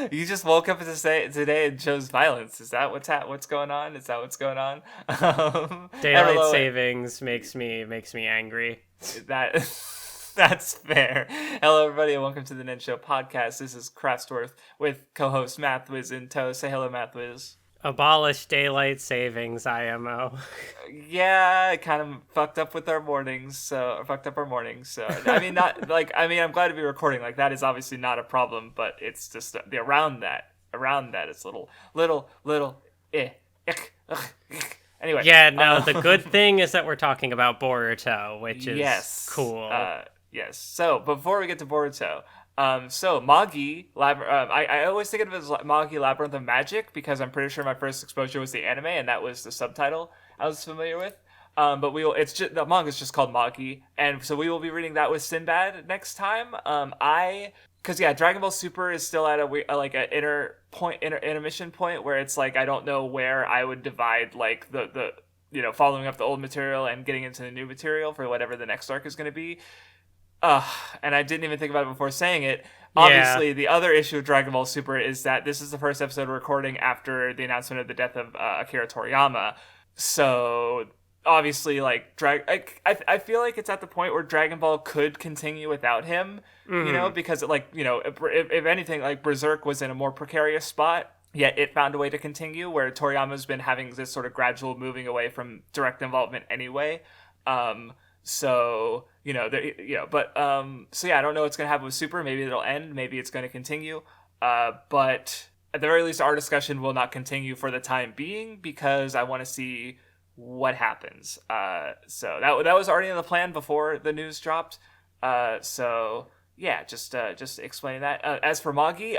You just woke up to say today and chose violence. Is that what's going on? Is that what's going on? Daylight savings makes me angry. That's fair. Hello, everybody, and welcome to the Nen Show Podcast. This is Craftsdwarf with co-host Mathwiz and Toe. Say hello, Mathwiz. Abolish daylight savings, IMO. Yeah, it kind of fucked up our mornings. So I mean, I'm glad to be recording. Like, that is obviously not a problem, but it's just around that, it's little. Anyway. Yeah, no. The good thing is that we're talking about Boruto, which is cool. Yes. So before we get to Boruto. So Magi I always think of it as Magi Labyrinth of Magic because I'm pretty sure my first exposure was the anime and that was the subtitle I was familiar with. But the manga is just called Magi, and so we will be reading that with Sinbad next time. Dragon Ball Super is still at an intermission point where it's like I don't know where I would divide like the following up the old material and getting into the new material for whatever the next arc is going to be. And I didn't even think about it before saying it. Obviously, The other issue of Dragon Ball Super is that this is the first episode we're recording after the announcement of the death of Akira Toriyama. So, obviously, like, I feel like it's at the point where Dragon Ball could continue without him, because, if anything, like, Berserk was in a more precarious spot, yet it found a way to continue, where Toriyama's been having this sort of gradual moving away from direct involvement anyway. So, I don't know what's going to happen with Super. Maybe it'll end. Maybe it's going to continue. But at the very least, our discussion will not continue for the time being because I want to see what happens. So that was already in the plan before the news dropped. Just explaining that. As for Magi,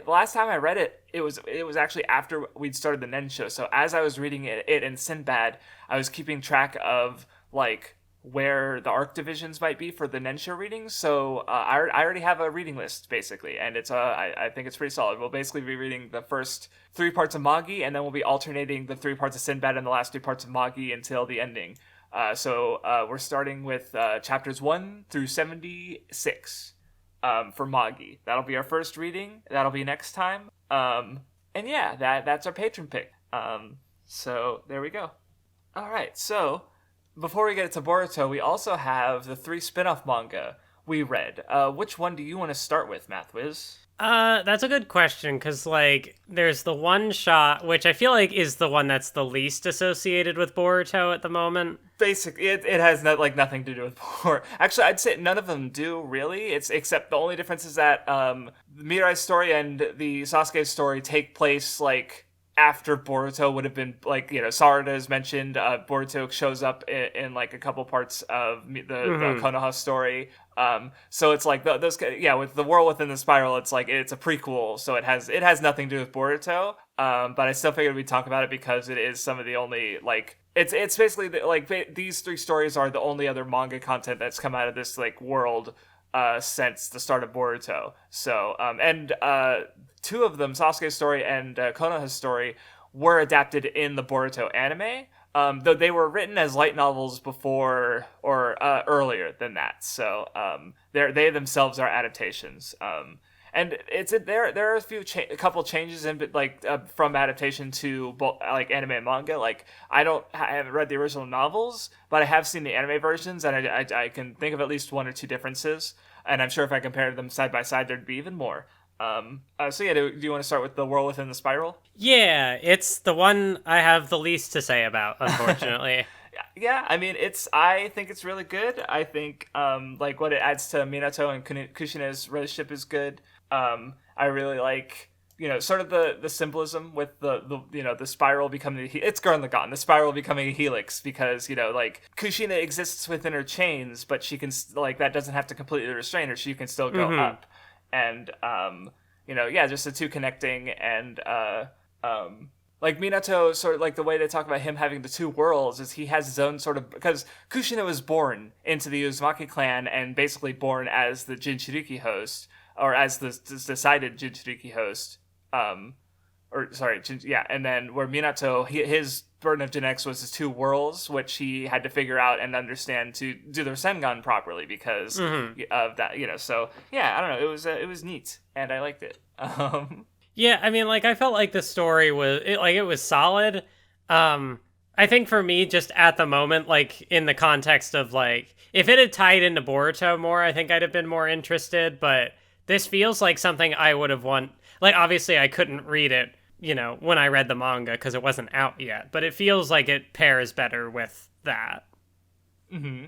last time I read it, it was actually after we'd started the Nen Show. So as I was reading it in Sinbad, I was keeping track of, like, where the arc divisions might be for the Nen Show readings. So I already have a reading list, basically, and it's I think it's pretty solid. We'll basically be reading the first 3 parts of Magi, and then we'll be alternating the 3 parts of Sinbad and the last 2 parts of Magi until the ending. So we're starting with chapters 1 through 76 for Magi. That'll be our first reading. That'll be next time. That's our patron pick. So there we go. All right, so before we get to Boruto, we also have the 3 spin-off manga we read. Which one do you want to start with, Mathwiz? That's a good question, because, like, there's the one shot, which I feel like is the one that's the least associated with Boruto at the moment. Basically, it has nothing to do with Boruto. Actually, I'd say none of them do, really. Except the only difference is that Mirai's story and the Sasuke story take place, like, after Boruto would have been, like, Sarada is mentioned. Boruto shows up in like a couple parts of the Konoha story. So it's like with the Whorl Within the Spiral, it's like it's a prequel, so it has nothing to do with Boruto. But I still figured we'd talk about it because it is some of the only, like, it's basically these 3 stories are the only other manga content that's come out of this, like, world since the start of Boruto. So 2 of them, Sasuke's story and Konoha's story, were adapted in the Boruto anime, though they were written as light novels before or earlier than that. So they themselves are adaptations. And there are a couple changes in from adaptation to both, like, anime and manga. Like, I haven't read the original novels, but I have seen the anime versions, and I can think of at least 1 or 2 differences. And I'm sure if I compared them side by side, there'd be even more. Do you want to start with the Whorl Within the Spiral? Yeah, it's the one I have the least to say about, unfortunately. Yeah, I mean, I think it's really good. I think, what it adds to Minato and Kushine's relationship is good. I really like, sort of the symbolism with the spiral becoming it's Gurren Lagann, the spiral becoming a helix, because, Kushina exists within her chains, but she can, that doesn't have to completely restrain her. She can still go up. And, just the 2 connecting, and, Minato, sort of, like, the way they talk about him having the 2 worlds is he has his own sort of, because Kushina was born into the Uzumaki clan and basically born as the Jinchuriki host, or as the decided Jinchuriki host, and then where Minato, his burden of genetics was his 2 worlds, which he had to figure out and understand to do their Sengon properly because of that, so, yeah, I don't know, it was neat, and I liked it. Yeah, I mean, like, I felt like the story was, it was solid. I think for me, just at the moment, like, in the context of, like, if it had tied into Boruto more, I think I'd have been more interested, but this feels like something I would have like, obviously I couldn't read it, when I read the manga, because it wasn't out yet, but it feels like it pairs better with that. Mm-hmm.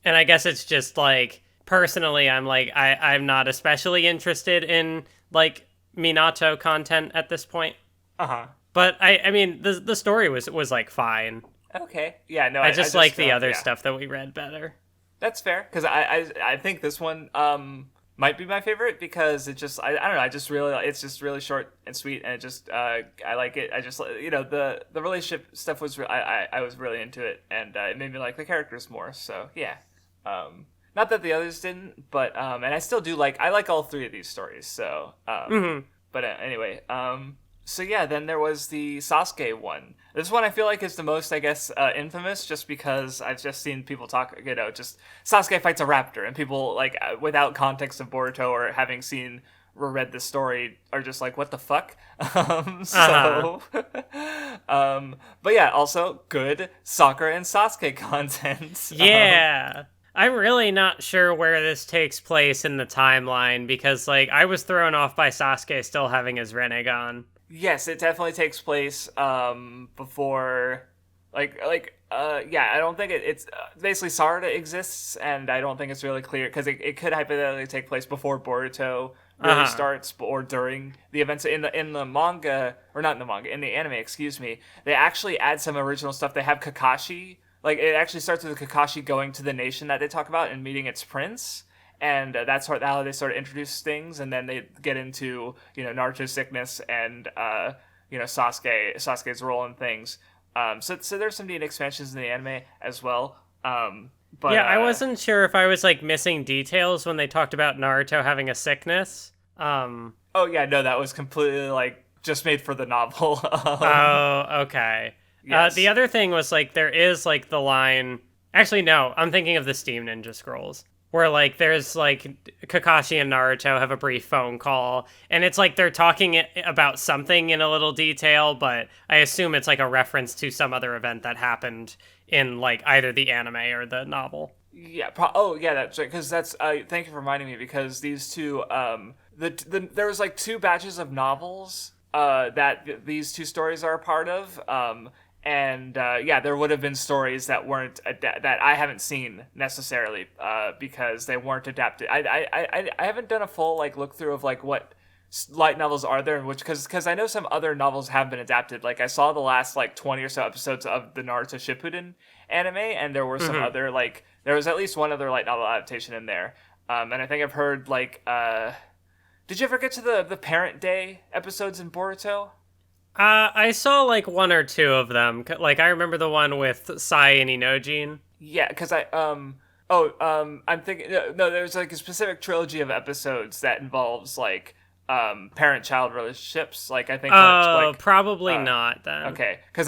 And I guess it's just, like, personally, I'm, like, I'm not especially interested in, like, Minato content at this point. Uh-huh. But I mean, the story was like fine. Okay. Yeah, no, I just like the other stuff that we read better. That's fair, because I think this one might be my favorite because it just I don't know, it's just really short and sweet, and it just I like it. I just the relationship stuff was I was really into it, and it made me like the characters more. So yeah, not that the others didn't, but and I still do I like all three of these stories. So but anyway, so yeah, then there was the Sasuke one. This one I feel like is the most, I guess, infamous, just because I've just seen people talk, just Sasuke fights a raptor, and people, without context of Boruto or having seen or read the story, are just like, what the fuck? But yeah, also good Sakura and Sasuke content. Yeah. I'm really not sure where this takes place in the timeline, because, I was thrown off by Sasuke still having his Rinnegan. Yes, it definitely takes place before, I don't think it's basically Sarada exists, and I don't think it's really clear, because it could hypothetically take place before Boruto really starts, or during the events in the manga, or not in the manga, in the anime, excuse me. They actually add some original stuff. They have Kakashi, it actually starts with Kakashi going to the nation that they talk about and meeting its prince. And that's how they sort of introduce things, and then they get into Naruto's sickness and Sasuke's role in things. So there's some neat expansions in the anime as well. But yeah, I wasn't sure if I was missing details when they talked about Naruto having a sickness. Oh yeah, no, that was completely just made for the novel. Oh, okay. Yes. The other thing was there is the line. Actually, no, I'm thinking of the Steam Ninja Scrolls, where there's Kakashi and Naruto have a brief phone call, and it's they're talking about something in a little detail, but I assume it's a reference to some other event that happened in either the anime or the novel. Yeah. That's right. Because that's thank you for reminding me, because these two there was two batches of novels that these two stories are a part of. And there would have been stories that weren't that I haven't seen necessarily because they weren't adapted. I haven't done a full look through of what light novels are there, in which because I know some other novels have been adapted. I saw the last 20 or so episodes of the Naruto Shippuden anime, and there were some other there was at least one other light novel adaptation in there. And I think I've heard did you ever get to the Parent Day episodes in Boruto? I saw one or two of them. I remember the one with Sai and Inojin. Yeah, because I'm thinking no, there's a specific trilogy of episodes that involves parent-child relationships. I think. Probably not then. Okay, because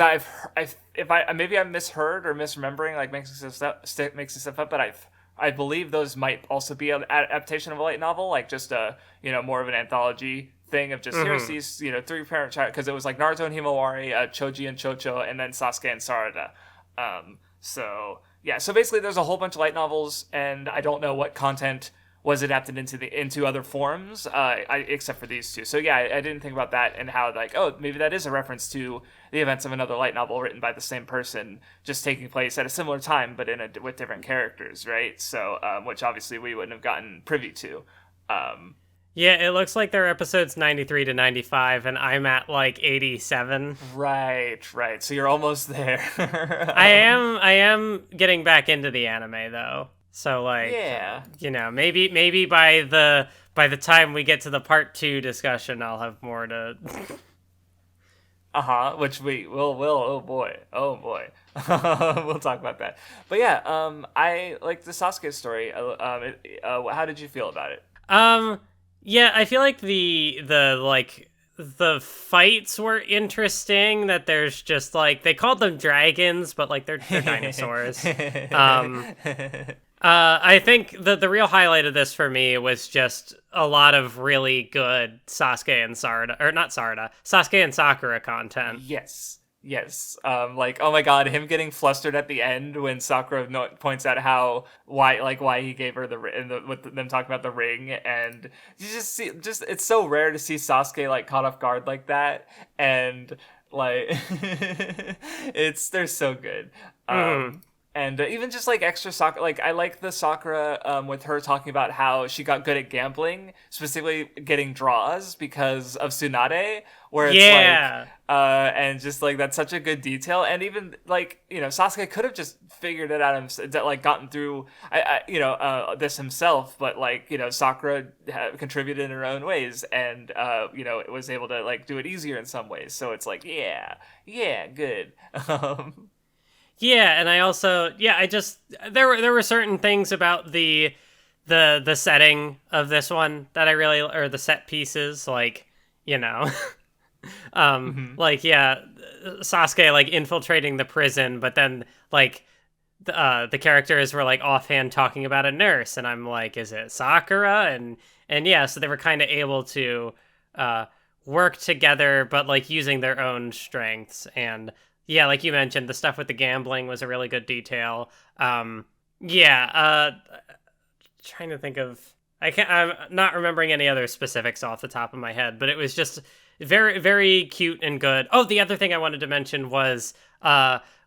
maybe I misheard or misremembering, mixing stuff up, but I believe those might also be an adaptation of a light novel, just a more of an anthology thing of just here's these three parent child, because it was Naruto and Himawari, Choji and Chocho, and then Sasuke and Sarada. So basically there's a whole bunch of light novels, and I don't know what content was adapted into other forms, except for these two. So yeah, I didn't think about that, and how maybe that is a reference to the events of another light novel written by the same person, just taking place at a similar time, but with different characters, right? So which obviously we wouldn't have gotten privy to. Yeah, it looks like they're episodes 93 to 95, and I'm at 87. Right. So you're almost there. I am getting back into the anime though. So yeah, maybe by the time we get to the part 2 discussion, I'll have more to. Which we will. Oh boy. We'll talk about that. But yeah, I like the Sasuke story. How did you feel about it? Yeah, I feel like the fights were interesting, that there's just they called them dragons, but they're dinosaurs. I think the real highlight of this for me was just a lot of really good Sasuke and Sasuke and Sakura content. Yes. Like, oh my god, him getting flustered at the end when Sakura points out why he gave her with them talking about the ring, and you just see, it's so rare to see Sasuke like caught off guard like that, and like, they're so good. And even just like extra Sakura, like I like the Sakura with her talking about how she got good at gambling, specifically getting draws because of Tsunade, where it's like, and just like that's such a good detail. And even like, Sasuke could have just figured it out that like gotten through, this himself, but like, Sakura contributed in her own ways, and it was able to like do it easier in some ways. So it's like, yeah, good. Yeah, and I also there were certain things about the setting of this one that I really, or the set pieces, like, like, Sasuke like infiltrating the prison, but then like the characters were like offhand talking about a nurse, and I'm like, is it Sakura? And yeah, so they were kind of able to work together, but like using their own strengths. And yeah, like you mentioned, the stuff with the gambling was a really good detail. Trying to think of, I'm not remembering any other specifics off the top of my head, but it was just very, very cute and good. Oh, the other thing I wanted to mention was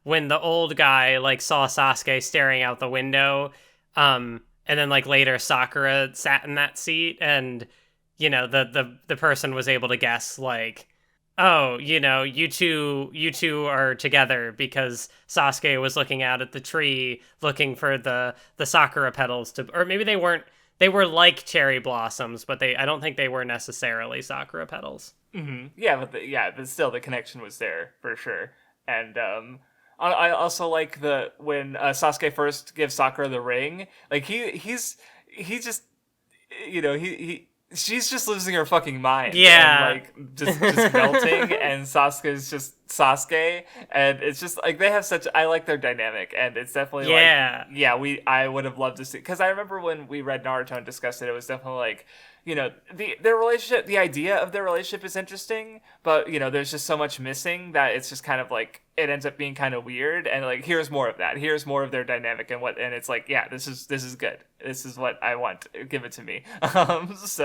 when the old guy like saw Sasuke staring out the window, and then like later Sakura sat in that seat, and the person was able to guess like, oh, you two are together because Sasuke was looking out at the tree looking for the Sakura petals or maybe they weren't. They were like cherry blossoms, but I don't think they were necessarily Sakura petals. Mm-hmm. Yeah, but still the connection was there for sure. And I also like when Sasuke first gives Sakura the ring, like he just she's just losing her fucking mind. Yeah. And like just melting, and Sasuke's just Sasuke, and it's just like they have I like their dynamic, and it's definitely I would have loved to see, because I remember when we read Naruto and discussed it was definitely like, their relationship, the idea of their relationship is interesting, but there's just so much missing that it's just kind of like it ends up being kind of weird, and like here's more of that, here's more of their dynamic, and it's like, yeah, this is good, this is what I want, give it to me. Because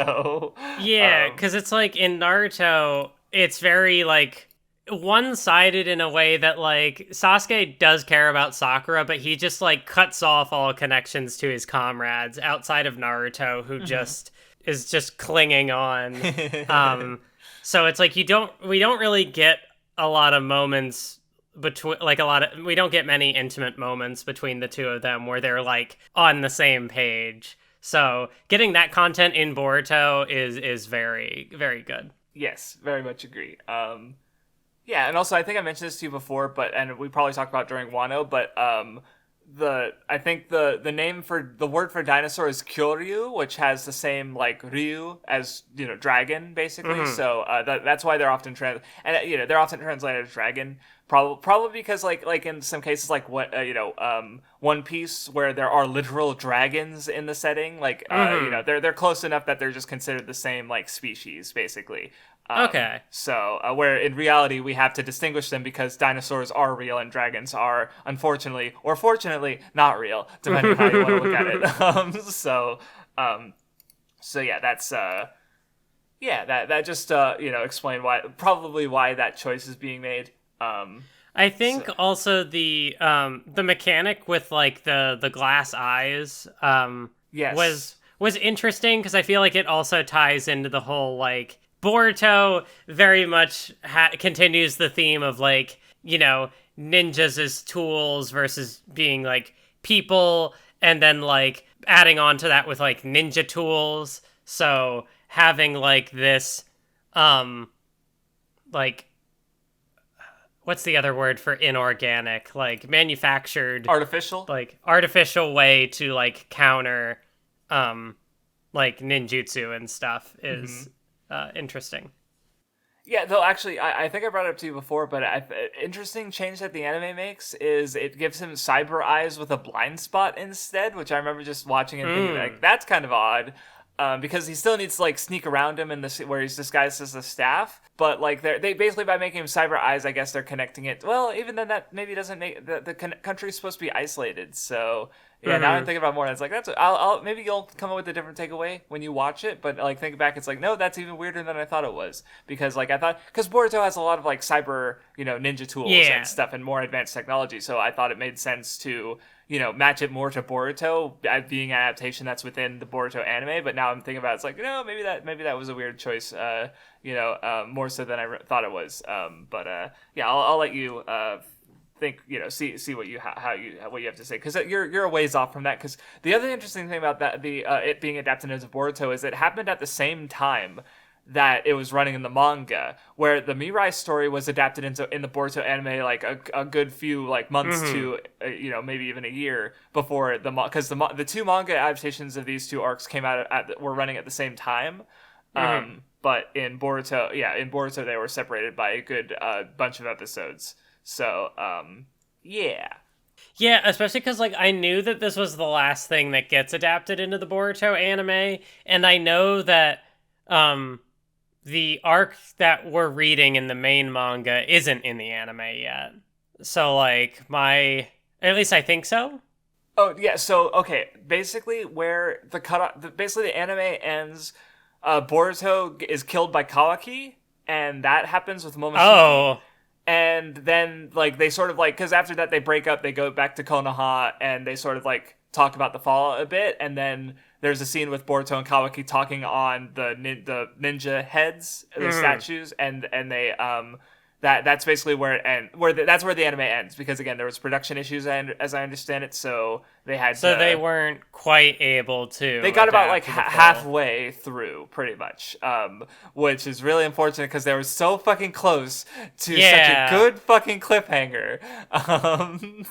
it's like in Naruto it's very like one-sided in a way that like Sasuke does care about Sakura, but he just like cuts off all connections to his comrades outside of Naruto, who just is just clinging on. So it's like we don't really get a lot of moments between, like we don't get many intimate moments between the two of them where they're like on the same page. So getting that content in Boruto is very, very good. Yes, very much agree. Yeah, and also I think I mentioned this to you before, and we probably talked about it during Wano, but I think the name for the word for dinosaur is Kyoryu, which has the same like Ryu as dragon basically. So that's why they're often they're often translated as dragon. Probably because like in some cases like One Piece, where there are literal dragons in the setting, like they're close enough that they're just considered the same like species basically. Okay. So where in reality we have to distinguish them because dinosaurs are real and dragons are unfortunately or fortunately not real, depending on how you want to look at it. So yeah, that's that just explain why that choice is being made. I think also the mechanic with like the glass eyes yes. was interesting, because I feel like it also ties into the whole like Boruto very much continues the theme of like ninjas as tools versus being like people, and then like adding on to that with like ninja tools. So having like this like, what's the other word for inorganic? Like manufactured, artificial way to like counter like ninjutsu and stuff is interesting. Yeah, though actually, I think I brought it up to you before, but interesting change that the anime makes is it gives him cyber eyes with a blind spot instead, which I remember just watching and thinking like, that's kind of odd. because he still needs to like sneak around him in this where he's disguised as the staff. But like they basically by making him cyber eyes, I guess they're connecting it. Well, even then that maybe doesn't make the country's supposed to be isolated. So yeah, now I'm thinking about more. And it's like I'll maybe you'll come up with a different takeaway when you watch it. But like think back, it's like no, that's even weirder than I thought it was because like I thought because Boruto has a lot of like cyber ninja tools and stuff and more advanced technology. So I thought it made sense to match it more to Boruto being an adaptation that's within the Boruto anime. But now I'm thinking about it's like maybe that was a weird choice. More so than I thought it was. Yeah, I'll let you think see what you what you have to say because you're a ways off from that. Because the other interesting thing about that it being adapted into Boruto is it happened at the same time that it was running in the manga, where the Mirai story was adapted in the Boruto anime like a good few like months to maybe even a year before because the two manga adaptations of these two arcs came out were running at the same time. But in Boruto they were separated by a good bunch of episodes. So yeah, especially because like I knew that this was the last thing that gets adapted into the Boruto anime, and I know that the arc that we're reading in the main manga isn't in the anime yet. So like at least I think so. Oh yeah, so okay, basically where the anime ends, Boruto is killed by Kawaki, and that happens with Momoshiki. Oh. And then like they sort of like because after that they break up, they go back to Konoha, and they sort of like talk about the fallout a bit, and then there's a scene with Boruto and Kawaki talking on the ninja heads, the statues, and they that's basically where it ends. That's where the anime ends because again there was production issues as I understand it, so they weren't quite able to. They got about like halfway through, pretty much, which is really unfortunate because they were so fucking close to such a good fucking cliffhanger.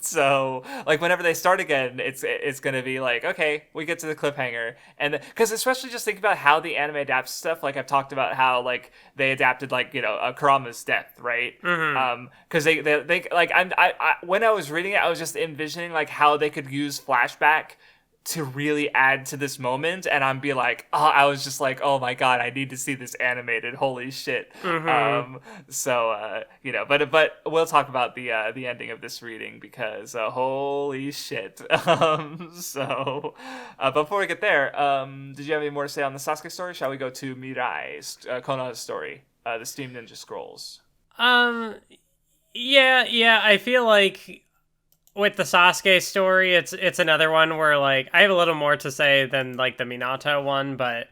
So like whenever they start again, it's gonna be like okay, we get to the cliffhanger, and because especially just think about how the anime adapts stuff. Like I've talked about how like they adapted like Kurama's death, right? Because they like I when I was reading it, I was just envisioning like how they could use flashback to really add to this moment, and I'm be like, I was just like, oh my god, I need to see this animated. Holy shit! But we'll talk about the ending of this reading because holy shit. So before we get there, did you have any more to say on the Sasuke story? Shall we go to Mirai's Konoha's story, the Steam Ninja Scrolls? Yeah, I feel like with the Sasuke story, it's another one where like I have a little more to say than like the Minato one, but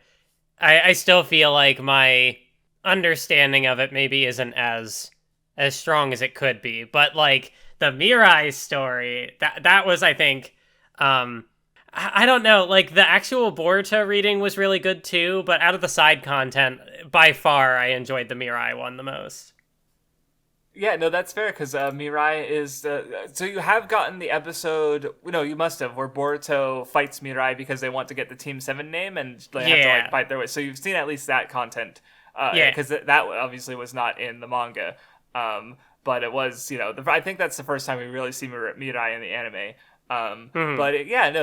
I still feel like my understanding of it maybe isn't as strong as it could be. But like the Mirai story, that was I think I don't know, like the actual Boruto reading was really good too, but out of the side content, by far I enjoyed the Mirai one the most. Yeah, no, that's fair, because Mirai is... so you have gotten the episode... No, you must have, where Boruto fights Mirai because they want to get the Team 7 name, and they have to like fight their way. So you've seen at least that content. Because that obviously was not in the manga. But it was, I think that's the first time we really see Mirai in the anime. But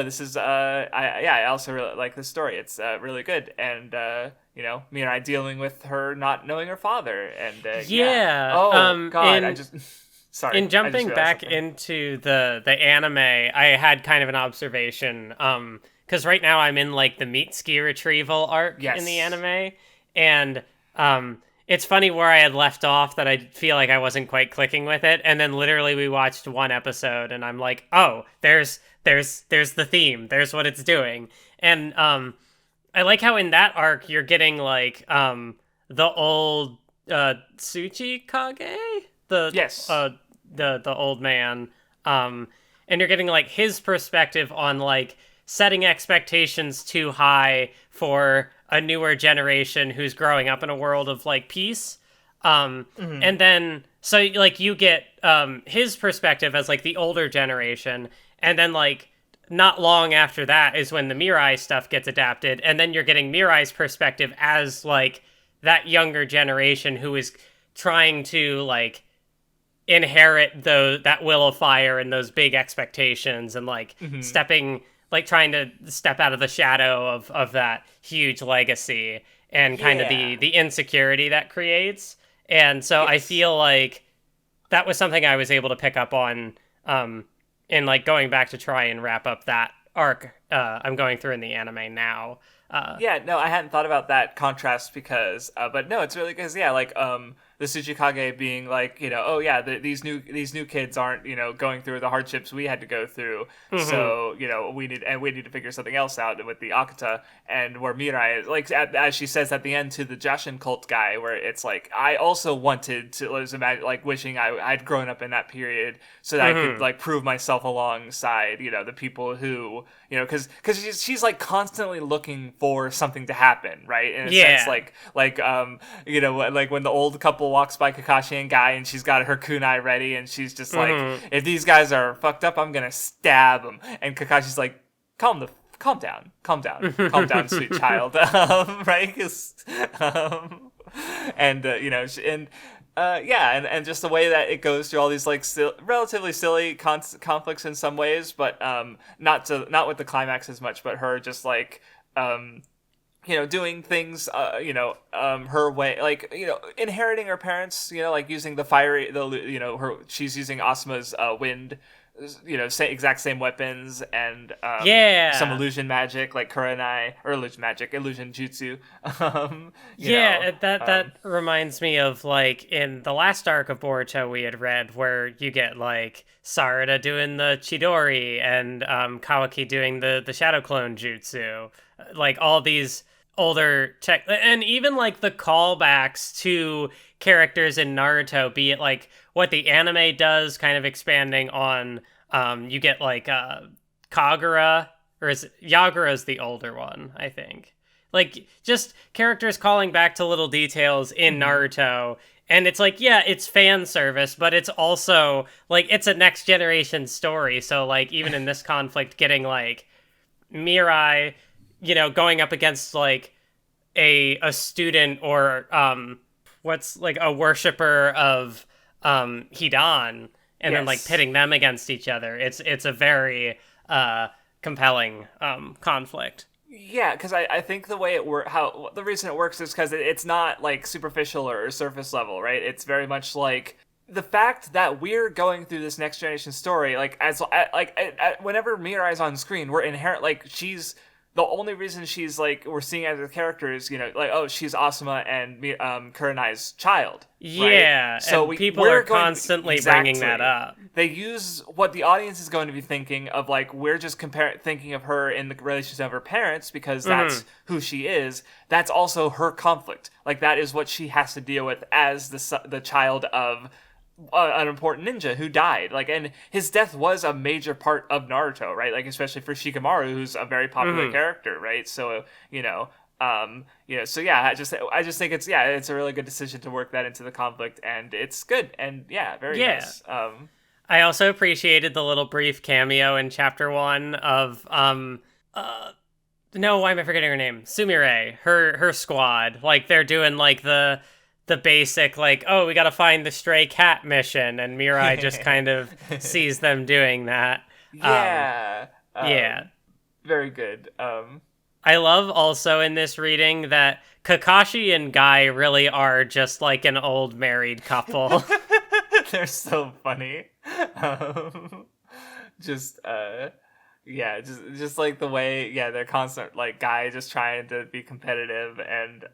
this is... I also really like this story. It's really good, and... Mirai dealing with her not knowing her father, and Oh God, I just sorry. In jumping back into the anime, I had kind of an observation. Because right now I'm in like the meat ski retrieval arc in the anime, and it's funny where I had left off that I feel like I wasn't quite clicking with it, and then literally we watched one episode, and I'm like, oh, there's the theme, there's what it's doing, and I like how in that arc you're getting like the old Tsuchikage, the old man, and you're getting like his perspective on like setting expectations too high for a newer generation who's growing up in a world of like peace, and then so like you get his perspective as like the older generation, and then like not long after that is when the Mirai stuff gets adapted, and then you're getting Mirai's perspective as like that younger generation who is trying to like inherit that will of fire and those big expectations, and like stepping like trying to step out of the shadow of that huge legacy and kind of the insecurity that creates. And so I feel like that was something I was able to pick up on in like going back to try and wrap up that arc I'm going through in the anime now. No, I hadn't thought about that contrast because, but no, it's really because like the Tsuchikage being like, oh yeah, these new kids aren't going through the hardships we had to go through, so we need to figure something else out with the Akata, and where Mirai is like as she says at the end to the Jashin cult guy, where it's like I also wanted to imagine like wishing I'd grown up in that period so that I could like prove myself alongside the people who because she's like constantly looking for something to happen, right? In a sense, like when the old couple walks by Kakashi and Guy, and she's got her kunai ready, and she's just like, if these guys are fucked up, I'm gonna stab them. And Kakashi's like, calm down, sweet child, right? And just the way that it goes through all these like relatively silly conflicts in some ways, but not with the climax as much, but her just like doing things her way, like inheriting her parents, like using she's using Asuma's wind, exact same weapons, and some illusion magic like kurenai, or illusion jutsu. That reminds me of like in the last arc of Boruto we had read, where you get like Sarada doing the Chidori and Kawaki doing the shadow clone jutsu, like all these older tech, and even like the callbacks to characters in Naruto, be it like what the anime does, kind of expanding on you get like Kagura, or is it Yagura's the older one, I think, like just characters calling back to little details in Naruto. And it's like, it's fan service, but it's also like it's a next generation story. So like even in this conflict, getting like Mirai going up against like a student or what's like a worshiper of Hidan, and then like pitting them against each other. It's a very compelling conflict. Yeah, because I think the way the reason it works is because it's not like superficial or surface level, right? It's very much like the fact that we're going through this next generation story, like whenever Mirai's on screen, we're inherent like she's the only reason she's like we're seeing as a character is she's Asuma and Kurenai's child. Yeah, right? So people are constantly bringing that up. They use what the audience is going to be thinking of, like we're just thinking of her in the relationship of her parents because that's who she is. That's also her conflict. Like that is what she has to deal with as the child of an important ninja who died, like, and his death was a major part of Naruto, right? Like especially for Shikamaru, who's a very popular character, right? So I just think it's a really good decision to work that into the conflict, and it's good, and very nice. I also appreciated the little brief cameo in chapter 1 of no, why am I forgetting her name? Sumire, her squad, like they're doing like the basic like, oh, we gotta find the stray cat mission, and Mirai just kind of sees them doing that. Very good. I love also in this reading that Kakashi and Guy really are just like an old married couple. They're so funny. Just like the way, they're constant, like Guy just trying to be competitive, and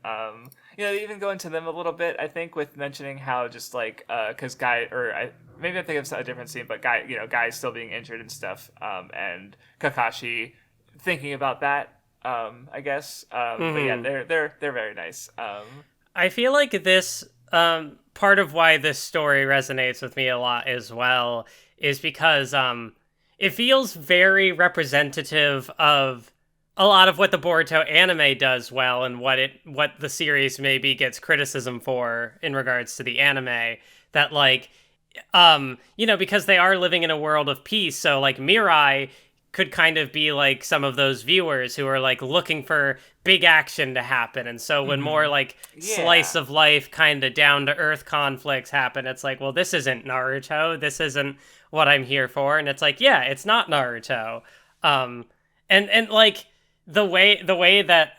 they even go into them a little bit, I think, with mentioning how just like because Guy, maybe I think it's a different scene, but Guy's still being injured and stuff, and Kakashi thinking about that, I guess, but they're very nice. I feel like this part of why this story resonates with me a lot as well is because it feels very representative of a lot of what the Boruto anime does well, and what the series maybe gets criticism for in regards to the anime. That like, because they are living in a world of peace, so like Mirai could kind of be like some of those viewers who are like looking for big action to happen. And so when more like slice of life kind of down to earth conflicts happen, it's like, well, this isn't Naruto. This isn't what I'm here for. And it's like, it's not Naruto. and like the way that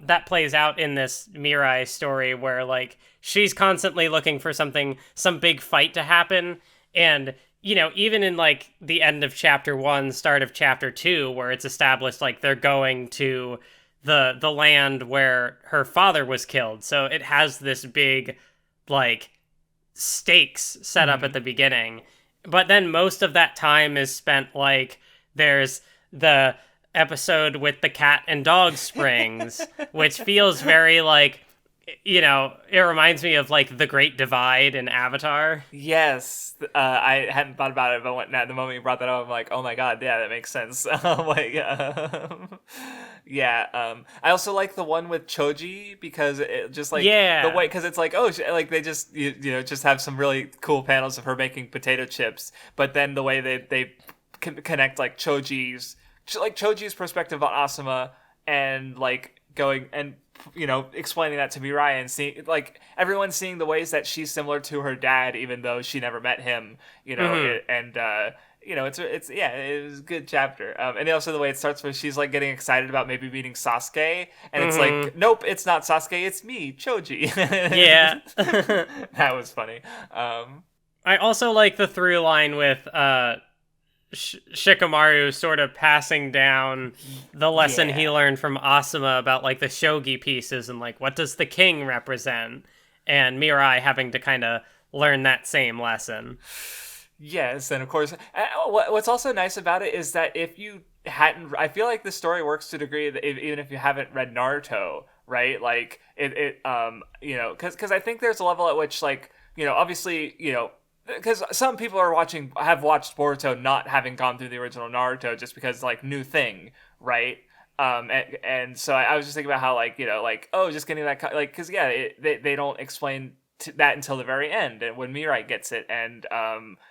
that plays out in this Mirai story, where like she's constantly looking for some big fight to happen, and even in like the end of chapter 1, start of chapter 2, where it's established like they're going to the land where her father was killed, so it has this big like stakes set up at the beginning. But then most of that time is spent like there's the episode with the cat and dog springs, which feels very like, it reminds me of like the Great Divide in Avatar. Yes, I hadn't thought about it, but at the moment you brought that up, I'm like, oh my god, yeah, that makes sense. I also like the one with Choji because it just like the way, because it's like, oh, like they just just have some really cool panels of her making potato chips, but then the way they connect like Choji's perspective on Asuma and like going and explaining that to Mirai and seeing like everyone seeing the ways that she's similar to her dad even though she never met him, it was a good chapter. And also the way it starts where she's like getting excited about maybe meeting Sasuke, and it's like, nope, it's not Sasuke, it's me, Choji. Yeah. That was funny. I also like the through line with Shikamaru sort of passing down the lesson he learned from Asuma about like the shogi pieces and like what does the king represent, and Mirai having to kind of learn that same lesson. Yes, and of course, what's also nice about it is that if you hadn't, I feel like the story works to a degree that even if you haven't read Naruto, right? Like because I think there's a level at which like obviously because some people have watched Boruto not having gone through the original Naruto just because like new thing, right? And so I was just thinking about how like just getting that like because they don't explain that until the very end, and when Mirai gets it, and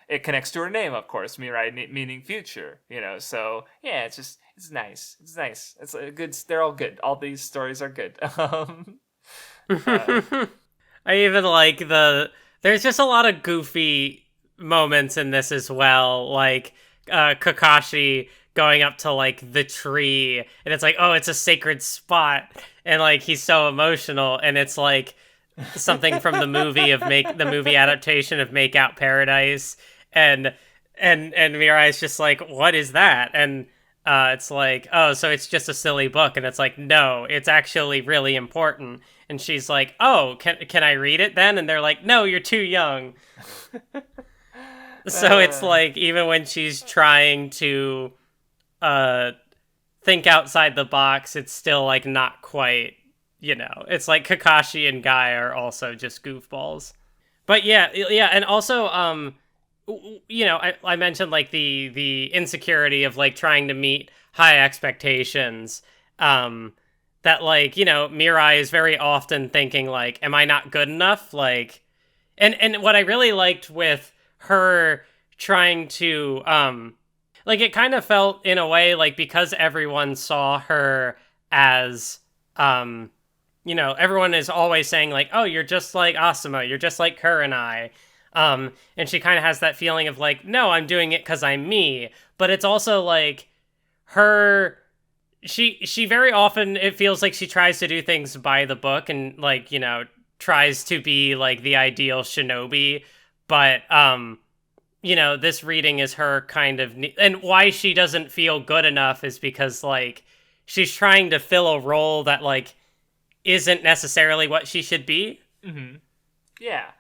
it connects to her name, of course, Mirai meaning future, so yeah, it's nice, it's a good, they're all good, all these stories are good. I even like there's just a lot of goofy moments in this as well, like Kakashi going up to like the tree, and it's like, oh, it's a sacred spot, and like he's so emotional, and it's like something from the movie adaptation of Make Out Paradise, and Mirai's just like, what is that? And it's like, oh, so it's just a silly book, and it's like, no, it's actually really important. And she's like, oh, can I read it then? And they're like, no, you're too young. So it's like, even when she's trying to think outside the box, it's still like not quite, it's like Kakashi and Guy are also just goofballs. But yeah, and also I mentioned like the insecurity of like trying to meet high expectations, that like Mirai is very often thinking like, am I not good enough? Like, and what I really liked with her trying to like, it kind of felt in a way like, because everyone saw her as everyone is always saying like, oh, you're just like Asuma, you're just like her and I. And she kind of has that feeling of like, no, I'm doing it because I'm me. But it's also like she very often, it feels like she tries to do things by the book and like, tries to be like the ideal shinobi. But, this reading is her kind of, and why she doesn't feel good enough is because like she's trying to fill a role that like isn't necessarily what she should be. Mm-hmm. Yeah.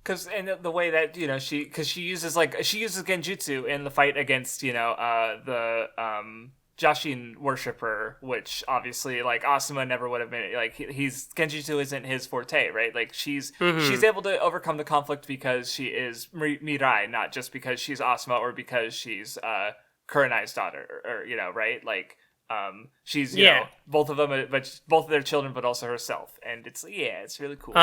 Because the way that she uses genjutsu in the fight against the Jashin worshiper, which obviously like Asuma never would have been, like he's genjutsu isn't his forte, right? Like she's able to overcome the conflict because she is Mirai, not just because she's Asuma or because she's Kurenai's daughter, or right? Like she's both of them, but both of their children, but also herself, and it's really cool.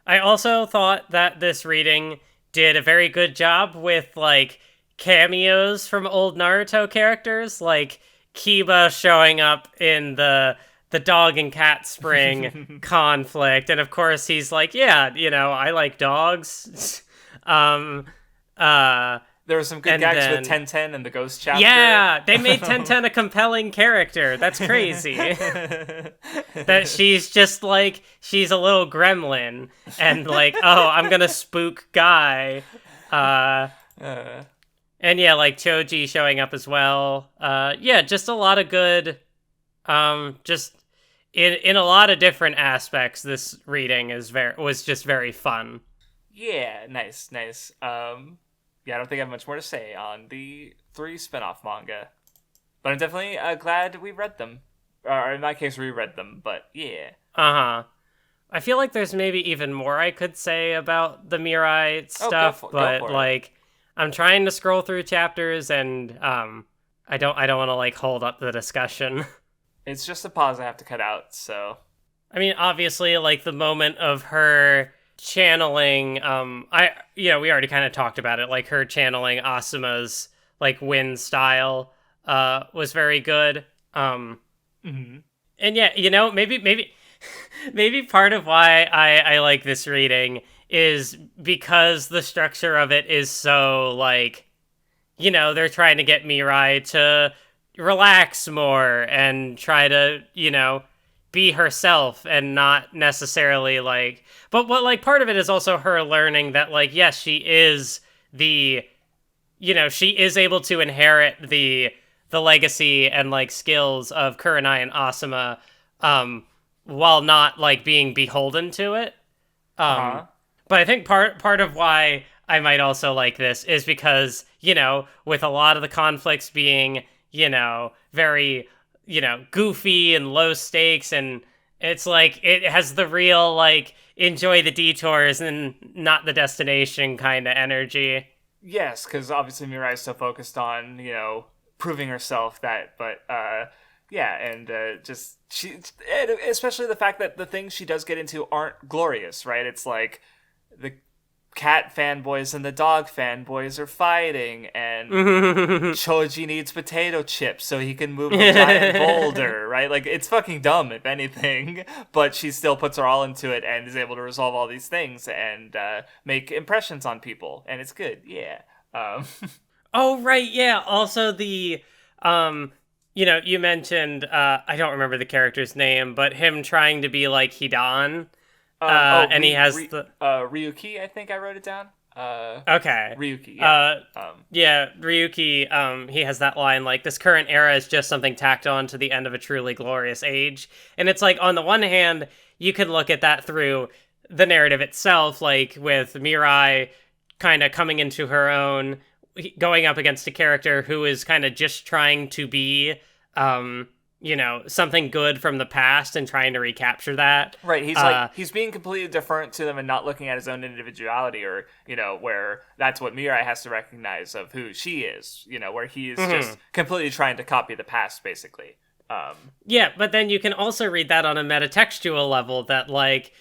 I also thought that this reading did a very good job with, like, cameos from old Naruto characters, like Kiba showing up in the dog and cat spring conflict, and of course he's like, I like dogs. There were some good gags with 1010 and the Ghost chapter. Yeah, they made 1010 a compelling character. That's crazy. That she's just like, she's a little gremlin. And like, oh, I'm gonna spook Guy. And yeah, like Choji showing up as well. Yeah, just a lot of good, just in a lot of different aspects, this reading was just very fun. Yeah, nice. Yeah, I don't think I have much more to say on the 3 spin-off manga. But I'm definitely glad we read them. Or in my case, reread them, but yeah. Uh-huh. I feel like there's maybe even more I could say about the Mirai stuff, but like, I'm trying to scroll through chapters and I don't want to like hold up the discussion. It's just a pause I have to cut out, so. I mean, obviously, like the moment of her channeling, we already kind of talked about it, like her channeling Asuma's like wind style was very good. And yeah, maybe part of why I like this reading is because the structure of it is so like, they're trying to get Mirai to relax more and try to, be herself and not necessarily like, but what like part of it is also her learning that like, yes, she is she is able to inherit the legacy and like skills of Kurenai and Asuma, while not like being beholden to it. But I think part of why I might also like this is because, with a lot of the conflicts being, very, goofy and low stakes, and it's like it has the real like enjoy the detours and not the destination kind of energy. Yes, because obviously Mirai is so focused on proving herself just she, especially the fact that the things she does get into aren't glorious, right? It's like the cat fanboys and the dog fanboys are fighting, and Choji needs potato chips so he can move a giant boulder, right? Like, it's fucking dumb, if anything, but she still puts her all into it and is able to resolve all these things and make impressions on people, and it's good, yeah. Oh, right, yeah. Also, the, you mentioned, I don't remember the character's name, but him trying to be like Hidan. And he has Ryuki, I think I wrote it down. Okay. Ryuki, yeah. Ryuki, he has that line, like, this current era is just something tacked on to the end of a truly glorious age. And it's like, on the one hand, you could look at that through the narrative itself, like, with Mirai kind of coming into her own, going up against a character who is kind of just trying to be, something good from the past and trying to recapture that. Right, he's being completely different to them and not looking at his own individuality, or, where that's what Mirai has to recognize of who she is, where he is just completely trying to copy the past, basically. Yeah, but then you can also read that on a metatextual level that, like,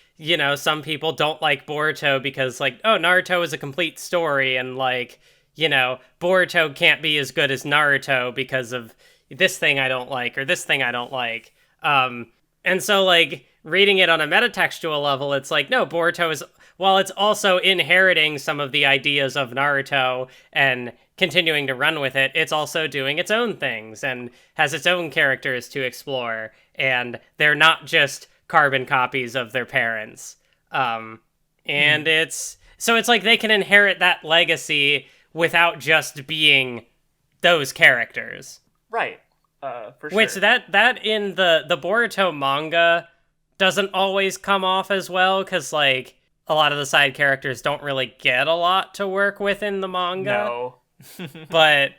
some people don't like Boruto because, like, oh, Naruto is a complete story, and, like, Boruto can't be as good as Naruto because of this thing I don't like, or this thing I don't like. And so, like, reading it on a metatextual level, it's like, no, Boruto is, while it's also inheriting some of the ideas of Naruto and continuing to run with it, it's also doing its own things and has its own characters to explore, and they're not just carbon copies of their parents. And it's like they can inherit that legacy without just being those characters. Right. For sure. Wait, so that in the Boruto manga doesn't always come off as well, because, like, a lot of the side characters don't really get a lot to work with in the manga. No. But,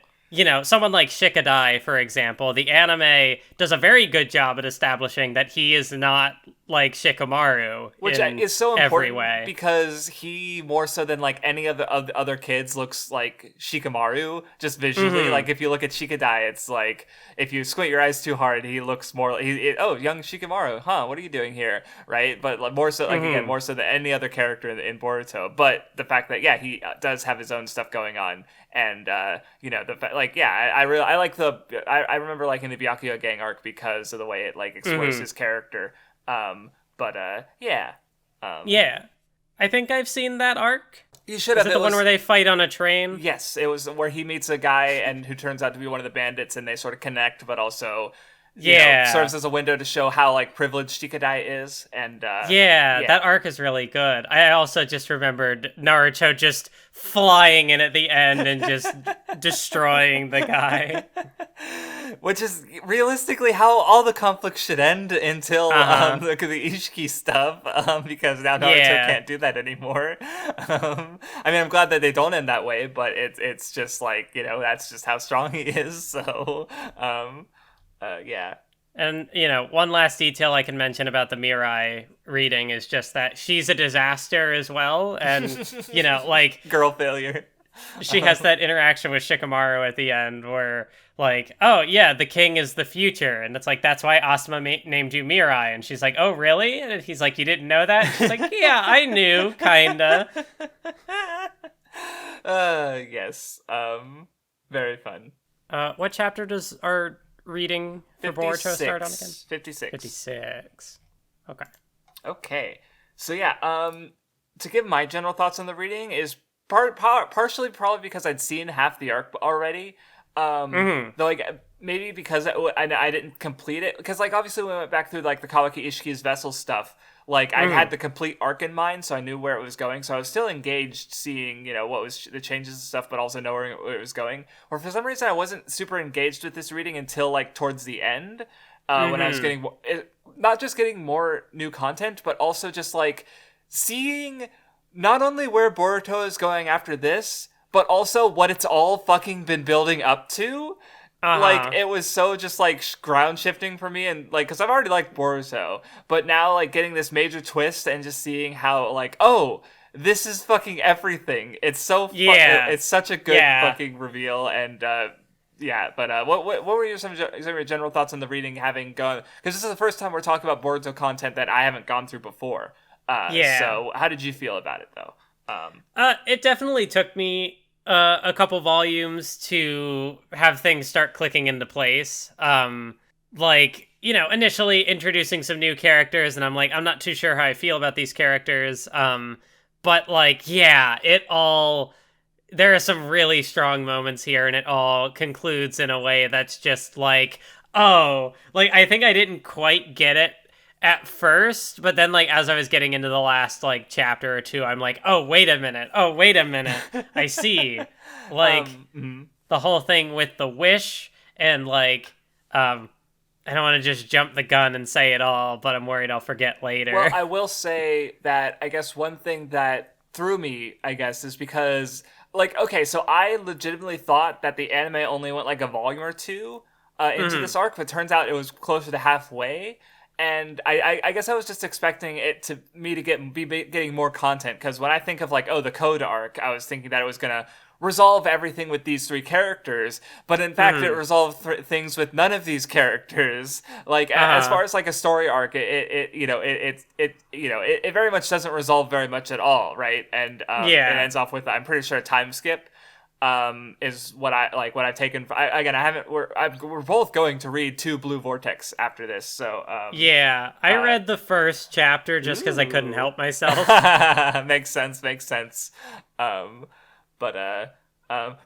someone like Shikadai, for example, the anime does a very good job at establishing that he is not like Shikamaru, which is so important because he, more so than like any of the other kids, looks like Shikamaru just visually. Like, if you look at Shikadai, it's like, if you squint your eyes too hard, he looks more like young Shikamaru, huh? What are you doing here, right? But like, more so, like, again, more so than any other character in Boruto. But the fact that he does have his own stuff going on, and I remember liking the Byakuya Gang arc because of the way it like explores his character. Yeah. I think I've seen that arc. You should Is have. it the one where they fight on a train? Yes, it was where he meets a guy and who turns out to be one of the bandits, and they sort of connect, but also, serves as a window to show how like privileged Shikadai is. And that arc is really good. I also just remembered Naruto just flying in at the end and just destroying the guy. Which is realistically how all the conflicts should end until the Ishiki stuff, because now Naruto can't do that anymore. I mean, I'm glad that they don't end that way, but it's just like, that's just how strong he is. So, yeah. And, one last detail I can mention about the Mirai reading is just that she's a disaster as well. And, like... Girl failure. She has that interaction with Shikamaru at the end where, like, oh, yeah, the king is the future. And it's like, that's why Asuma named you Mirai. And she's like, oh, really? And he's like, you didn't know that? And she's like, yeah, I knew, kinda. Yes. Very fun. What chapter does our reading for Boruto start on again? 56. 56. Okay. So, yeah, to give my general thoughts on the reading is partially probably because I'd seen half the arc already. Though, like, maybe because I didn't complete it. Because, like, obviously when we went back through, like, the Kawaki Ishiki's vessel stuff, like, I had the complete arc in mind, so I knew where it was going. So I was still engaged seeing, what was the changes and stuff, but also knowing where it was going. Or for some reason, I wasn't super engaged with this reading until, like, towards the end. When I was getting, not just getting more new content, but also just, like, seeing not only where Boruto is going after this, but also what it's all fucking been building up to. Like, it was so just, like, ground shifting for me, and, like, because I've already liked Boruto, but now, like, getting this major twist and just seeing how, like, oh, this is fucking everything. It's so it's such a good fucking reveal, and, but what were some of your general thoughts on the reading having gone, because this is the first time we're talking about Boruto content that I haven't gone through before. So how did you feel about it, though? It definitely took me a couple volumes to have things start clicking into place. Initially introducing some new characters, and I'm like, I'm not too sure how I feel about these characters. But, like, yeah, there are some really strong moments here, and it all concludes in a way that's just like, oh, like, I think I didn't quite get it at first, but then, like, as I was getting into the last, like, chapter or two, I'm like, oh, wait a minute, I see. Like, the whole thing with the wish, and, like, I don't want to just jump the gun and say it all, but I'm worried I'll forget later. Well, I will say that, I guess, one thing that threw me, I guess, is because, like, okay, so I legitimately thought that the anime only went, like, a volume or two into this arc, but turns out it was closer to halfway. And I guess I was just expecting me to be getting more content, because when I think of, like, the Code Arc, I was thinking that it was gonna resolve everything with these three characters, but in fact it resolved things with none of these characters. Like, as far as, like, a story arc, it very much doesn't resolve very much at all, right? And it ends off with, I'm pretty sure, a time skip. Is what I've taken. We're both going to read 2 Blue Vortex after this, so I read the first chapter just because I couldn't help myself. Makes sense. But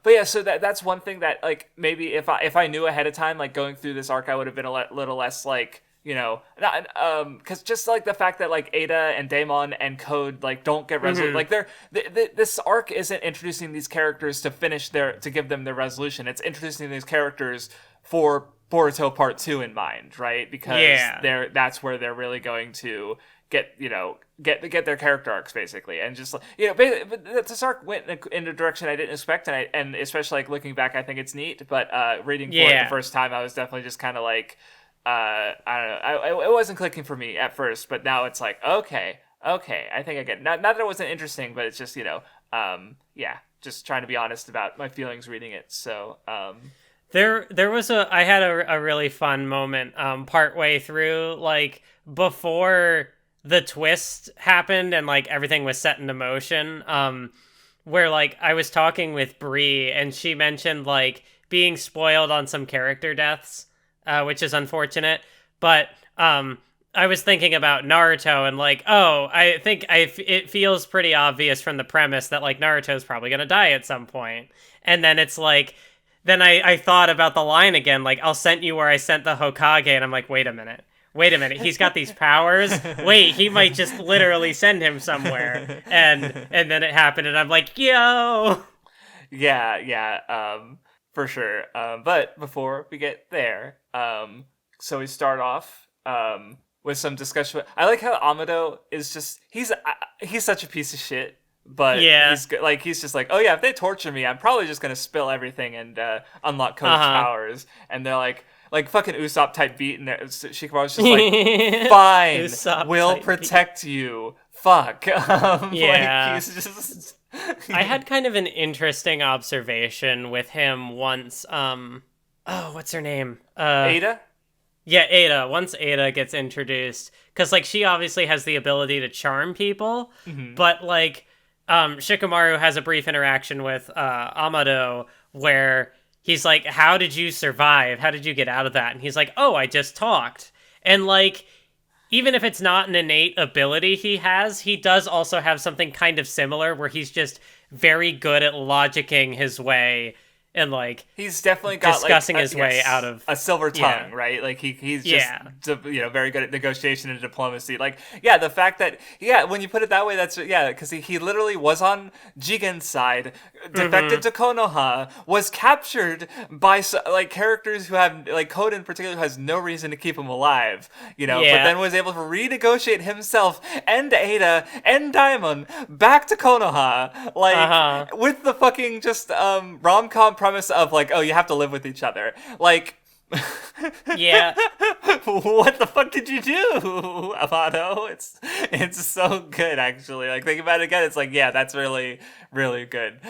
yeah, so that's one thing that, like, maybe if I knew ahead of time, like, going through this arc, I would have been a little less, like, because just, like, the fact that, like, Ada and Daemon and Code, like, don't get resolution, like, this arc isn't introducing these characters to give them their resolution. It's introducing these characters for Boruto Part 2 in mind, right? Because that's where they're really going to get their character arcs, basically, and just, but this arc went in a direction I didn't expect, and especially, like, looking back, I think it's neat. But reading for it the first time, I was definitely just kind of like, I don't know, it wasn't clicking for me at first, but now it's like, okay, I think I get it. Not that it wasn't interesting, but it's just, just trying to be honest about my feelings reading it. So I had a really fun moment partway through, like, before the twist happened and, like, everything was set into motion, where, like, I was talking with Bree and she mentioned, like, being spoiled on some character deaths, which is unfortunate, but I was thinking about Naruto and like, oh, I think it feels pretty obvious from the premise that like Naruto's probably gonna die at some point, and then it's like, then I thought about the line again, like I'll send you where I sent the Hokage, and I'm like, wait a minute, he's got these powers. Wait, he might just literally send him somewhere, and then it happened, and I'm like, yo. Yeah, for sure. But before we get there, so we start off with some discussion. I like how Amado is just he's such a piece of shit, but Yeah. he's good. Like he's just like, oh yeah, if they torture me, I'm probably just gonna spill everything and unlock Code's powers. And they're like fucking Usopp type beat, and Shikamaru's just like, fine, Usopp we'll type protect you. Fuck. Yeah. Like, he's just. I had kind of an interesting observation with him once. What's her name? Ada. Yeah, Ada. Once Ada gets introduced, because like she obviously has the ability to charm people, but like Shikamaru has a brief interaction with Amado where he's like, "How did you survive? How did you get out of that?" And he's like, "Oh, I just talked." And like, even if it's not an innate ability he has, he does also have something kind of similar where he's just very good at logicking his way and like he's definitely got discussing like, his way out of a silver tongue, right? Like he's just very good at negotiation and diplomacy. Like the fact that when you put it that way, that's because he literally was on Jigen's side, defected to Konoha, was captured by like characters who have like Code in particular who has no reason to keep him alive, but then was able to renegotiate himself and Ada and Daimon back to Konoha, like with the fucking just rom-com premise of like, oh, you have to live with each other. Like, yeah. What the fuck did you do, Amado? It's so good, actually. Like, think about it again. It's like, that's really, really good.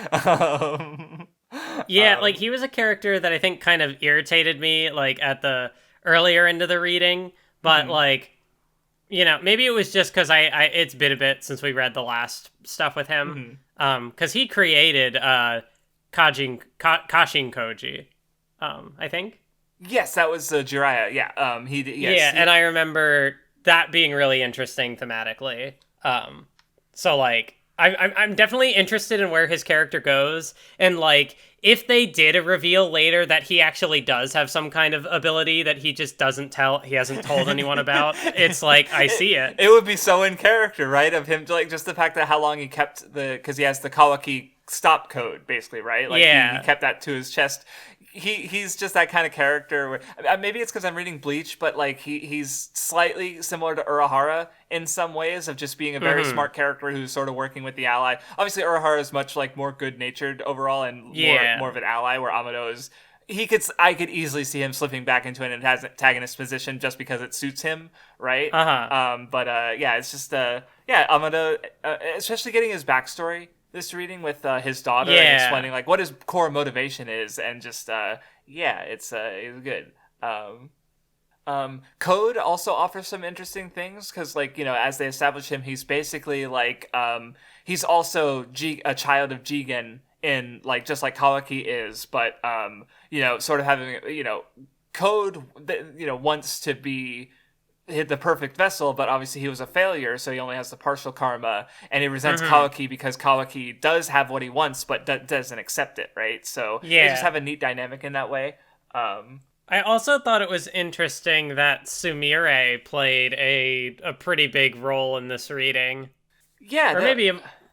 Like he was a character that I think kind of irritated me, like at the earlier end of the reading, but like, maybe it was just because I it's been a bit since we read the last stuff with him, because he created Kashin Koji, I think. Yes, that was Jiraiya. Yeah, he did. Yes, and I remember that being really interesting thematically. So like, I'm definitely interested in where his character goes, and like, if they did a reveal later that he actually does have some kind of ability that he just he hasn't told anyone about, it's like, I see it. It would be so in character, right? Of him, like, just the fact that how long he kept because he has the Kawaki stop code, basically, right? Like, he kept that to his chest. He's just that kind of character where maybe it's because I'm reading Bleach, but like he's slightly similar to Urahara in some ways of just being a very smart character who's sort of working with the ally. Obviously, Urahara is much like more good-natured overall and more of an ally, where Amado is. I could easily see him slipping back into an antagonist position just because it suits him, right? It's just Amado, especially getting his backstory this reading with his daughter and explaining like what his core motivation is, and just it's good. Code also offers some interesting things because like as they establish him, he's basically like he's also a child of Jigen in like just like Kawaki is, but sort of having Code wants to be hit the perfect vessel, but obviously he was a failure, so he only has the partial karma, and he resents Kawaki because Kawaki does have what he wants but doesn't accept it, right? So they just have a neat dynamic in that way. I also thought it was interesting that Sumire played a pretty big role in this reading. Maybe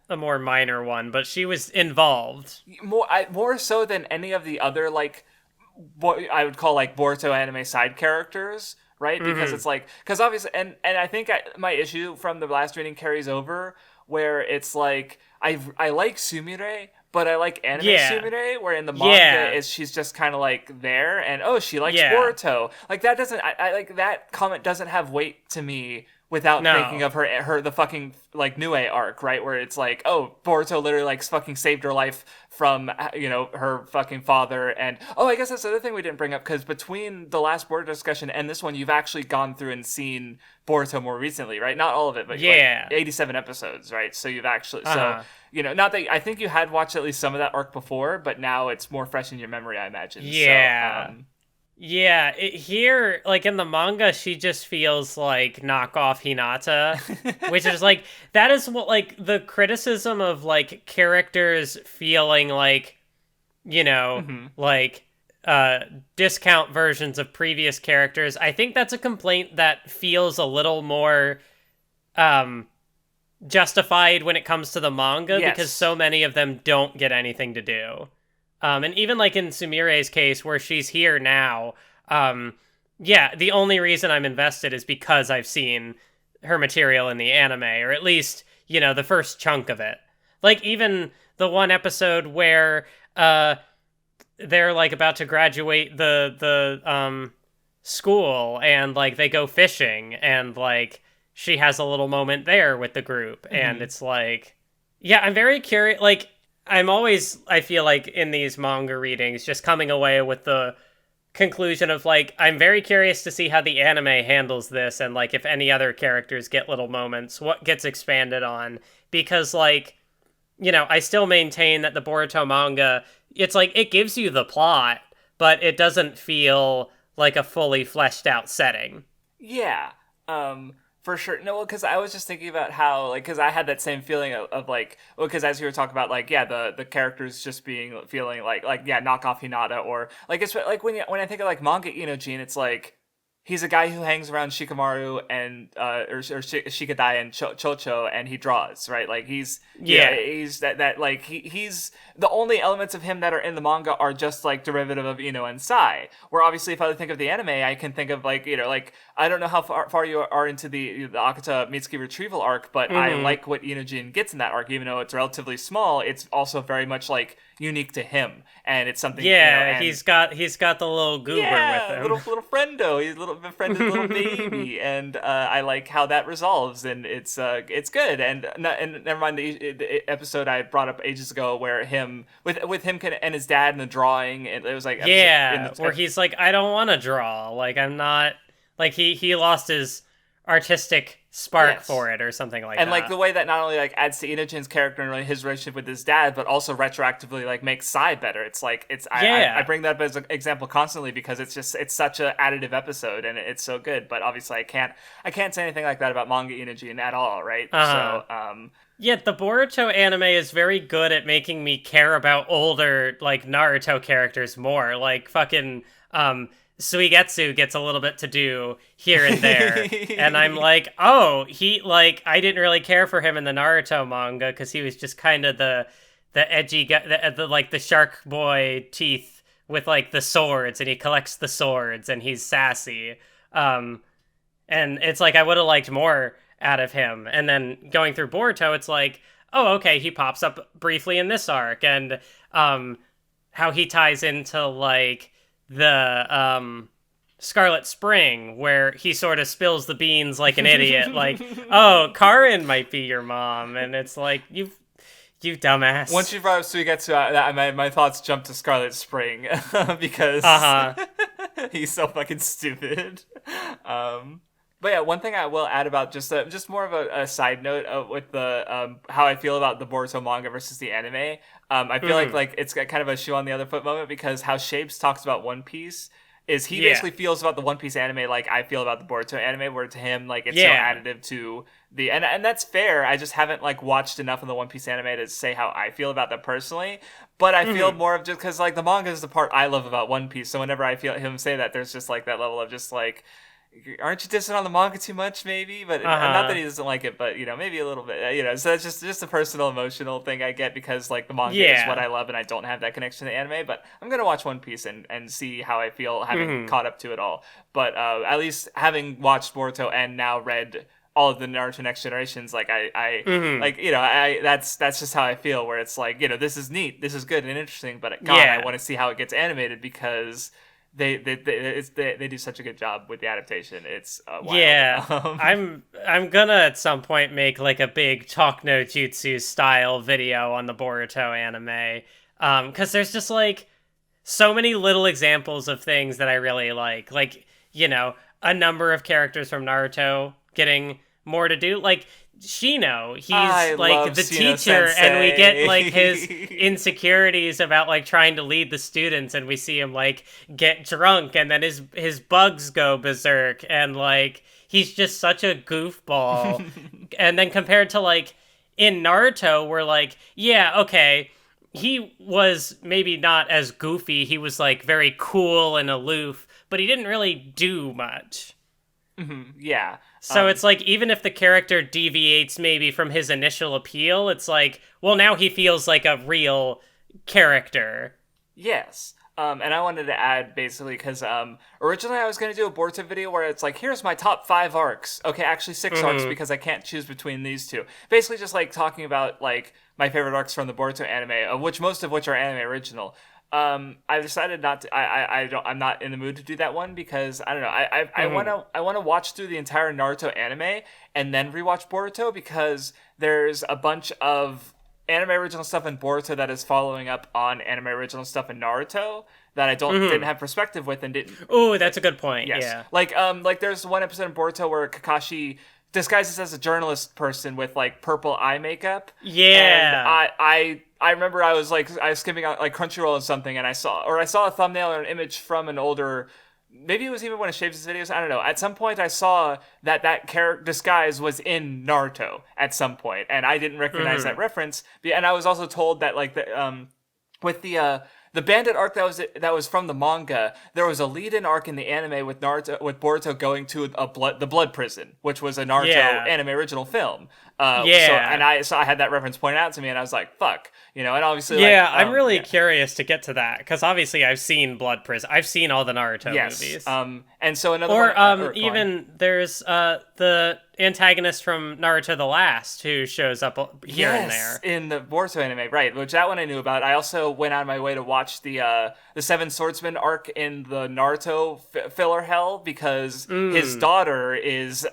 a more minor one, but she was involved. More so than any of the other, like, what I would call, like, Boruto anime side characters, right? Because it's like, because obviously, and I think my issue from the last reading carries over, where it's like, I like Sumire, but I like anime Sumire, where in the manga she's just kind of like there, and she likes Boruto. Like that doesn't, I like that comment doesn't have weight to me without thinking of her the fucking like Nue arc, right? Where it's like, Boruto literally like fucking saved her life from her fucking father, and I guess that's the other thing we didn't bring up, because between the last Boruto discussion and this one, you've actually gone through and seen Boruto more recently, right? Not all of it, but like 87 episodes, right? So you've actually not that I think you had watched at least some of that arc before, but now it's more fresh in your memory, I imagine. Yeah, here, like in the manga, she just feels like knockoff Hinata, which is like, that is what, like, the criticism of, like, characters feeling like, you know, Mm-hmm. like, uh, discount versions of previous characters. I think that's a complaint that feels a little more, um, justified when it comes to the manga, because Yes. so many of them don't get anything to do. And even like in Sumire's case, where she's here now, um, yeah, the only reason I'm invested is because I've seen her material in the anime, or at least, you know, the first chunk of it. Like even the one episode where they're like about to graduate the school, and like they go fishing, and like she has a little moment there with the group, and Mm-hmm. it's like, yeah, I'm very curious. Like, I'm always, I feel like in these manga readings, just coming away with the conclusion of like, I'm very curious to see how the anime handles this, and like if any other characters get little moments, what gets expanded on. Because like, you know, I still maintain that the Boruto manga, it's like, it gives you the plot, but it doesn't feel like a fully fleshed out setting. Yeah, for sure. No, because I was just thinking about how, like, because I had that same feeling of like, well, because as you were talking about, like, yeah, the characters just being feeling like yeah, knockoff Hinata, or like it's like when I think of like manga Inojin, it's like he's a guy who hangs around Shikamaru and Shikadai and Chocho, and he draws, right? Like he's Yeah. he's that like he's the only elements of him that are in the manga are just like derivative of Ino and Sai. Where obviously, if I think of the anime, I can think of like like I don't know how far you are into the Akata Mitsuki retrieval arc, but I Mm-hmm. like what Inojin gets in that arc, even though it's relatively small. It's also very much like unique to him, and it's something Yeah, and he's got the little goober with yeah, him. little friendo. He's little befriended little baby, and I like how that resolves, and it's good. And never mind the episode I brought up ages ago where him with him and his dad in the drawing, and it was like episode, in Yeah, where the, he's like, I don't want to draw. Like, I'm not, like, he lost his artistic spark yes. for it, or something like And that. like the way that not only like adds to Inojin's character and really his relationship with his dad, but also retroactively like makes Sai better. It's like I Yeah. bring that up as an example constantly because it's such a additive episode and it's so good. But obviously I can't say anything like that about manga Inojin at all, right? Uh-huh. So Yeah, the Boruto anime is very good at making me care about older, like, Naruto characters more. Like, fucking, Suigetsu gets a little bit to do here and there. And I'm like, oh, I didn't really care for him in the Naruto manga, because he was just kind of the edgy guy, like, the shark boy teeth with, like, the swords, and he collects the swords, and he's sassy. And it's like, I would have liked more out of him. And then going through Boruto, it's like, oh, okay, he pops up briefly in this arc, and how he ties into like the Scarlet Spring, where he sort of spills the beans like an idiot, like, oh, Karin might be your mom, and it's like, you dumbass. once you brought up Suigetsu, my thoughts jumped to Scarlet Spring because he's so fucking stupid. But yeah, one thing I will add about just more of a side note with the how I feel about the Boruto manga versus the anime. I feel like it's got kind of a shoe on the other foot moment because how Shapes talks about One Piece is he basically feels about the One Piece anime like I feel about the Boruto anime, where to him like it's so additive to the and that's fair. I just haven't like watched enough of the One Piece anime to say how I feel about that personally. But I feel more of just because like the manga is the part I love about One Piece. So whenever I feel him say that, there's just like that level of just like, aren't you dissing on the manga too much, maybe? But not that he doesn't like it, but maybe a little bit. So it's just a personal emotional thing I get because like the manga is what I love, and I don't have that connection to the anime. But I'm gonna watch One Piece and see how I feel having caught up to it all. But at least having watched Boruto and now read all of the Naruto Next Generations, like that's just how I feel. Where it's like this is neat, this is good and interesting, but God, I want to see how it gets animated because they do such a good job with the adaptation. It's wild. Yeah, I'm gonna at some point make like a big Talk No Jutsu style video on the Boruto anime, because there's just like so many little examples of things that I really like a number of characters from Naruto getting more to do. Like Shino. He's I like love the Shino teacher, and we get Sensei. like his insecurities about like trying to lead the students, and we see him like get drunk, and then his bugs go berserk, and like he's just such a goofball. And then compared to like in Naruto, we're like, yeah, okay, he was maybe not as goofy. He was like very cool and aloof, but he didn't really do much. Yeah. So it's like, even if the character deviates maybe from his initial appeal, it's like, well, now he feels like a real character. Yes. And I wanted to add, basically, because originally I was going to do a Boruto video where it's like, here's my top 5 arcs. Okay, actually 6 arcs, because I can't choose between these two. Basically just, like, talking about, like, my favorite arcs from the Boruto anime, of which most of which are anime original. I decided not to. I'm not in the mood to do that one because I don't know. I want to watch through the entire Naruto anime and then rewatch Boruto, because there's a bunch of anime original stuff in Boruto that is following up on anime original stuff in Naruto that I didn't have perspective with and didn't. Oh, that's a good point. Yes. Yeah. Like there's one episode in Boruto where Kakashi disguises as a journalist person with like purple eye makeup. Yeah. And I remember I was skimming out like Crunchyroll or something, and I saw a thumbnail or an image from an older, maybe it was even one of Shaves' videos, I don't know. At some point I saw that character disguise was in Naruto at some point, and I didn't recognize that reference. And I was also told that like with the bandit arc that was from the manga, there was a lead-in arc in the anime with Boruto going to the blood prison, which was a Naruto anime original film. So I had that reference pointed out to me, and I was like, "Fuck," and obviously, I'm really curious to get to that, because obviously I've seen Blood Prison, I've seen all the Naruto movies. And so another even there's the antagonist from Naruto the Last who shows up here and there in the Boruto anime, right? Which that one I knew about. I also went out of my way to watch the Seven Swordsman arc in the Naruto filler hell, because his daughter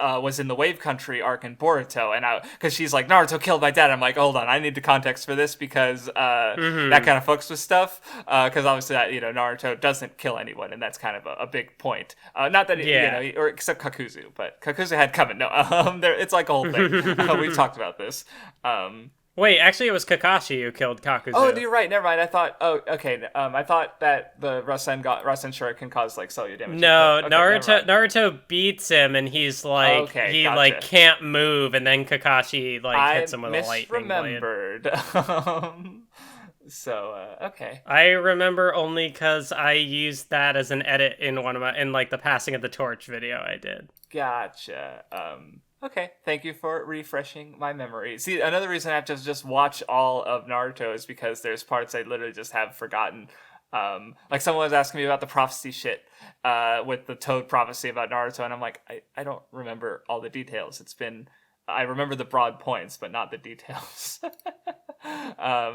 was in the Wave Country arc in Boruto, and because she's like, Naruto killed my dad. I'm like, hold on, I need the context for this, because that kind of fucks with stuff. Because obviously Naruto doesn't kill anyone, and that's kind of a big point. Not that or except Kakuzu, but Kakuzu had coming. No, it's like a whole thing. We've talked about this. Wait, actually, it was Kakashi who killed Kakuzu. Oh, you're right. Never mind. I thought. Oh, okay. I thought that the Rasen Shuriken can cause like cellular damage. No, okay, Naruto beats him, and he's like like can't move, and then Kakashi like hits him with a lightning blade. So okay. I remember only because I used that as an edit in like the Passing of the Torch video I did. Gotcha. Okay, thank you for refreshing my memory. See, another reason I have to just watch all of Naruto is because there's parts I literally just have forgotten. Like someone was asking me about the prophecy shit with the Toad prophecy about Naruto, and I'm like, I don't remember all the details. I remember the broad points, but not the details.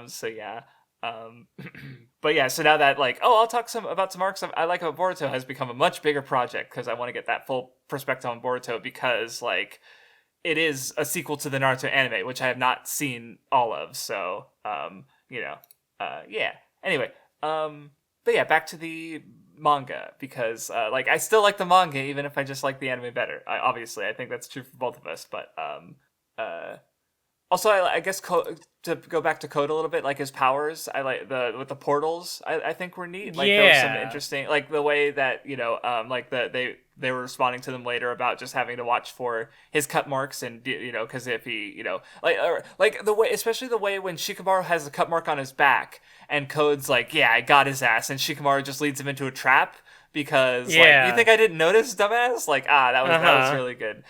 So yeah. But yeah, so now that like, I'll talk about some arcs I like about Boruto has become a much bigger project, because I want to get that full perspective on Boruto, because like it is a sequel to the Naruto anime, which I have not seen all of. So yeah. Anyway, but yeah, back to the manga, because like I still like the manga even if I just like the anime better. Obviously, I think that's true for both of us, but also, I guess to go back to Code a little bit, like his powers, I like with the portals. I think were neat. Like there was some interesting, like the way that like they were responding to them later about just having to watch for his cut marks, and because if he like the way, especially the way when Shikamaru has a cut mark on his back, and Code's like, yeah, I got his ass, and Shikamaru just leads him into a trap. Because like, you think I didn't notice, dumbass? Like, that was really good.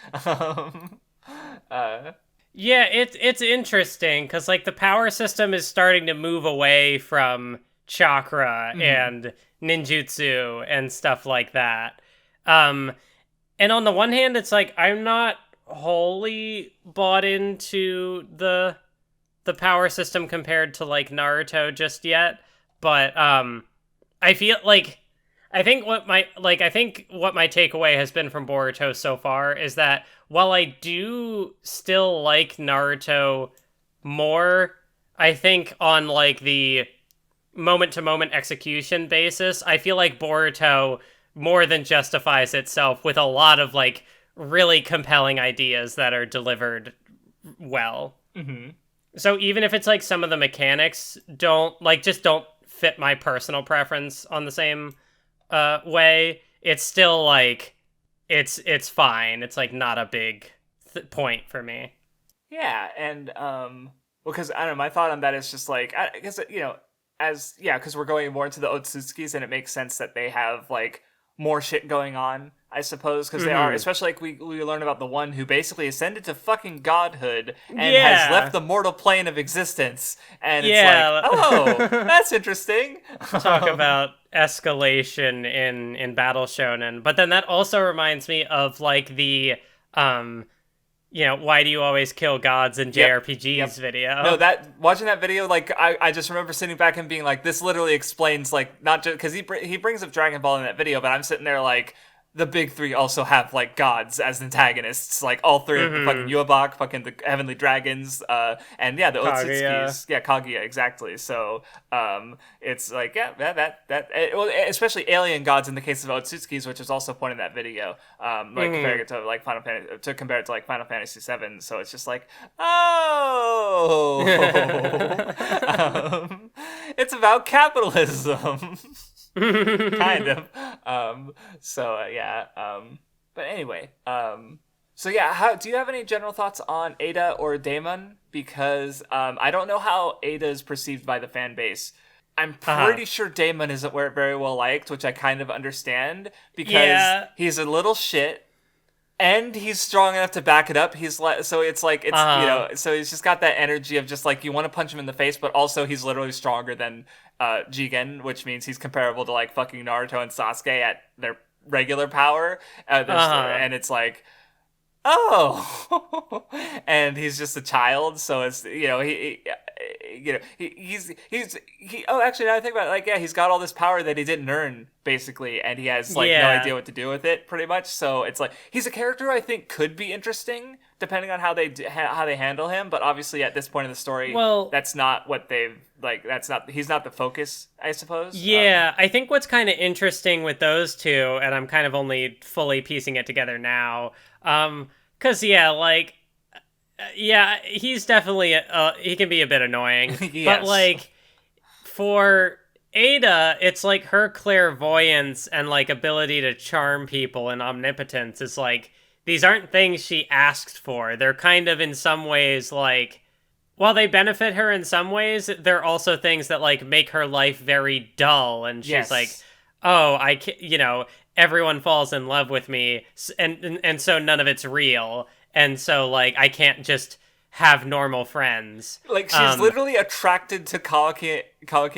Yeah, it's interesting, because like the power system is starting to move away from chakra and ninjutsu and stuff like that. And on the one hand, it's like I'm not wholly bought into the power system compared to like Naruto just yet, but I feel like I think what my takeaway has been from Boruto so far is that while I do still like Naruto more, I think on like the moment-to-moment execution basis, I feel like Boruto more than justifies itself with a lot of like really compelling ideas that are delivered well. Mm-hmm. So even if it's like some of the mechanics just don't fit my personal preference on the same way, it's still like it's fine. It's like not a big point for me. Yeah, and because I don't know, my thought on that is just like I guess because we're going more into the Otsutsukis, and it makes sense that they have like more shit going on, I suppose, because they are, especially like we learn about the one who basically ascended to fucking godhood and has left the mortal plane of existence, and it's like, oh, that's interesting. Talk about escalation in Battle Shonen, but then that also reminds me of like the why do you always kill gods in JRPGs video? No, watching that video, like I just remember sitting back and being like, this literally explains like not just because he brings up Dragon Ball in that video, but I'm sitting there like, the big three also have like gods as antagonists, like all three of the fucking Yuabak, fucking the heavenly dragons, and the Otsutskis, Kaguya, exactly. So it's like especially alien gods in the case of Otsutskis, which is also pointed in that video, comparing it to like compare it to like Final Fantasy VII. So it's just like, it's about capitalism. Kind of. But anyway, how do you have any general thoughts on Ada or Daemon? Because I don't know how Ada is perceived by the fan base. I'm pretty sure Daemon isn't very well liked, which I kind of understand, because he's a little shit. And he's strong enough to back it up. So he's just got that energy of just like, you want to punch him in the face, but also he's literally stronger than Jigen, which means he's comparable to like fucking Naruto and Sasuke at their regular power. And it's like, oh, and he's just a child. So it's, actually, now I think about it, like, he's got all this power that he didn't earn, basically, and he has no idea what to do with it, pretty much. So it's like, he's a character I think could be interesting depending on how they handle him, but obviously at this point in the story, that's not what they've he's not the focus, I suppose. I think what's kind of interesting with those two, and I'm kind of only fully piecing it together now, because he's definitely he can be a bit annoying. Yes. But like for Ada, it's like her clairvoyance and like ability to charm people and omnipotence is like, these aren't things she asked for. They're kind of in some ways like, while they benefit her in some ways, they're also things that like make her life very dull, and she's like, oh, I can't, everyone falls in love with me, and so none of it's real. And so, like, I can't just have normal friends. Like, she's literally attracted to Kawaki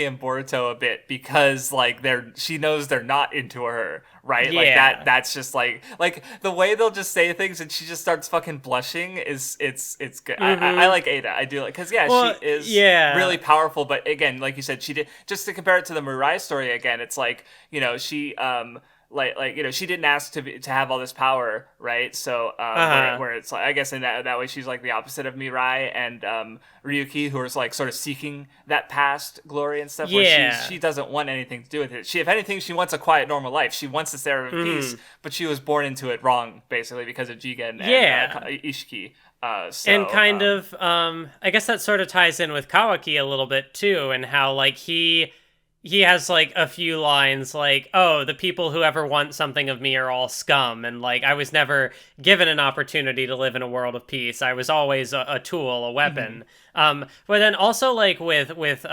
and Boruto a bit because, like, she knows they're not into her, right? Yeah. Like, that's just, like, the way they'll just say things and she just starts fucking blushing it's good. I like Ada. I do, like, because, she is really powerful, but again, like you said, she did, just to compare it to the Mirai story again, it's like, she, she didn't ask to have all this power, right? So where it's like, I guess in that way she's like the opposite of Mirai and Ryuki, who is like sort of seeking that past glory and stuff. Where she doesn't want anything to do with it. If anything, she wants a quiet, normal life. She wants this era of peace, but she was born into it wrong, basically, because of Jigen and Ishiki. And kind of, I guess that sort of ties in with Kawaki a little bit too, and how like he has, like, a few lines, like, oh, the people who ever want something of me are all scum, and, like, I was never given an opportunity to live in a world of peace. I was always a tool, a weapon. But then also, like, with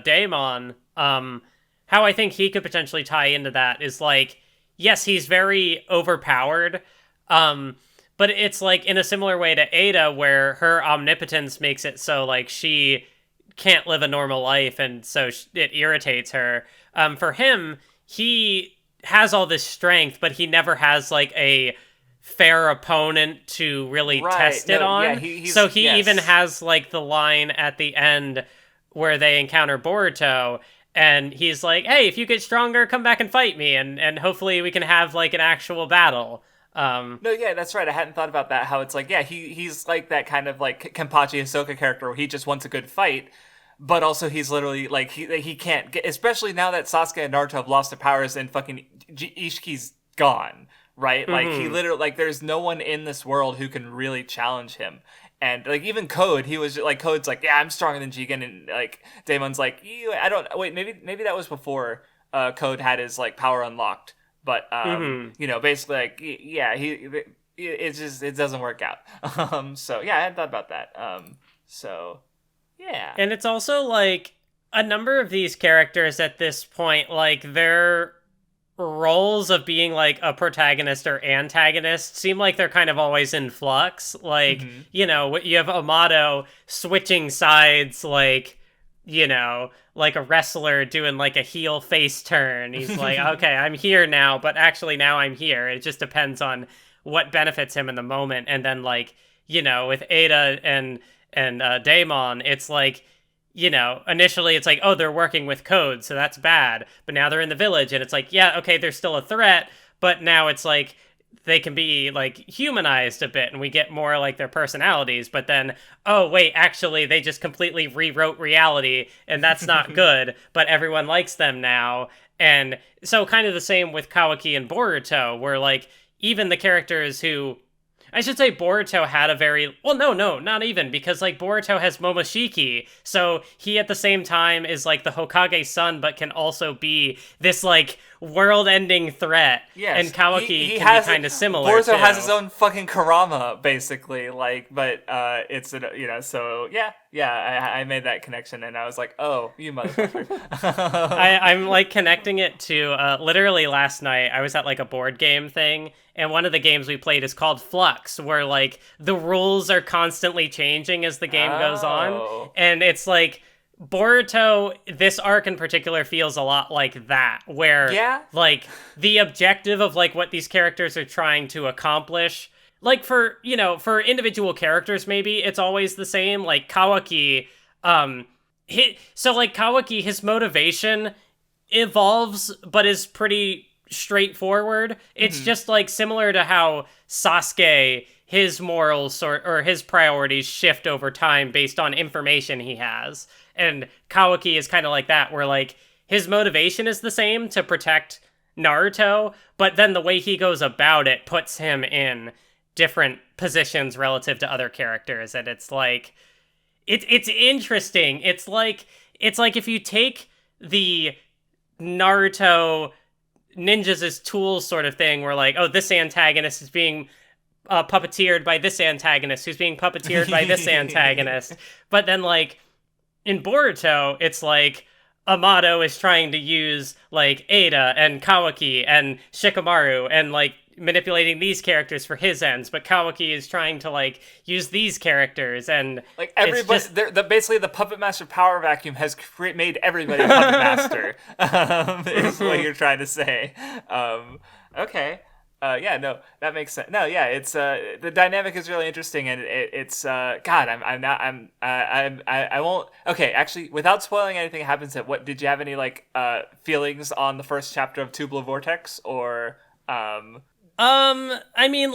Daemon, how I think he could potentially tie into that is, like, yes, he's very overpowered, but it's, like, in a similar way to Ada, where her omnipotence makes it so, like, she can't live a normal life, and so it irritates her. For him, he has all this strength, but he never has like a fair opponent to really test it on. So he even has like the line at the end where they encounter Boruto, and he's like, hey, if you get stronger, come back and fight me, and hopefully we can have like an actual battle. That's right. I hadn't thought about that. How it's like, he's like that kind of like Kenpachi Hisoka character where he just wants a good fight, but also he's literally like he can't get, especially now that Sasuke and Naruto have lost their powers and fucking Ishiki's gone, right? Like he literally, like, there's no one in this world who can really challenge him. And like even Code, he was like Code's like, yeah, I'm stronger than Jigen, and like Daemon's like, I don't wait, maybe that was before Code had his like power unlocked, but basically like yeah, it doesn't work out. So yeah, I hadn't thought about that. So yeah, and it's also like a number of these characters at this point, like their roles of being like a protagonist or antagonist seem like they're kind of always in flux. Like, you have Amato switching sides, like, like a wrestler doing like a heel face turn. He's like, okay, I'm here now, but actually now I'm here. It just depends on what benefits him in the moment. And then like, with Ada and Daemon, it's like, initially it's like, oh, they're working with Code, so that's bad. But now they're in the village, and it's like, yeah, okay, they're still a threat, but now it's like they can be like humanized a bit, and we get more like their personalities. But then, oh wait, actually, they just completely rewrote reality, and that's not good. But everyone likes them now, and so kind of the same with Kawaki and Boruto, where like even the characters who. I should say Boruto had a very... Well, no, not even, because, like, Boruto has Momoshiki, so he at the same time is, like, the Hokage's son, but can also be this, like, world-ending threat. Yes. And Kawaki can be kind of similar, Boruto too. has his own fucking Kurama, basically, like, but, it's, so, yeah, I made that connection, and I was like, oh, you motherfucker. I'm, like, connecting it to, literally last night, I was at, like, a board game thing, and one of the games we played is called Flux, where, like, the rules are constantly changing as the game goes on. And it's, like, Boruto, this arc in particular, feels a lot like that, where, like, the objective of, like, what these characters are trying to accomplish, like, for individual characters, maybe, it's always the same. Like, Kawaki, Kawaki, his motivation evolves, but is pretty straightforward. It's just like similar to how Sasuke, his morals or his priorities shift over time based on information he has. And Kawaki is kind of like that, where like his motivation is the same, to protect Naruto, but then the way he goes about it puts him in different positions relative to other characters. And it's like it's interesting. It's like if you take the Naruto ninjas as tools sort of thing, where like, oh, this antagonist is being puppeteered by this antagonist, who's being puppeteered by this antagonist. But then like in Boruto, it's like Amato is trying to use like Ada and Kawaki and Shikamaru and like manipulating these characters for his ends, but Kawaki is trying to like use these characters, and like everybody, basically the puppet master power vacuum has made everybody a puppet master. Is what you're trying to say. Okay. Yeah, no, that makes sense. No, yeah, it's the dynamic is really interesting, and it's God, I won't. Okay, actually, without spoiling anything that happens, what did you have any like feelings on the first chapter of Tubular Vortex, or I mean,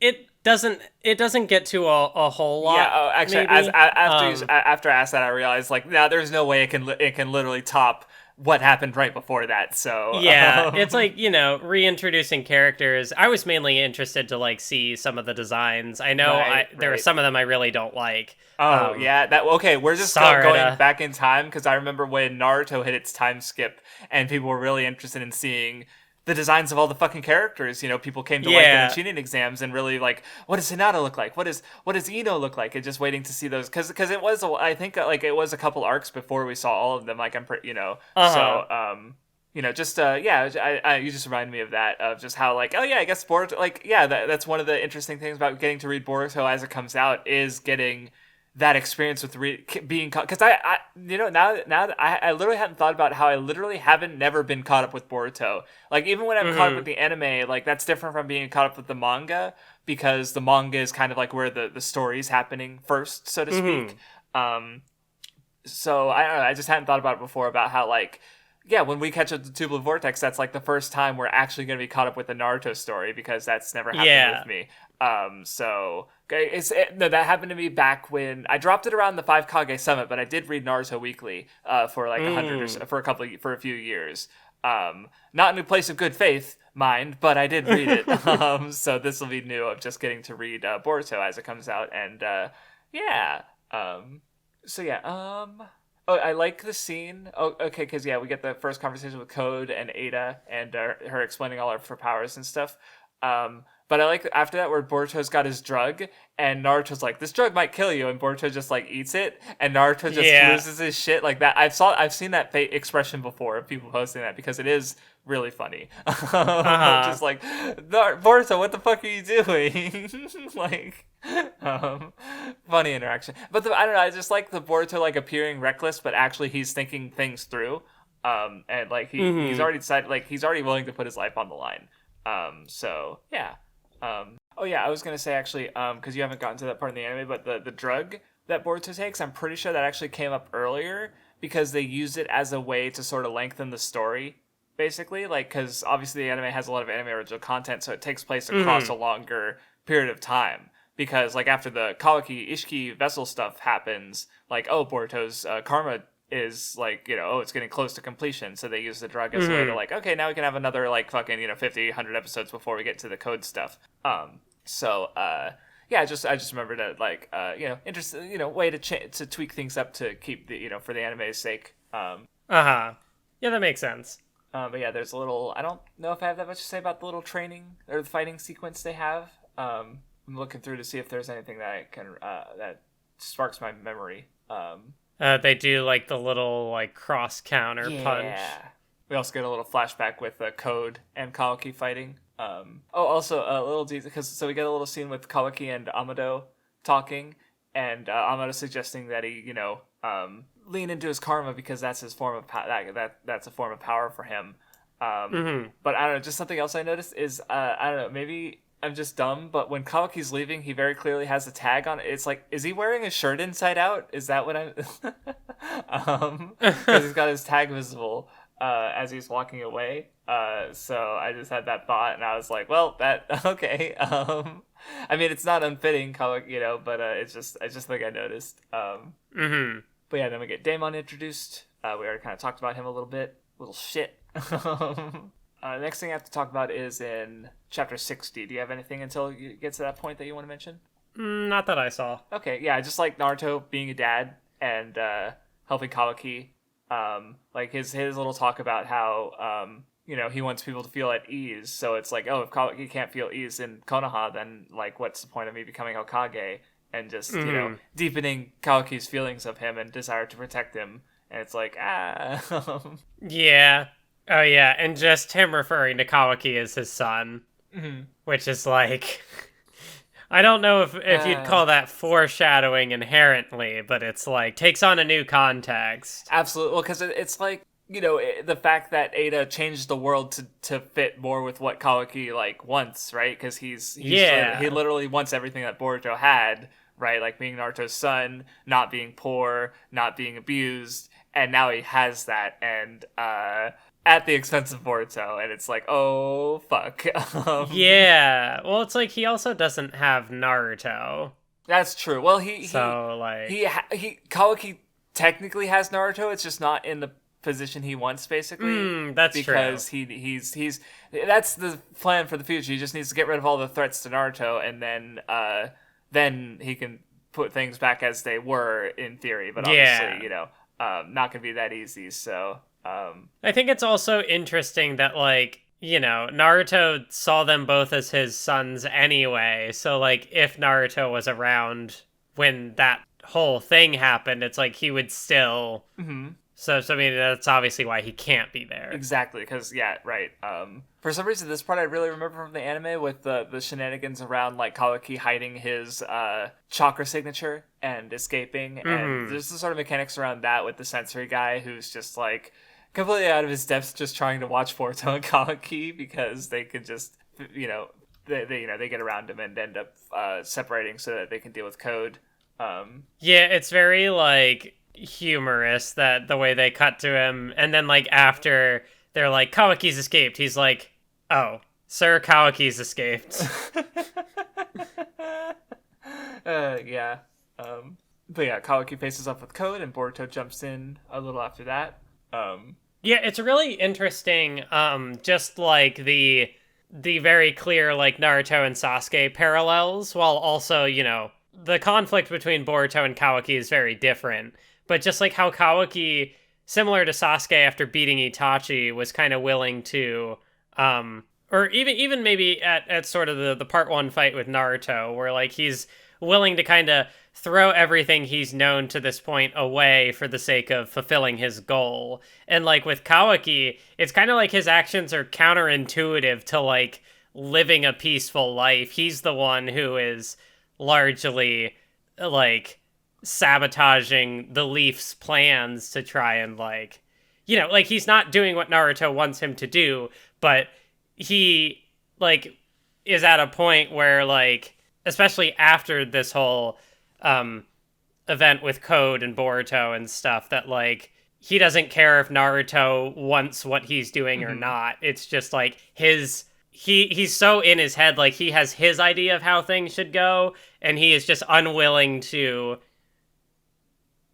it doesn't get to a whole lot. Yeah. Oh, actually, maybe. After I asked that, I realized like, no, there's no way it can literally top what happened right before that. So yeah, it's like, reintroducing characters. I was mainly interested to like see some of the designs. I know there are some of them I really don't like. Oh yeah, okay. We're just going back in time, because I remember when Naruto hit its time skip, and people were really interested in seeing the designs of all the fucking characters. People came to like the Chunin exams and really like, what does Hinata look like? What does Ino look like? And just waiting to see those, because it was I think like it was a couple arcs before we saw all of them. Like so. Just you just reminded me of that, of just how like, oh yeah, I guess Boruto, like, yeah, that's one of the interesting things about getting to read Boruto as it comes out, is getting that experience with being caught, because I now that I literally hadn't thought about how I literally never been caught up with Boruto. Like, even when I'm caught up with the anime, like, that's different from being caught up with the manga, because the manga is kind of like where the story's happening first, so to speak. So I don't know, I just hadn't thought about it before, about how like, yeah, when we catch up to Tubular Vortex, that's like the first time we're actually going to be caught up with the Naruto story, because that's never happened with me. So okay, that happened to me back when I dropped it around the 5 Kage Summit, but I did read Naruto weekly for like 100 or so, for a few years. Not in a place of good faith, mind, but I did read it. So this will be new of just getting to read Boruto as it comes out, and yeah. So yeah. Oh, I like the scene. Oh, okay, because yeah, we get the first conversation with Code and Ada, and her explaining all of her powers and stuff. But I like after that where Boruto's got his drug, and Naruto's like, "This drug might kill you," and Boruto just like eats it, and Naruto just loses his shit like that. I've seen that expression before of people posting that because it is really funny. Just like, Boruto, what the fuck are you doing? Like, funny interaction. But I don't know. I just like the Boruto like appearing reckless, but actually he's thinking things through. And like he's already decided, like he's already willing to put his life on the line. So yeah. Oh yeah, I was gonna say actually, because you haven't gotten to that part in the anime, but the drug that Boruto takes, I'm pretty sure that actually came up earlier because they used it as a way to sort of lengthen the story, basically. Like, because obviously the anime has a lot of anime original content, so it takes place across a longer period of time. Because like after the Kawaki Ishiki vessel stuff happens, like Boruto's karma is like, it's getting close to completion, so they use the drug as a way to like, okay, now we can have another like fucking 50, 100 episodes before we get to the code stuff. Yeah, I just remembered that like interesting way to tweak things up to keep the for the anime's sake. Yeah, that makes sense. But yeah, there's a little, I don't know if I have that much to say about the little training or the fighting sequence they have. I'm looking through to see if there's anything that I can that sparks my memory. They do like the little like cross counter punch. We also get a little flashback with Code and Kawaki fighting. Also a little detail, so we get a little scene with Kawaki and Amado talking, and Amado suggesting that he lean into his karma because that's his form of that's a form of power for him. But I don't know, just something else I noticed is I don't know, maybe I'm just dumb, but when Kawaki's leaving, he very clearly has a tag on it. It's like, is he wearing his shirt inside out? Is that what I'm... Because he's got his tag visible as he's walking away. So I just had that thought, and I was like, well, okay. I mean, it's not unfitting, Kawaki, but I just think I noticed. But yeah, then we get Daemon introduced. We already kind of talked about him a little bit. Little shit. Next thing I have to talk about is in chapter 60. Do you have anything until you get to that point that you want to mention? Not that I saw. Okay, yeah, I just like Naruto being a dad and helping Kawaki. Like his little talk about how he wants people to feel at ease. So it's like, if Kawaki can't feel ease in Konoha, then like what's the point of me becoming Hokage? And just deepening Kawaki's feelings of him and desire to protect him. And it's like, yeah. Oh, yeah, and just him referring to Kawaki as his son, which is like, I don't know if you'd call that foreshadowing inherently, but it's like, takes on a new context. Absolutely, well, because it's like, the fact that Ada changed the world to fit more with what Kawaki, like, wants, right? Because he literally wants everything that Boruto had, right? Like, being Naruto's son, not being poor, not being abused, and now he has that, and, at the expense of Boruto, and it's like, oh, fuck. Yeah, well, it's like, he also doesn't have Naruto. That's true. Well, Kawaki technically has Naruto, it's just not in the position he wants, basically. That's because true. Because he's that's the plan for the future. He just needs to get rid of all the threats to Naruto, and then he can put things back as they were, in theory, but obviously, not gonna be that easy, so... I think it's also interesting that, like, Naruto saw them both as his sons anyway, so, like, if Naruto was around when that whole thing happened, it's like he would still... So, I mean, that's obviously why he can't be there. Exactly, because, yeah, right. For some reason, this part I really remember from the anime with the shenanigans around, like, Kawaki hiding his chakra signature and escaping, and there's the sort of mechanics around that with the sensory guy who's just, like... completely out of his depth, just trying to watch Boruto and Kawaki because they could just, they get around him and end up separating so that they can deal with Code. Yeah, it's very like humorous that the way they cut to him, and then like after they're like, Kawaki's escaped, he's like, oh, Sir Kawaki's escaped. Yeah. But yeah, Kawaki faces off with Code, and Boruto jumps in a little after that. Yeah, it's really interesting, just like the the very clear, like, Naruto and Sasuke parallels, while also, you know, the conflict between Boruto and Kawaki is very different. But just like how Kawaki, similar to Sasuke after beating Itachi, was kind of willing to, or even maybe at sort of the part one fight with Naruto, where like he's willing to kind of throw everything he's known to this point away for the sake of fulfilling his goal. And like with Kawaki, it's kind of like his actions are counterintuitive to like living a peaceful life. He's the one who is largely like sabotaging the Leaf's plans to try and like, you know, like he's not doing what Naruto wants him to do, but he like is at a point where like, especially after this whole event with Code and Boruto and stuff, that like he doesn't care if Naruto wants what he's doing or not. It's just like he's so in his head, like he has his idea of how things should go, and he is just unwilling to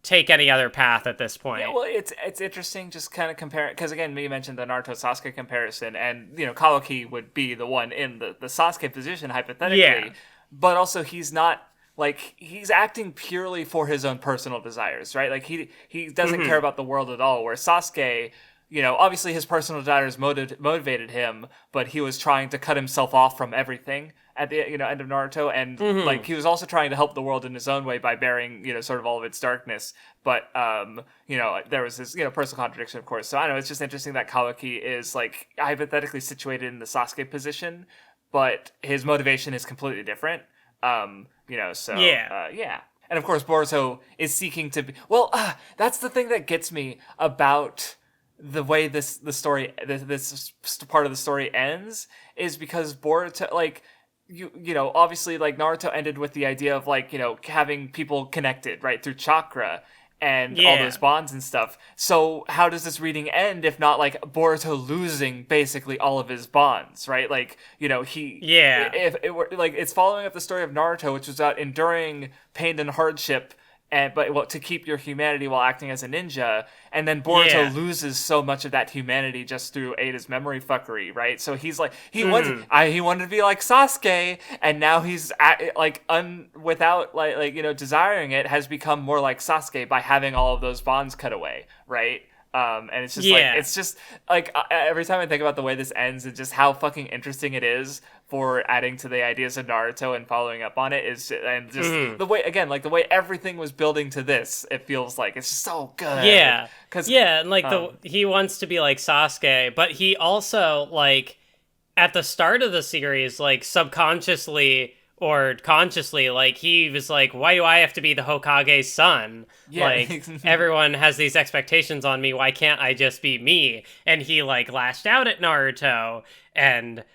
take any other path at this point. Yeah, well, it's interesting just kind of compare, because again, you mentioned the Naruto Sasuke comparison, and you know Kawaki would be the one in the Sasuke position hypothetically, but also he's not like, he's acting purely for his own personal desires, right? Like he doesn't care about the world at all. Where Sasuke, you know, obviously his personal desires motivated him, but he was trying to cut himself off from everything at the end of Naruto, and like he was also trying to help the world in his own way by bearing sort of all of its darkness. But there was this personal contradiction, of course. So I don't know, it's just interesting that Kawaki is like hypothetically situated in the Sasuke position, but his motivation is completely different. Yeah. And of course, Boruto is seeking to be... Well, that's the thing that gets me about the way this part of the story ends, is because Boruto, like, obviously, like, Naruto ended with the idea of, like, having people connected, right, through chakra and all those bonds and stuff. So how does this reading end if not like Boruto losing basically all of his bonds, right? Like, if it were like, it's following up the story of Naruto, which was about enduring pain and hardship to keep your humanity while acting as a ninja, and then Boruto loses so much of that humanity just through Ada's memory fuckery, right? So he's like, he wanted to be like Sasuke, and now he's without desiring it, has become more like Sasuke by having all of those bonds cut away, right? And it's just every time I think about the way this ends and just how fucking interesting it is for adding to the ideas of Naruto and following up on it the way, again, like the way everything was building to this, it feels like it's so good. Yeah. And like he wants to be like Sasuke, but he also like at the start of the series, like subconsciously or consciously, like, he was like, why do I have to be the Hokage's son? Yeah. Like, everyone has these expectations on me, why can't I just be me? And he, like, lashed out at Naruto, and,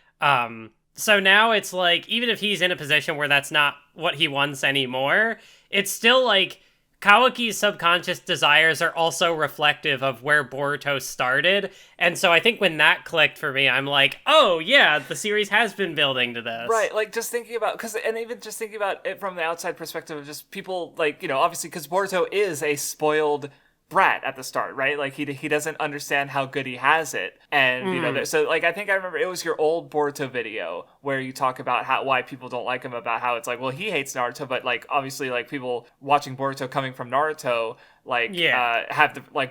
so now it's like, even if he's in a position where that's not what he wants anymore, it's still, like, Kawaki's subconscious desires are also reflective of where Boruto started, and so I think when that clicked for me, I'm like, oh yeah, the series has been building to this. Right, like, just thinking about, even just thinking about it from the outside perspective of just people, like, obviously, because Boruto is a spoiled brat at the start, right? Like, he doesn't understand how good he has it, and so like, I think I remember it was your old Boruto video where you talk about why people don't like him, about how it's like, well, he hates Naruto, but like, obviously, like, people watching Boruto coming from Naruto, like,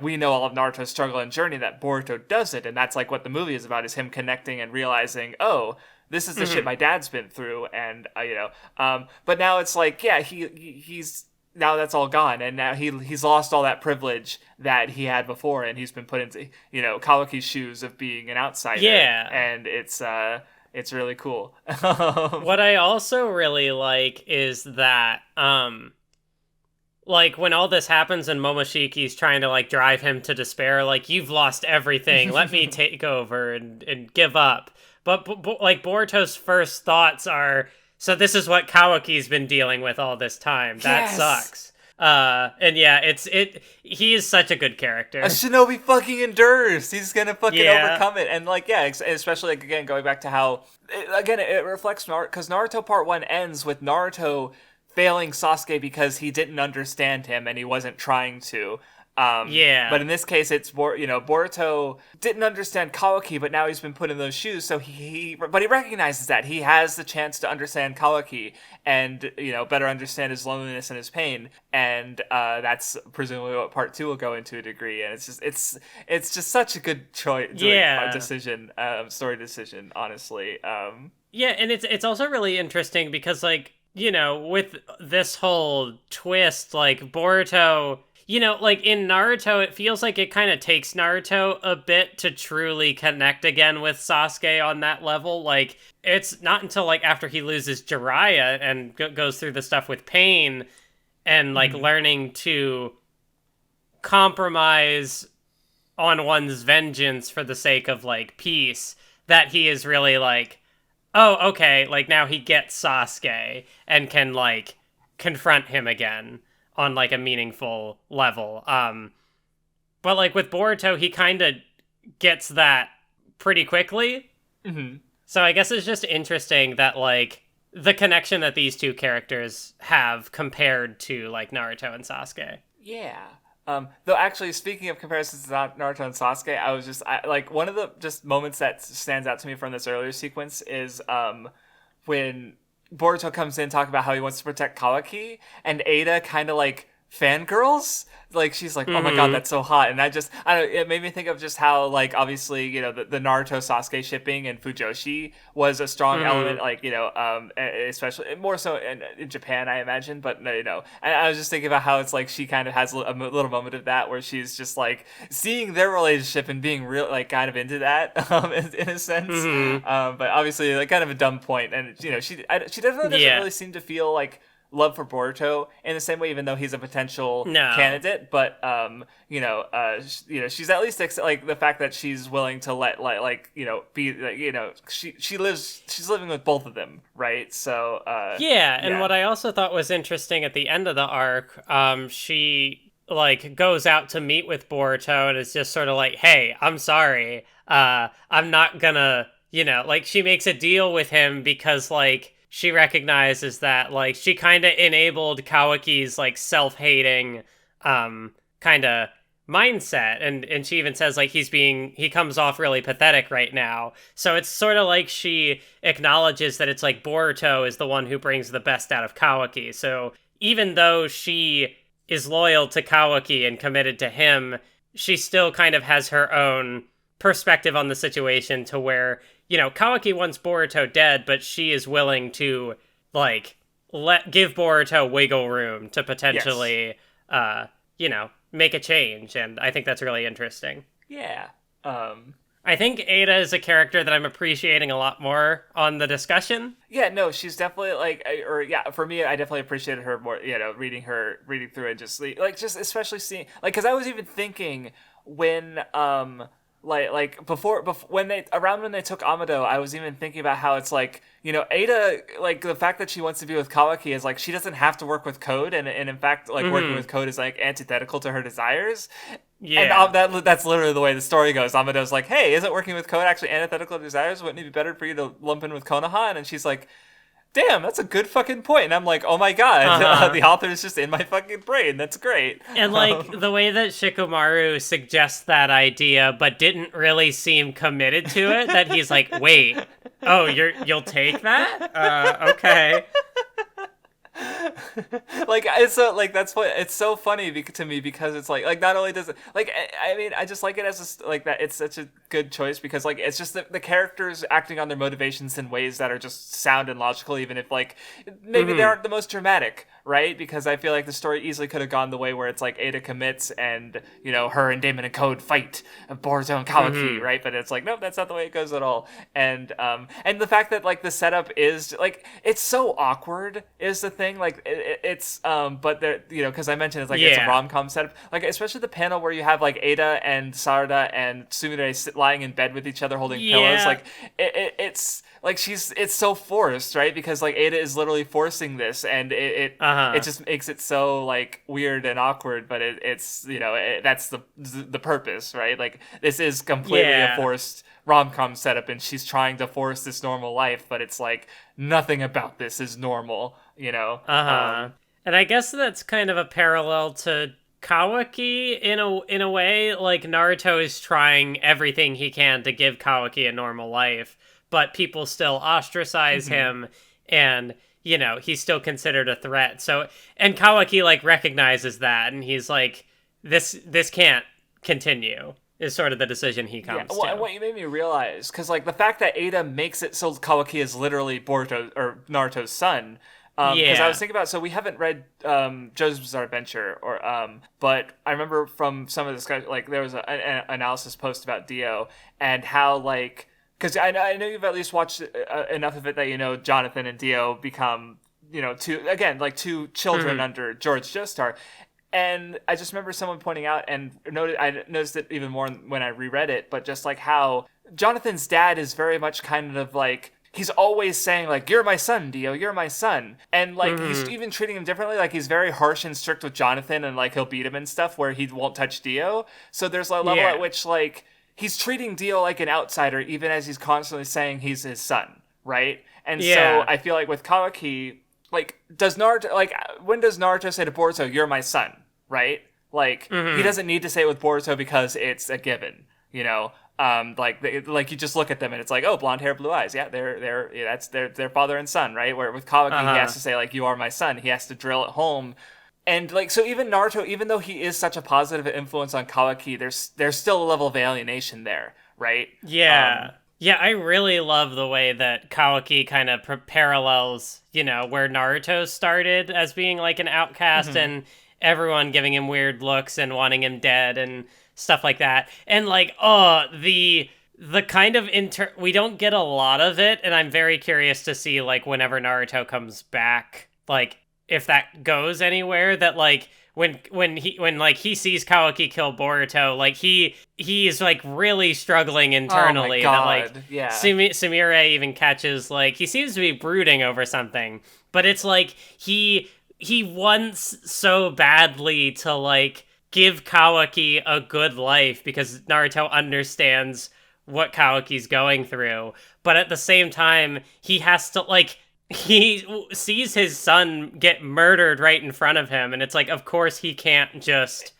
we know all of Naruto's struggle and journey that Boruto doesn't, and that's like what the movie is about, is him connecting and realizing, oh, this is the shit my dad's been through, and but now it's like, yeah, he's now that's all gone, and now he's lost all that privilege that he had before, and he's been put into Kawaki's shoes of being an outsider. Yeah, and it's really cool. What I also really like is that like, when all this happens and Momoshiki's trying to like drive him to despair, like, you've lost everything, let me take over and give up. But like, Boruto's first thoughts are, so this is what Kawaki's been dealing with all this time. That sucks. And yeah, he is such a good character. A shinobi fucking endures. He's gonna fucking overcome it. And like, yeah, especially like, again, going back to how, again, it reflects Naruto, because Naruto Part 1 ends with Naruto failing Sasuke because he didn't understand him and he wasn't trying to. Yeah. But in this case, it's Boruto didn't understand Kawaki, but now he's been put in those shoes, so but he recognizes that he has the chance to understand Kawaki and better understand his loneliness and his pain, and that's presumably what part 2 will go into a degree. And it's just such a good choice, decision, story decision, honestly. Yeah, and it's also really interesting because with this whole twist, Boruto, in Naruto, it feels like it kind of takes Naruto a bit to truly connect again with Sasuke on that level. It's not until, after he loses Jiraiya and goes through the stuff with pain and, learning to compromise on one's vengeance for the sake of, peace, that he is really, oh, okay, now he gets Sasuke and can, confront him again on a meaningful level. But with Boruto, he kind of gets that pretty quickly. Mm-hmm. So I guess it's just interesting that the connection that these two characters have compared to Naruto and Sasuke. Yeah. Though actually, speaking of comparisons to Naruto and Sasuke, I was just one of the just moments that stands out to me from this earlier sequence is when Boruto comes in talking about how he wants to protect Kawaki, and Ada kind of fangirls. She's like, oh my god, that's so hot. And it made me think of just how obviously the Naruto Sasuke shipping and Fujoshi was a strong element, especially more so in Japan, I imagine. But and I was just thinking about how it's she kind of has a little moment of that where she's just seeing their relationship and being real kind of into that in a sense. But obviously kind of a dumb point, and she definitely doesn't really seem to feel love for Boruto in the same way, even though he's a potential candidate. But she's at least the fact that she's willing to let she's living with both of them, right? So and what I also thought was interesting at the end of the arc, she goes out to meet with Boruto and is just sort of hey, I'm sorry, I'm not gonna, she makes a deal with him because she recognizes that she kind of enabled Kawaki's self-hating kind of mindset, and she even says he comes off really pathetic right now. So it's sort of she acknowledges that it's Boruto is the one who brings the best out of Kawaki. So even though she is loyal to Kawaki and committed to him, she still kind of has her own perspective on the situation to where Kawaki wants Boruto dead, but she is willing to give Boruto wiggle room to potentially make a change, and I think that's really interesting. Yeah. I think Ada is a character that I'm appreciating a lot more on the discussion. Yeah, no, she's definitely for me, I definitely appreciated her more, reading through it, just especially seeing because I was even thinking when before when they took Amado, I was even thinking about how it's Ada, the fact that she wants to be with Kawaki is she doesn't have to work with Code, and in fact working with Code is antithetical to her desires. Yeah, and that's literally the way the story goes. Amado's hey, isn't working with Code actually antithetical to desires? Wouldn't it be better for you to lump in with Konoha? And she's damn, that's a good fucking point. And I'm oh my god, the author is just in my fucking brain. That's great. And the way that Shikamaru suggests that idea, but didn't really seem committed to it, that he's wait, oh, you'll take that? Okay. It's so that's what it's so funny to me, because it's not only does it I mean, I just like it as that it's such a good choice, because it's just the characters acting on their motivations in ways that are just sound and logical, even if maybe they aren't the most dramatic, right? Because I feel the story easily could have gone the way where it's Ada commits and her and Damon and Code fight Boruto and Kawaki, right? But it's nope, that's not the way it goes at all. And the fact that the setup is it's so awkward is the thing. It's but there, because I mentioned it's it's a rom-com setup, especially the panel where you have Ada and Sarada and Sumire lying in bed with each other holding pillows. It's it's so forced, right? Because Ada is literally forcing this, and it just makes it so weird and awkward. But it's that's the purpose, right? This is completely a forced rom-com setup, and she's trying to force this normal life, but it's nothing about this is normal, And I guess that's kind of a parallel to Kawaki in a way. Like, Naruto is trying everything he can to give Kawaki a normal life, but people still ostracize him, and he's still considered a threat. So, and Kawaki like recognizes that, and he's like, this can't continue. Is sort of the decision he comes to. And what you made me realize, because like the fact that Ada makes it so Kawaki is literally Boruto or Naruto's son. Because I was thinking about, so we haven't read JoJo's Bizarre Adventure, but I remember from some of this, like there was an analysis post about Dio and how like, because I know you've at least watched enough of it that Jonathan and Dio become two children under George Joestar. And I just remember someone pointing out, and I noticed it even more when I reread it, but just like how Jonathan's dad is very much kind of like, he's always saying like, you're my son, Dio, you're my son. And like, he's even treating him differently. Like, he's very harsh and strict with Jonathan, and like, he'll beat him and stuff where he won't touch Dio. So there's a level at which like, he's treating Dio like an outsider, even as he's constantly saying he's his son, right? And so I feel like with Kawaki, like, when does Naruto say to Boruto, you're my son, right? Like, he doesn't need to say it with Boruto because it's a given, like you just look at them and it's like, oh, blonde hair, blue eyes, that's their father and son, right? Where with Kawaki, he has to say like, you are my son. He has to drill it home. And like, so even Naruto, even though he is such a positive influence on Kawaki, there's still a level of alienation there, right? Yeah. I really love the way that Kawaki kind of parallels, where Naruto started as being like an outcast and everyone giving him weird looks and wanting him dead and stuff like that. And like, the kind of we don't get a lot of it, and I'm very curious to see like whenever Naruto comes back, like if that goes anywhere, that like when he sees Kawaki kill Boruto, like he's like really struggling internally. Oh my God. That, like, yeah. Sumire even catches, like, he seems to be brooding over something, but it's like he wants so badly to like give Kawaki a good life because Naruto understands what Kawaki's going through, but at the same time he has to like, he sees his son get murdered right in front of him, and it's like, of course he can't just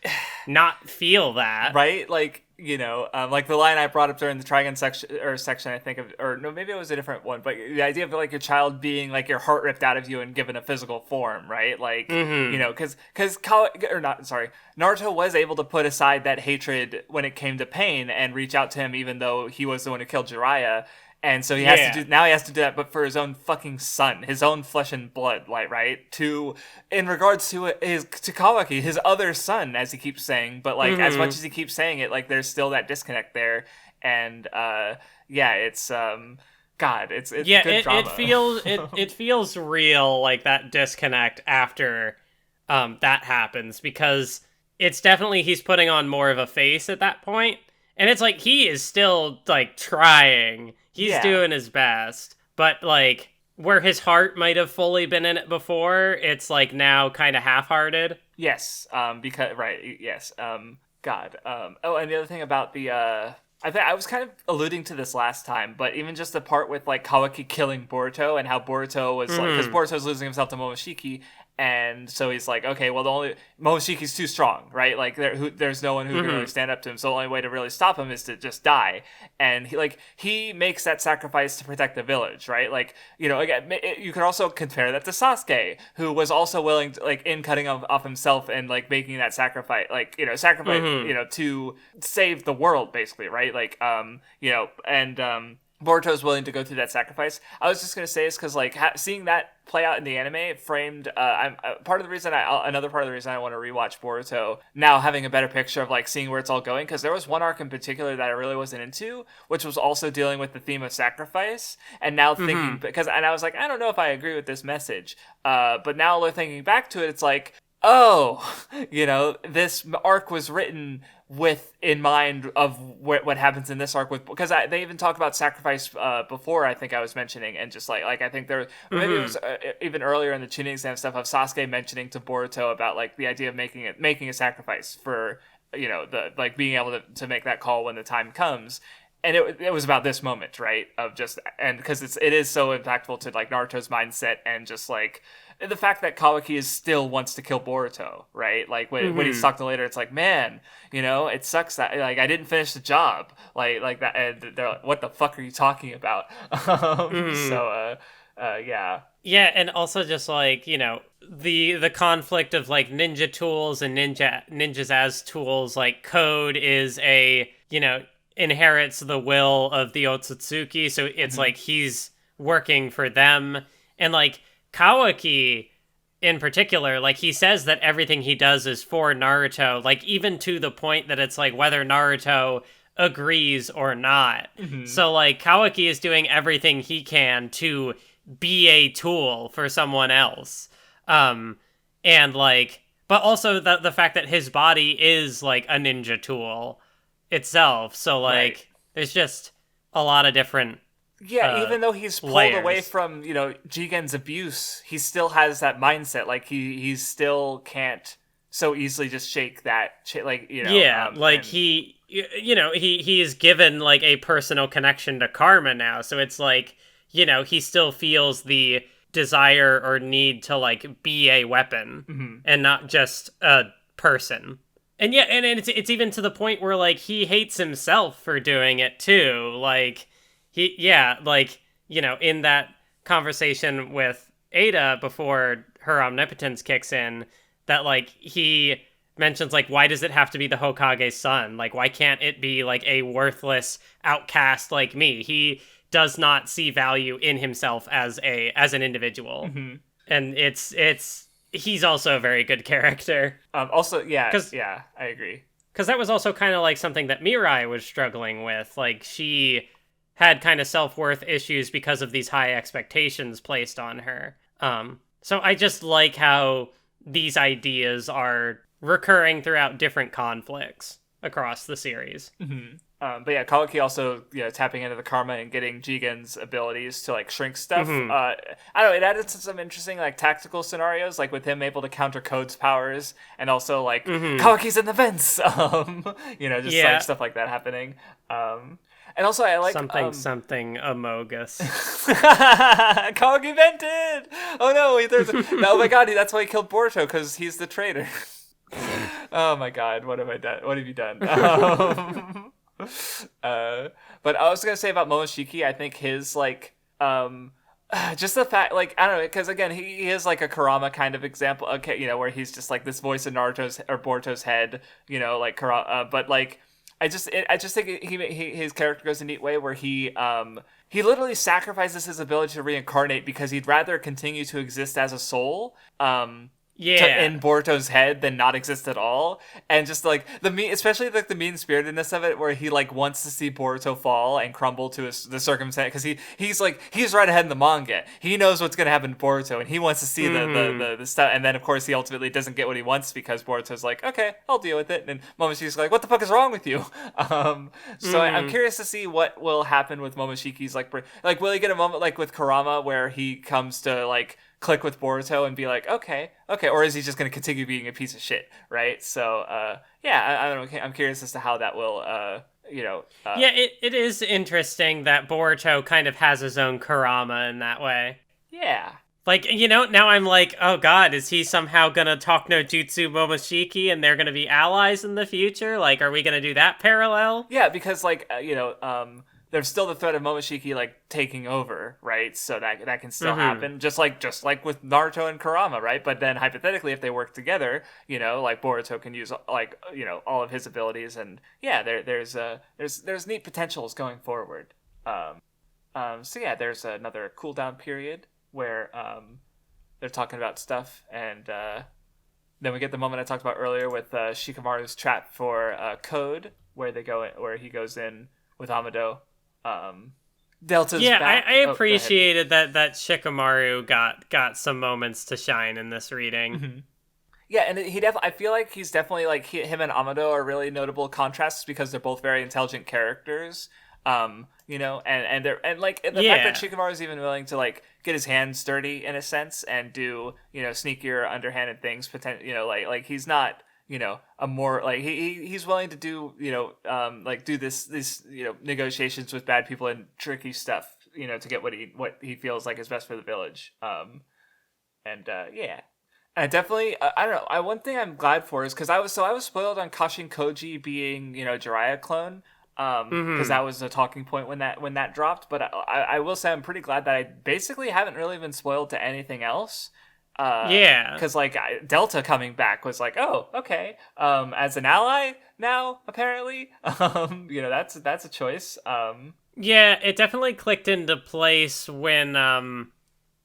not feel that, right? Like, like the line I brought up during the Trigun section, I think of, or no, maybe it was a different one, but the idea of like your child being like your heart ripped out of you and given a physical form, right? Like, because Naruto was able to put aside that hatred when it came to Pain and reach out to him, even though he was the one who killed Jiraiya. And so he has to do that, but for his own fucking son, his own flesh and blood, like, right? In regards to Kawaki, his other son, as he keeps saying, but like as much as he keeps saying it, like there's still that disconnect there, and it's God, it's good drama. It feels real, like that disconnect after that happens, because it's definitely, he's putting on more of a face at that point, and it's like he is still like trying. He's doing his best, but like where his heart might have fully been in it before, it's like now kind of half-hearted. Yes, because God. And the other thing about the I was kind of alluding to this last time, but even just the part with like Kawaki killing Boruto and how Boruto was like, because Boruto's losing himself to Momoshiki. And so he's like, okay, well, Momoshiki's too strong, right? Like, there's no one who can really stand up to him. So the only way to really stop him is to just die. And he makes that sacrifice to protect the village, right? Like, again, you could also compare that to Sasuke, who was also willing to, like, in cutting off himself and like making that sacrifice, to save the world, basically, right? Like, Boruto's willing to go through that sacrifice. I was just gonna say is because like seeing that play out in the anime framed. Another part of the reason I want to rewatch Boruto now, having a better picture of like seeing where it's all going, because there was one arc in particular that I really wasn't into, which was also dealing with the theme of sacrifice. And now thinking and I was like, I don't know if I agree with this message. But now thinking back to it, it's like, oh, this arc was written with in mind of what happens in this arc, because they even talk about sacrifice before, I think I was mentioning, and just like I think there maybe it was even earlier in the tuning exam stuff of Sasuke mentioning to Boruto about like the idea of making a sacrifice for the like being able to make that call when the time comes. And it was about this moment, right? Of just, and because it is so impactful to like Naruto's mindset and just like the fact that Kawaki is still wants to kill Boruto, right? Like when he's talking later, it's like, man, it sucks that like I didn't finish the job, like that, and they're like, what the fuck are you talking about? So yeah. Yeah, and also just like, the conflict of like ninja tools and ninjas as tools, like Code is inherits the will of the Otsutsuki, so it's like he's working for them. And like Kawaki in particular, like he says that everything he does is for Naruto, like even to the point that it's like whether Naruto agrees or not. So like Kawaki is doing everything he can to be a tool for someone else. And like, but also the fact that his body is like a ninja tool itself. So like, there's just a lot of different even though he's pulled away from, Jigen's abuse, he still has that mindset. Like he still can't so easily just shake that shit. Like, he is given like a personal connection to karma now. So it's like, he still feels the desire or need to like be a weapon and not just a person. And and it's even to the point where like he hates himself for doing it too. Like in that conversation with Ada before her omnipotence kicks in, that like he mentions like, why does it have to be the Hokage's son? Like, why can't it be like a worthless outcast like me? He does not see value in himself as an individual. And he's also a very good character. Also, I agree. Because that was also kind of like something that Mirai was struggling with. Like, she had kind of self-worth issues because of these high expectations placed on her. So I just like how these ideas are recurring throughout different conflicts across the series. But yeah, Kawaki also, tapping into the karma and getting Jigen's abilities to like shrink stuff. I don't know, it added to some interesting like tactical scenarios, like with him able to counter Code's powers, and also like Kawaki's in the vents. Like stuff like that happening. And also I like something Amogus. Kawaki vented. Oh no, oh my god, that's why he killed Boruto, because he's the traitor. Oh my god, what have I done? What have you done? But I was gonna say about Momoshiki, I think his like just the fact, like, I don't know, because again he is like a Kurama kind of example, okay, where he's just like this voice in Naruto's or Boruto's head, like Kurama, but like I just think his character goes a neat way where he literally sacrifices his ability to reincarnate because he'd rather continue to exist as a soul in Boruto's head than not exist at all. And just like especially like the mean-spiritedness of it, where he like wants to see Boruto fall and crumble to the circumstance, because he's right ahead in the manga. He knows what's gonna happen to Boruto, and he wants to see the stuff. And then of course he ultimately doesn't get what he wants because Boruto's like, okay, I'll deal with it. And Momoshiki's like, what the fuck is wrong with you? So I'm curious to see what will happen with Momoshiki's like will he get a moment like with Kurama where he comes to like click with Boruto and be like, okay, or is he just going to continue being a piece of shit, right? So, I don't know. I'm curious as to how that will, it is interesting that Boruto kind of has his own Kurama in that way. Yeah. Like, now I'm like, oh god, is he somehow going to talk no jutsu Momoshiki and they're going to be allies in the future? Like, are we going to do that parallel? Yeah, because, like, there's still the threat of Momoshiki like taking over, right? So that can still happen, just like with Naruto and Kurama, right? But then hypothetically, if they work together, like Boruto can use like all of his abilities, and there's neat potentials going forward. There's another cooldown period where they're talking about stuff, and then we get the moment I talked about earlier with Shikamaru's trap for Code, where he goes in with Amado. Delta's back. I appreciated that Shikamaru got some moments to shine in this reading. Yeah, and I feel like he's definitely like him and Amado are really notable contrasts because they're both very intelligent characters. And the fact that Shikamaru's even willing to like get his hands dirty in a sense and do sneakier, underhanded things. Like he's not. A more like he's willing to do do this negotiations with bad people and tricky stuff to get what he feels like is best for the village. And yeah. And I definitely, I don't know. One thing I'm glad for is because I was spoiled on Kashin Koji being, Jiraiya clone, because that was a talking point when that dropped. But I will say I'm pretty glad that I basically haven't really been spoiled to anything else. Yeah, because Delta coming back was like, oh, okay, as an ally now apparently, that's a choice. Yeah, it definitely clicked into place when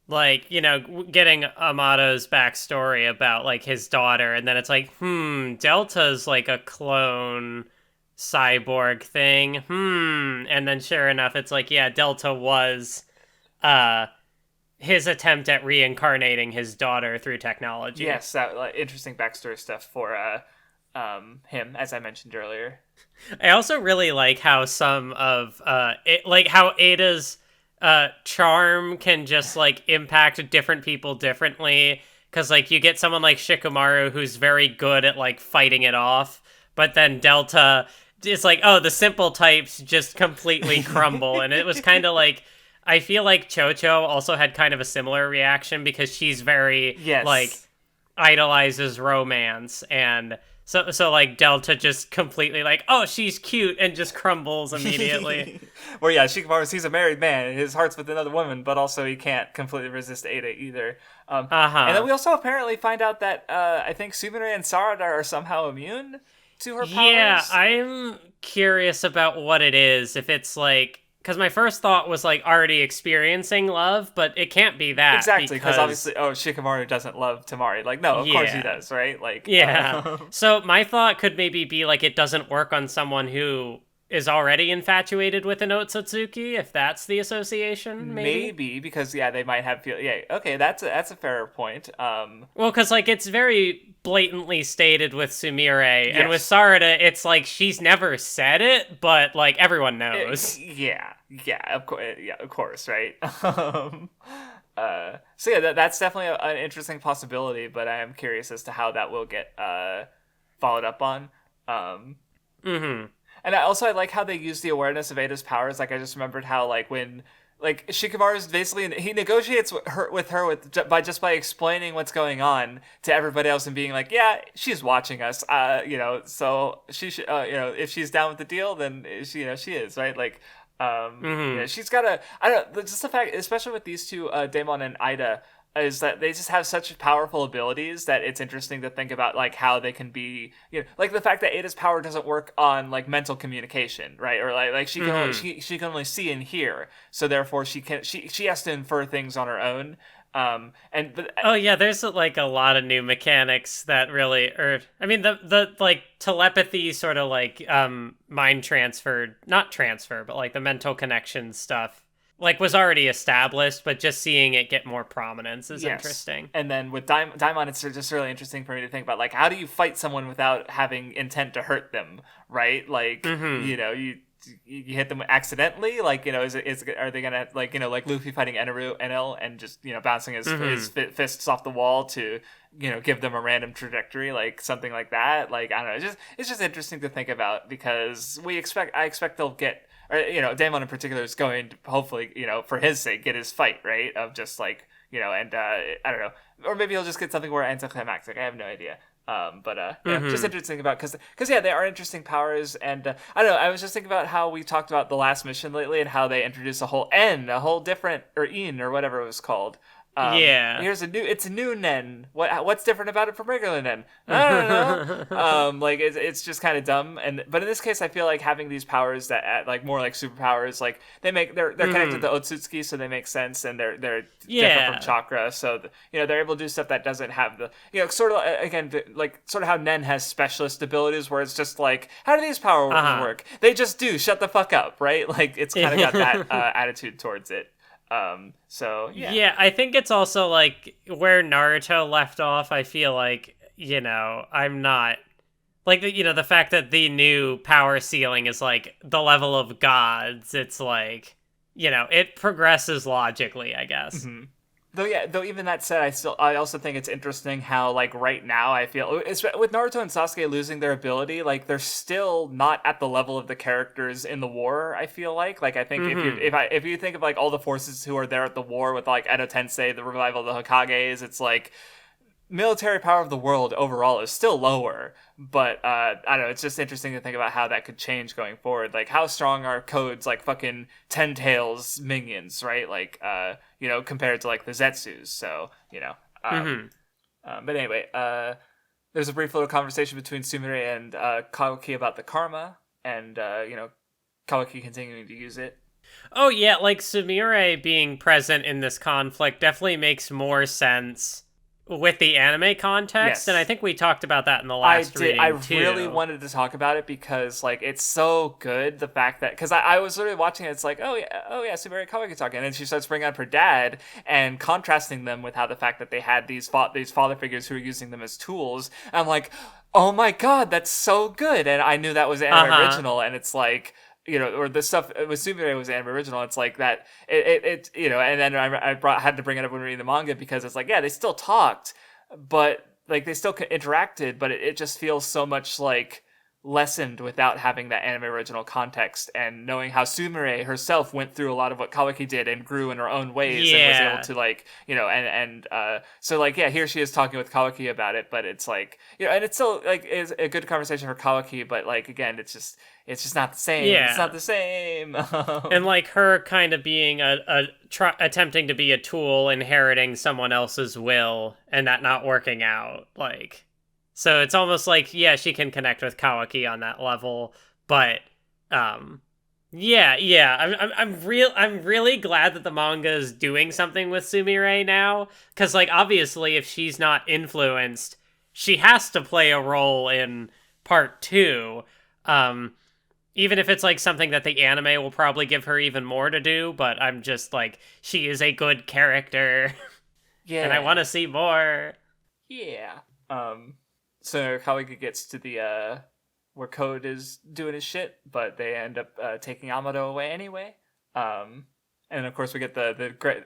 getting Amato's backstory about like his daughter, and then it's like, Delta's like a clone cyborg thing, and then sure enough, it's like, yeah, Delta was his attempt at reincarnating his daughter through technology. Yes, that interesting backstory stuff for him, as I mentioned earlier. I also really like how some of how Ada's charm can just like impact different people differently, because like you get someone like Shikamaru who's very good at like fighting it off, but then Delta is like, oh, the simple types just completely crumble. And it was kind of like, I feel like Chocho also had kind of a similar reaction, because she's very like idolizes romance, and so like Delta just completely like, oh, she's cute, and just crumbles immediately. Well, yeah, Shikamaru, he's a married man, his heart's with another woman, but also he can't completely resist Ada either. And then we also apparently find out that I think Sumire and Sarada are somehow immune to her powers. Yeah, I'm curious about what it is. If it's like, because my first thought was like already experiencing love, but it can't be that. Exactly, because obviously, Shikamaru doesn't love Tamari. Like, no, of course he does, right? Like, yeah. So my thought could maybe be like, it doesn't work on someone who is already infatuated with an Otsutsuki, if that's the association. Maybe because they might have okay, that's a fair point. Well, because like it's very blatantly stated with Sumire, and with Sarada, it's like she's never said it, but like everyone knows. Of course, right? So yeah, that's definitely an interesting possibility, but I am curious as to how that will get followed up on. And I like how they use the awareness of Ada's powers. Like, I just remembered how, like, when, like, Shikamaru's basically, he negotiates with her by explaining what's going on to everybody else and being like, yeah, she's watching us, so she should, if she's down with the deal, then she is, right? Like, she's got I don't know, just the fact, especially with these two, Daemon and Ida, is that they just have such powerful abilities that it's interesting to think about, like, how they can be, like the fact that Ada's power doesn't work on like mental communication, right? Or like she can only, she can only see and hear, so therefore she has to infer things on her own. There's like a lot of new mechanics that really, the like telepathy sort of like mind transfer, not transfer, but like the mental connection stuff, like, was already established, but just seeing it get more prominence is interesting. And then with Daimon, it's just really interesting for me to think about, like, how do you fight someone without having intent to hurt them, right? Like, you hit them accidentally, like, are they gonna, like, like Luffy fighting Enel and just, bouncing his fists off the wall to, give them a random trajectory, like something like that. Like, I don't know, it's just interesting to think about, because I expect they'll get, or, Daemon in particular is going to hopefully, for his sake, get his fight, right? Of just like, and I don't know, or maybe he'll just get something more anticlimactic. I have no idea. Just interesting about, because they are interesting powers, and I don't know, I was just thinking about how we talked about the last mission lately and how they introduced a whole different, or In, or whatever it was called. It's a new Nen. What's different about it from regular Nen? I don't know. Like, it's just kind of dumb. But in this case, I feel like having these powers that like more like superpowers, like they're connected to Otsutsuki, so they make sense, and they're different from chakra, so they're able to do stuff that doesn't have the sort of, again, like sort of how Nen has specialist abilities, where it's just like, how do these powers work? They just do. Shut the fuck up, right? Like, it's kind of got that attitude towards it. Yeah, I think it's also like where Naruto left off. I feel like, I'm not like, the fact that the new power ceiling is like the level of gods. It's like, it progresses logically, I guess. Though even that said, I also think it's interesting how like right now I feel with Naruto and Sasuke losing their ability, like they're still not at the level of the characters in the war. I feel like I think if you think of like all the forces who are there at the war with like Edo Tensei, the revival of the Hokages, it's like military power of the world overall is still lower, but I don't know, it's just interesting to think about how that could change going forward. Like, how strong are Code's, like, fucking Ten Tails minions, right? Like, compared to, like, the Zetsus, so, but anyway, there's a brief little conversation between Sumire and Kawaki about the karma, and, Kawaki continuing to use it. Oh, yeah, like, Sumire being present in this conflict definitely makes more sense with the anime context, yes. And I think we talked about that in the last reading, too. Really wanted to talk about it because, like, it's so good, the fact that... Because I was literally watching it, it's like, oh yeah, Sumire Kawaki talking, and then she starts bringing up her dad and contrasting them with how the fact that they had these father figures who were using them as tools. And I'm like, oh my god, that's so good! And I knew that was an anime original, and it's like... or the stuff with Sumire was anime original. It's like that. And then I had to bring it up when reading the manga because it's like, yeah, they still talked, but like they still interacted, but it just feels so much like lessened without having that anime original context and knowing how Sumire herself went through a lot of what Kawaki did and grew in her own ways and was able to like, so like, yeah, here she is talking with Kawaki about it, but it's like, and it's still like is a good conversation for Kawaki, but like, again, it's just not the same. Yeah. It's not the same. And like her kind of being attempting to be a tool, inheriting someone else's will and that not working out, like... So it's almost like, yeah, she can connect with Kawaki on that level, but, I'm really glad that the manga is doing something with Sumire now, because, like, obviously, if she's not influenced, she has to play a role in part 2, even if it's, like, something that the anime will probably give her even more to do, but I'm just, like, she is a good character, and I want to see more. Yeah, So Kawaki gets to the where Code is doing his shit, but they end up taking Amado away anyway. And of course we get the great,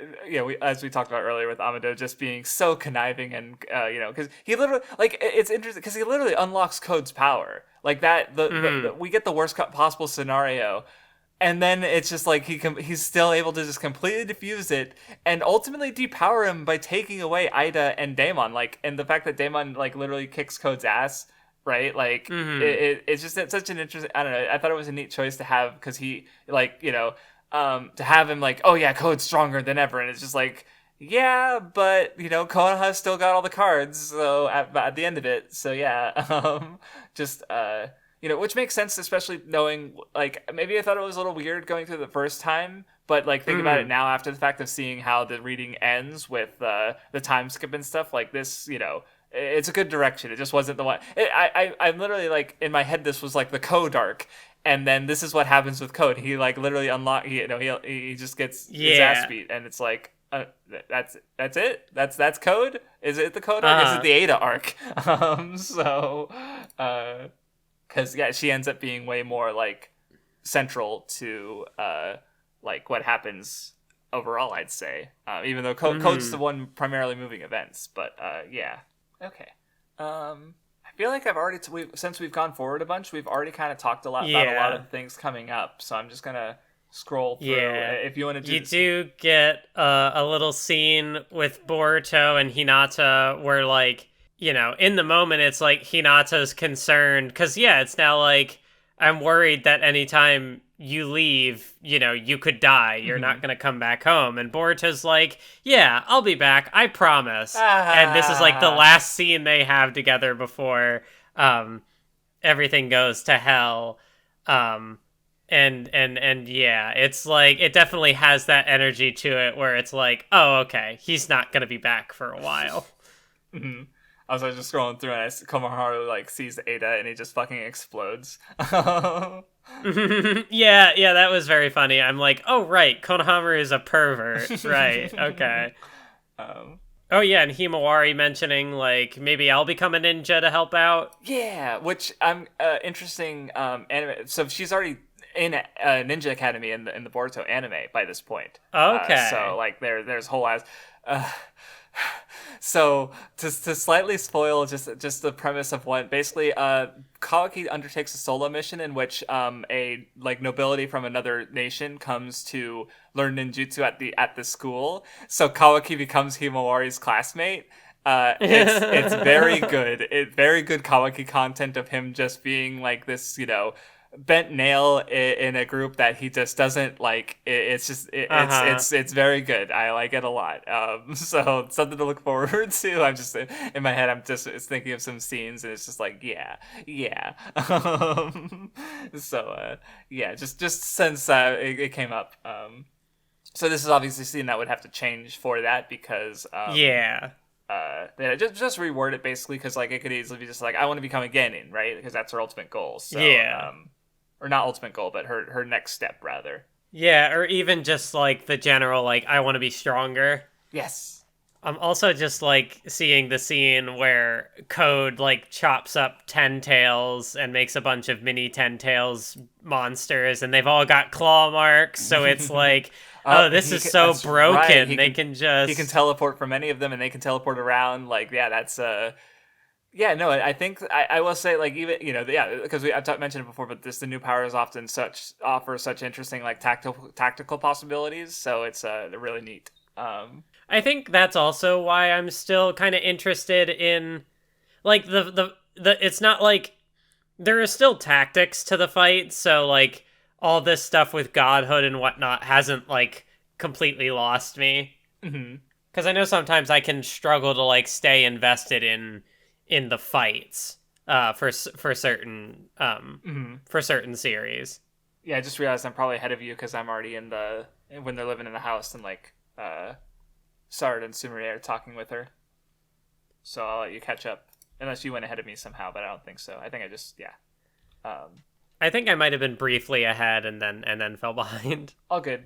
as we talked about earlier with Amado just being so conniving and because he literally it's interesting because he literally unlocks Code's power like that. We get the worst possible scenario. And then it's just like he's still able to just completely diffuse it and ultimately depower him by taking away Ida and Daemon. Like, and the fact that Daemon like literally kicks Code's ass, right? Like, it's such an interesting. I don't know. I thought it was a neat choice to have because he to have him like, oh yeah, Code's stronger than ever, and it's just like, yeah, but Konoha still got all the cards. So at the end of it, so yeah, which makes sense, especially knowing, like, maybe I thought it was a little weird going through the first time, but, like, think about it now after the fact of seeing how the reading ends with the time skip and stuff, like, this, it's a good direction. It just wasn't the one. I'm literally, like, in my head, this was, like, the Code Arc, and then this is what happens with Code. He, like, literally he just gets his ass beat, and it's like, that's it? That's Code? Is it the Code Arc? Is it the Ada Arc? Because, yeah, she ends up being way more, like, central to, like, what happens overall, I'd say. Even though Code's the one primarily moving events. But, yeah. Okay. I feel like I've already... since we've gone forward a bunch, we've already kind of talked about a lot of things coming up. So I'm just going to scroll through. Yeah. If you want to do... You do get a little scene with Boruto and Hinata where, like... in the moment, it's like Hinata's concerned because, it's now like, I'm worried that anytime you leave, you could die. You're not going to come back home. And Boruto's like, yeah, I'll be back. I promise. And this is like the last scene they have together before everything goes to hell. And yeah, it's like, it definitely has that energy to it where it's like, oh, okay, he's not going to be back for a while. Mm-hmm. I was just scrolling through and Konohamaru like sees Ada and he just fucking explodes. Yeah, that was very funny. I'm like, oh right, Konohamaru is a pervert. Right, okay. Oh yeah, and Himawari mentioning like maybe I'll become a ninja to help out. Yeah, which I'm interesting anime. So she's already in Ninja Academy in the Boruto anime by this point. Okay. So like there's whole ass. So to slightly spoil just the premise of what basically Kawaki undertakes a solo mission in which a like nobility from another nation comes to learn ninjutsu at the school. So Kawaki becomes Himawari's classmate. It's very good. Very good Kawaki content of him just being like this, bent nail in a group that he just doesn't like. It's very good. I like it a lot. So something to look forward to. I'm just in my head. I'm just thinking of some scenes, and it's just like yeah. Just since it came up. So this is obviously a scene that would have to change for that because they just reword it basically because like it could easily be just like I want to become a genin, right? Because that's her ultimate goal. So, or not ultimate goal, but her next step rather. Yeah, or even just like the general like I want to be stronger. Yes. I'm also just like seeing the scene where Code like chops up Ten Tails and makes a bunch of mini Ten Tails monsters, and they've all got claw marks. So it's like, this is so broken. Right. He can teleport from any of them, and they can teleport around. Like, yeah, that's I think I will say like even because I've mentioned it before, but the new powers often offer such interesting like tactical possibilities. So it's really neat. I think that's also why I'm still kind of interested in like the it's not like there are still tactics to the fight, so like all this stuff with godhood and whatnot hasn't like completely lost me. Because I know sometimes I can struggle to like stay invested in the fights for certain for certain series. Yeah, I just realized I'm probably ahead of you because I'm already when they're living in the house and like Sarada and Sumire are talking with her. So I'll let you catch up. Unless you went ahead of me somehow, but I don't think so. I think I just, I think I might have been briefly ahead and then fell behind. All good.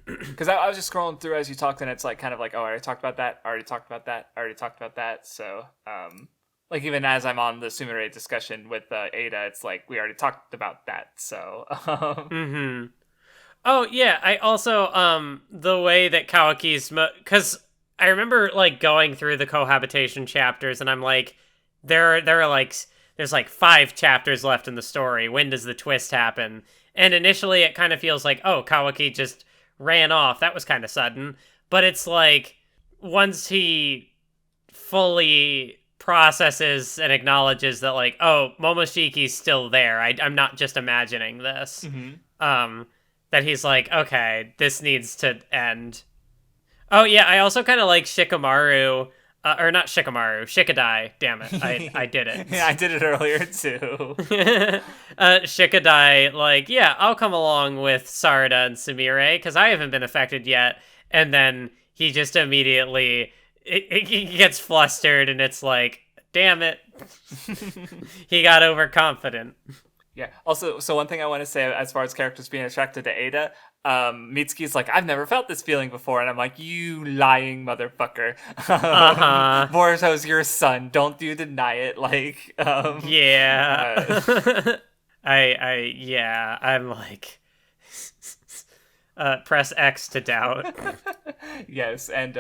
Because I was just scrolling through as you talked, and it's like kind of like, oh, I already talked about that. I already talked about that. So, like even as I'm on the Sumire discussion with Ada, it's like we already talked about that. So, Oh, yeah, I also, the way that Kawaki's... Because I remember, like, going through the cohabitation chapters, and I'm like, there are, like... There's, like, 5 chapters left in the story. When does the twist happen? And initially, it kind of feels like, oh, Kawaki just ran off. That was kind of sudden. But it's like, once he fully processes and acknowledges that, like, oh, Momoshiki's still there. I'm not just imagining this. That he's like, okay, this needs to end. Oh, yeah, I also kind of like Shikamaru, or not Shikamaru, Shikadai, damn it, I did it. Yeah, I did it earlier, too. Shikadai, like, yeah, I'll come along with Sarada and Sumire, because I haven't been affected yet, and then he just immediately, he gets flustered, and it's like, damn it, he got overconfident. Yeah. Also, so one thing I want to say as far as characters being attracted to Ada, Mitsuki's like, I've never felt this feeling before, and I'm like, you lying motherfucker. Boruto's your son. Don't you deny it? Like, yeah. I'm like, press X to doubt. Yes, and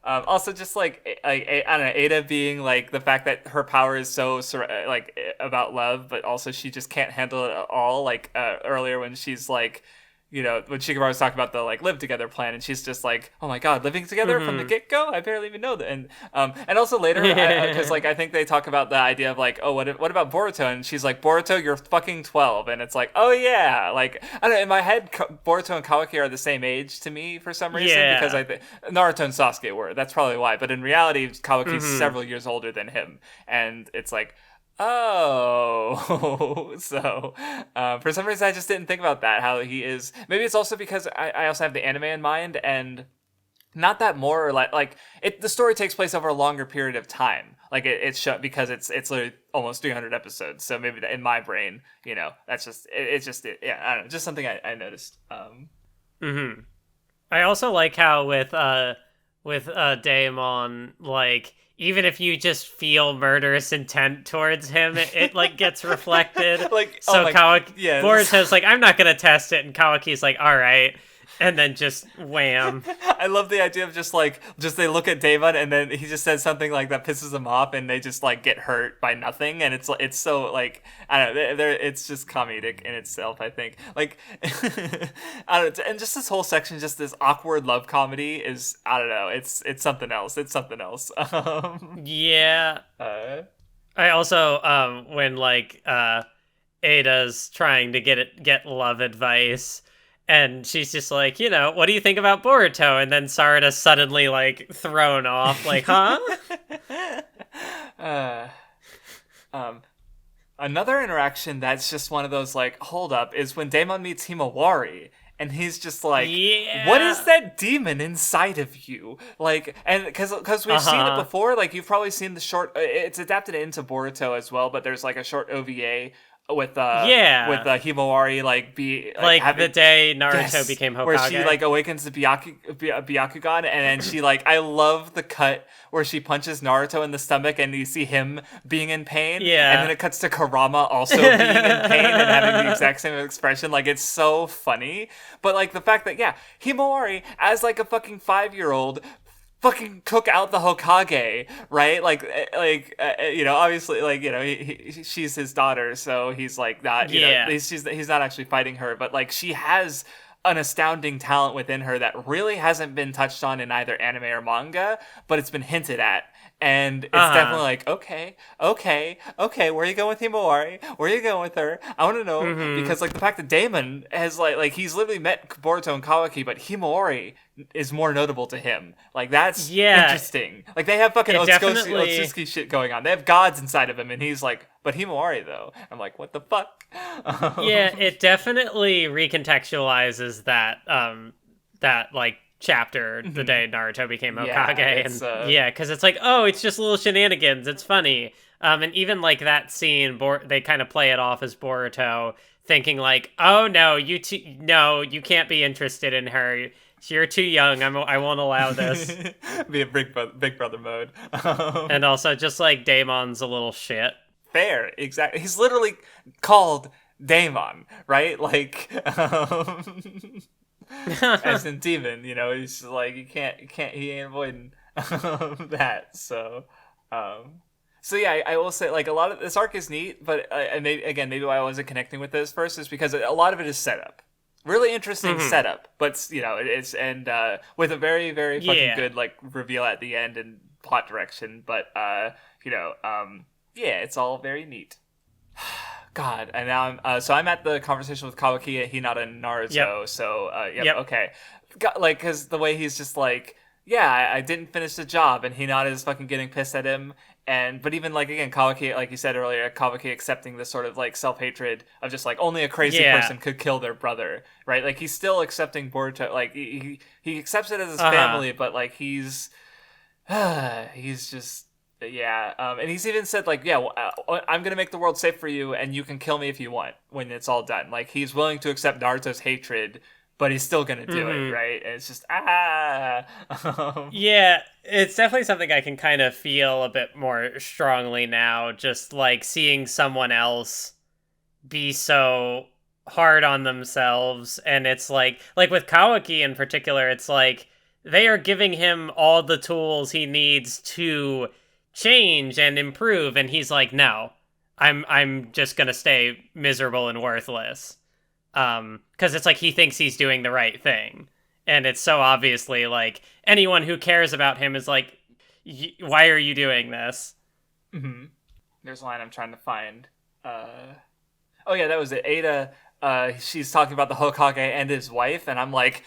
also just like I don't know, Ada being like the fact that her power is so like about love, but also she just can't handle it at all. Like earlier when she's like, when Shikamaru was talking about the like live together plan, and she's just like, oh my god, living together from the get go, I barely even know that. And also later, because like I think they talk about the idea of like, oh, what about Boruto? And she's like, Boruto, you're fucking 12, and it's like, oh yeah, like I don't know, in my head, Boruto and Kawaki are the same age to me for some reason, because Naruto and Sasuke were. That's probably why. But in reality, Kawaki's several years older than him, and it's like, oh, so for some reason I just didn't think about that, how he is. Maybe it's also because I also have the anime in mind, and not that more or like the story takes place over a longer period of time. Like it's because it's literally almost 300 episodes. So maybe in my brain, that's just I don't know, just something I noticed. I also like how with Daemon, like even if you just feel murderous intent towards him, it like gets reflected. Like, so Boruto's like, I'm not gonna test it, and Kawaki's like, all right. And then just wham. I love the idea of just they look at Damon and then he just says something like that pisses them off and they just like get hurt by nothing, and it's so like, I don't know, it's just comedic in itself, I think. Like I don't know, and just this whole section, just this awkward love comedy is, I don't know, it's something else. It's something else. Yeah. I also when like Ada's trying to get love advice. And she's just like, what do you think about Boruto? And then Sarada's suddenly, like, thrown off, like, huh? Another interaction that's just one of those, like, hold up, is when Daemon meets Himawari. And he's just like, what is that demon inside of you? Like, and because we've seen it before, like, you've probably seen the short, it's adapted into Boruto as well, but there's, like, a short OVA with Himawari like having, the day Naruto became Hokage, where she like awakens the Byakugan, and then she like, I love the cut where she punches Naruto in the stomach and you see him being in pain, and then it cuts to Kurama also being in pain and having the exact same expression. Like, it's so funny. But like the fact that Himawari as like a fucking 5-year-old fucking cook out the Hokage, right? Obviously, she's his daughter, so he's like not, he's not actually fighting her, but like she has an astounding talent within her that really hasn't been touched on in either anime or manga, but it's been hinted at. And it's definitely like, okay, where are you going with Himawari? Where are you going with her? I want to know, because like the fact that Damon has like he's literally met Boruto and Kawaki, but Himawari is more notable to him. Like, that's interesting. Like, they have fucking Otsutsuki shit going on. They have gods inside of him, and he's like, but Himawari though. I'm like, what the fuck? Yeah, it definitely recontextualizes that like chapter, the day Naruto became Hokage, because it's like, oh, it's just little shenanigans, it's funny, and even like that scene, they kind of play it off as Boruto thinking like, oh no, you can't be interested in her, you're too young, I won't allow this. Be a big brother mode. And also just like Daemon's a little shit. Fair, exactly. He's literally called Daemon, right? Like, as in demon, he's like, he ain't avoiding that. So yeah, I will say, like, a lot of this arc is neat, but maybe why I wasn't connecting with this first is because a lot of it is setup. Really interesting setup, but it's with a very, very fucking good like reveal at the end and plot direction. But it's all very neat. God, and now I'm at the conversation with Kawaki, Hinata, and Naruto. Yep. So okay, like, because the way he's just like, I didn't finish the job, and Hinata is fucking getting pissed at him. But even like, again, Kawaki, like you said earlier, Kawaki accepting this sort of like self-hatred of just like only a crazy person could kill their brother, right? Like, he's still accepting Boruto, like he accepts it as his family, but like he's just. And he's even said like, I'm gonna make the world safe for you, and you can kill me if you want when it's all done. Like, he's willing to accept Naruto's hatred, but he's still gonna do it, right? And it's just Yeah, it's definitely something I can kind of feel a bit more strongly now. Just like seeing someone else be so hard on themselves, and it's like with Kawaki in particular, it's like they are giving him all the tools he needs to change and improve, and he's like, no, I'm just gonna stay miserable and worthless, because it's like he thinks he's doing the right thing, and it's so obviously like anyone who cares about him is like, why are you doing this? There's a line I'm trying to find. That was it. Ada, she's talking about the Hokage and his wife, and I'm like,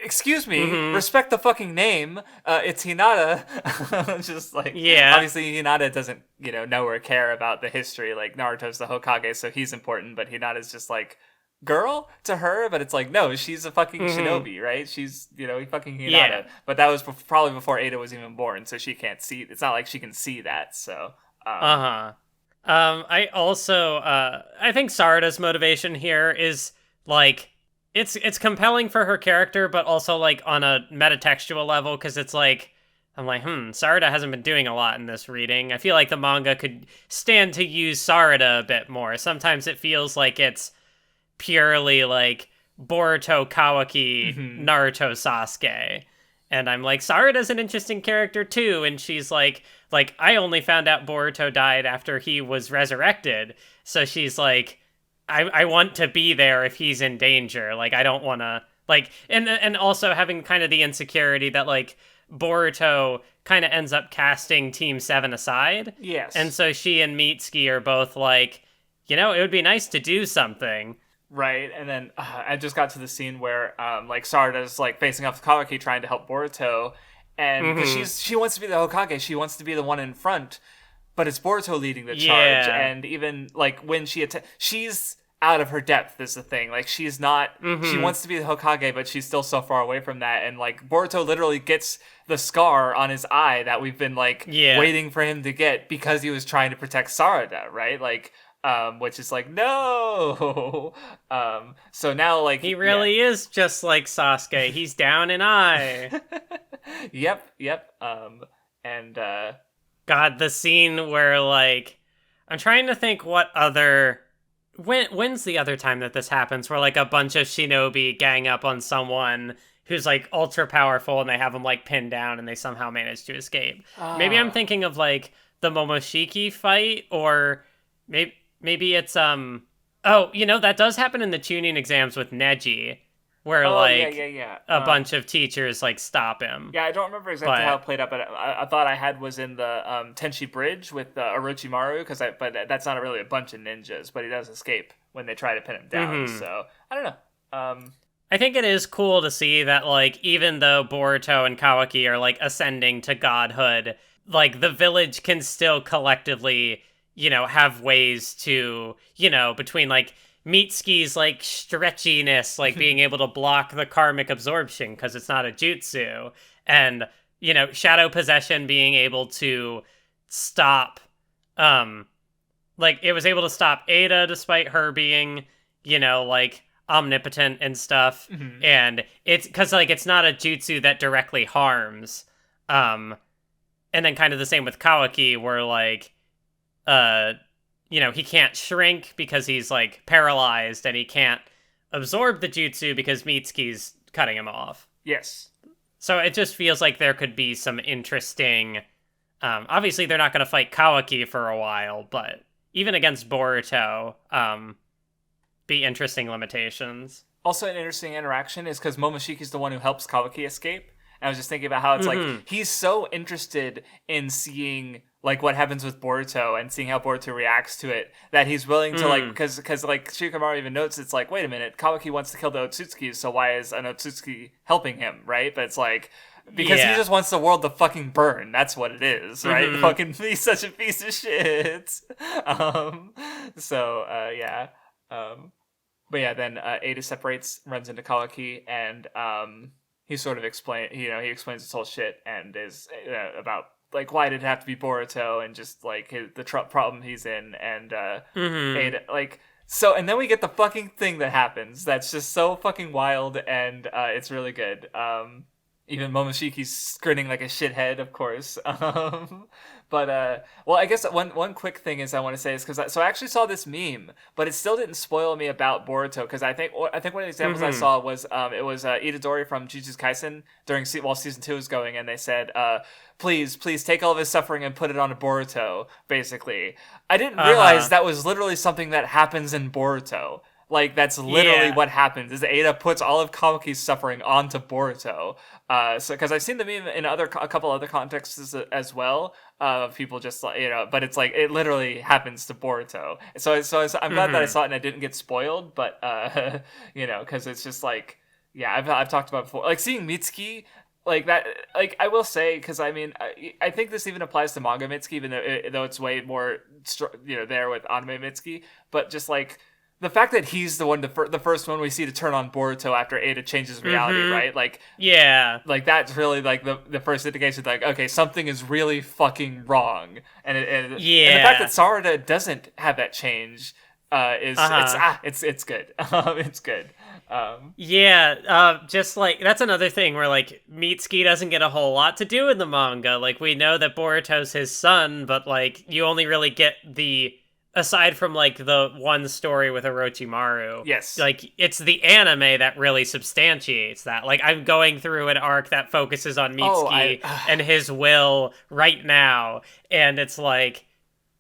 excuse me, respect the fucking name. It's Hinata. Just like, obviously Hinata doesn't, know or care about the history. Like, Naruto's the Hokage, so he's important, but Hinata's just like, girl to her, but it's like, no, she's a fucking shinobi, right? She's, fucking Hinata. Yeah. But that was probably before Ada was even born, so she can't see, it's not like she can see that, so. I also, I think Sarada's motivation here is, like, it's compelling for her character, but also, like, on a metatextual level, because it's like, I'm like, Sarada hasn't been doing a lot in this reading. I feel like the manga could stand to use Sarada a bit more. Sometimes it feels like it's purely like Boruto, Kawaki, Naruto, Sasuke. And I'm like, Sarada's an interesting character too. And she's like, I only found out Boruto died after he was resurrected. So she's like, I want to be there if he's in danger. Like, I don't want to, like, and also having kind of the insecurity that, like, Boruto kind of ends up casting Team 7 aside. Yes. And so she and Mitsuki are both like, it would be nice to do something. Right, and then I just got to the scene where, like, Sarada's, like, facing off with Kawaki trying to help Boruto, and because she wants to be the Hokage, she wants to be the one in front, but it's Boruto leading the charge, and even, like, when she's out of her depth is the thing. Like, she's not, she wants to be the Hokage, but she's still so far away from that, and, like, Boruto literally gets the scar on his eye that we've been, like, waiting for him to get because he was trying to protect Sarada, right? Like, which is like, no. So now, like, he really is just like Sasuke. He's down an eye. Yep. And God, the scene where, like, I'm trying to think what other. When's the other time that this happens? Where, like, a bunch of shinobi gang up on someone who's, like, ultra powerful and they have him, like, pinned down and they somehow manage to escape. Maybe I'm thinking of, like, the Momoshiki fight, or maybe it's that does happen in the tuning exams with Neji, where a bunch of teachers, like, stop him. Yeah, I don't remember exactly how it played out, but I thought I had was in the Tenchi Bridge with Orochimaru, but that's not really a bunch of ninjas, but he does escape when they try to pin him down. So I don't know. I think it is cool to see that, like, even though Boruto and Kawaki are, like, ascending to godhood, like, the village can still collectively, have ways to, between, like, Mitsuki's, like, stretchiness, like, being able to block the karmic absorption because it's not a jutsu, and, shadow possession being able to stop, like, it was able to stop Ada despite her being, like, omnipotent and stuff, and it's, because, like, it's not a jutsu that directly harms, and then kind of the same with Kawaki, where, like, he can't shrink because he's, like, paralyzed, and he can't absorb the jutsu because Mitsuki's cutting him off. Yes. So it just feels like there could be some interesting, obviously they're not going to fight Kawaki for a while, but even against Boruto, be interesting limitations. Also, an interesting interaction is because Momoshiki's the one who helps Kawaki escape. And I was just thinking about how it's like, he's so interested in seeing, like, what happens with Boruto and seeing how Boruto reacts to it, that he's willing to, like, because like, Shikamaru even notes, it's like, wait a minute, Kawaki wants to kill the Otsutsuki, so why is an Otsutsuki helping him, right? But it's like, because he just wants the world to fucking burn. That's what it is, right? Fucking, he's such a piece of shit. But yeah, then Ada separates, runs into Kawaki, and he sort of he explains this whole shit and is about, like, why did it have to be Boruto, and just, like, the problem he's in, and Ada, like, so, and then we get the fucking thing that happens that's just so fucking wild, and it's really good. Even Momoshiki's grinning like a shithead, of course. Well, I guess one quick thing is I want to say is because I actually saw this meme, but it still didn't spoil me about Boruto, because I think one of the examples I saw was it was Itadori from Jujutsu Kaisen while season 2 was going, and they said, please take all of his suffering and put it on a Boruto. Basically, I didn't realize that was literally something that happens in Boruto. Like, that's literally what happens, is Ada puts all of Kawaki's suffering onto Boruto. So, because I've seen the meme in a couple other contexts as well, of people just, like, but it's like, it literally happens to Boruto. So I'm glad that I saw it and I didn't get spoiled, but, because it's just like, I've talked about it before. Like, seeing Mitsuki, like, that, like, I will say, because, I mean, I think this even applies to manga Mitsuki, even though it's way more, there with anime Mitsuki, but just, like, the fact that he's the one, the first one we see to turn on Boruto after Ada changes reality, right? Like, like, that's really, like, the first indication, like, okay, something is really fucking wrong, and the fact that Sarada doesn't have that change it's good. It's good. Yeah, just like that's another thing where like Mitsuki doesn't get a whole lot to do in the manga. Like we know that Boruto's his son, but like you only really get the aside from like the one story with Orochimaru. Yes. Like it's the anime that really substantiates that. Like I'm going through an arc that focuses on Mitsuki and his will right now, and it's like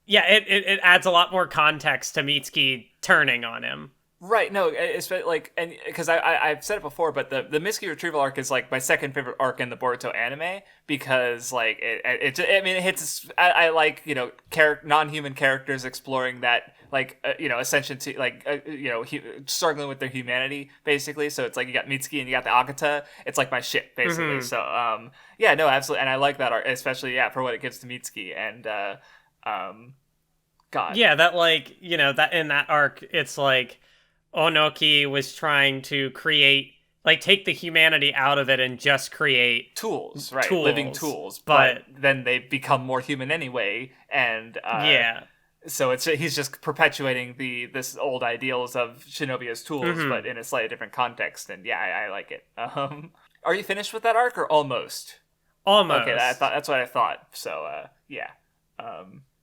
yeah, it adds a lot more context to Mitsuki turning on him. Right, no, it's like, and because I've said it before, but the Mitsuki retrieval arc is like my second favorite arc in the Boruto anime because like it hits. I like non-human characters exploring that ascension to struggling with their humanity basically. So it's like you got Mitsuki and you got the Agata. It's like my shit basically. Mm-hmm. So yeah, no, absolutely, and I like that arc especially for what it gives to Mitsuki and God. Yeah, that like that in that arc, it's like. Onoki was trying to create, like, take the humanity out of it and just create tools, right? Living tools. But then they become more human anyway, and yeah. So he's just perpetuating this old ideals of shinobi as tools, mm-hmm. but in a slightly different context. And yeah, I like it. Are you finished with that arc or almost? Almost. Okay, that's what I thought. So yeah.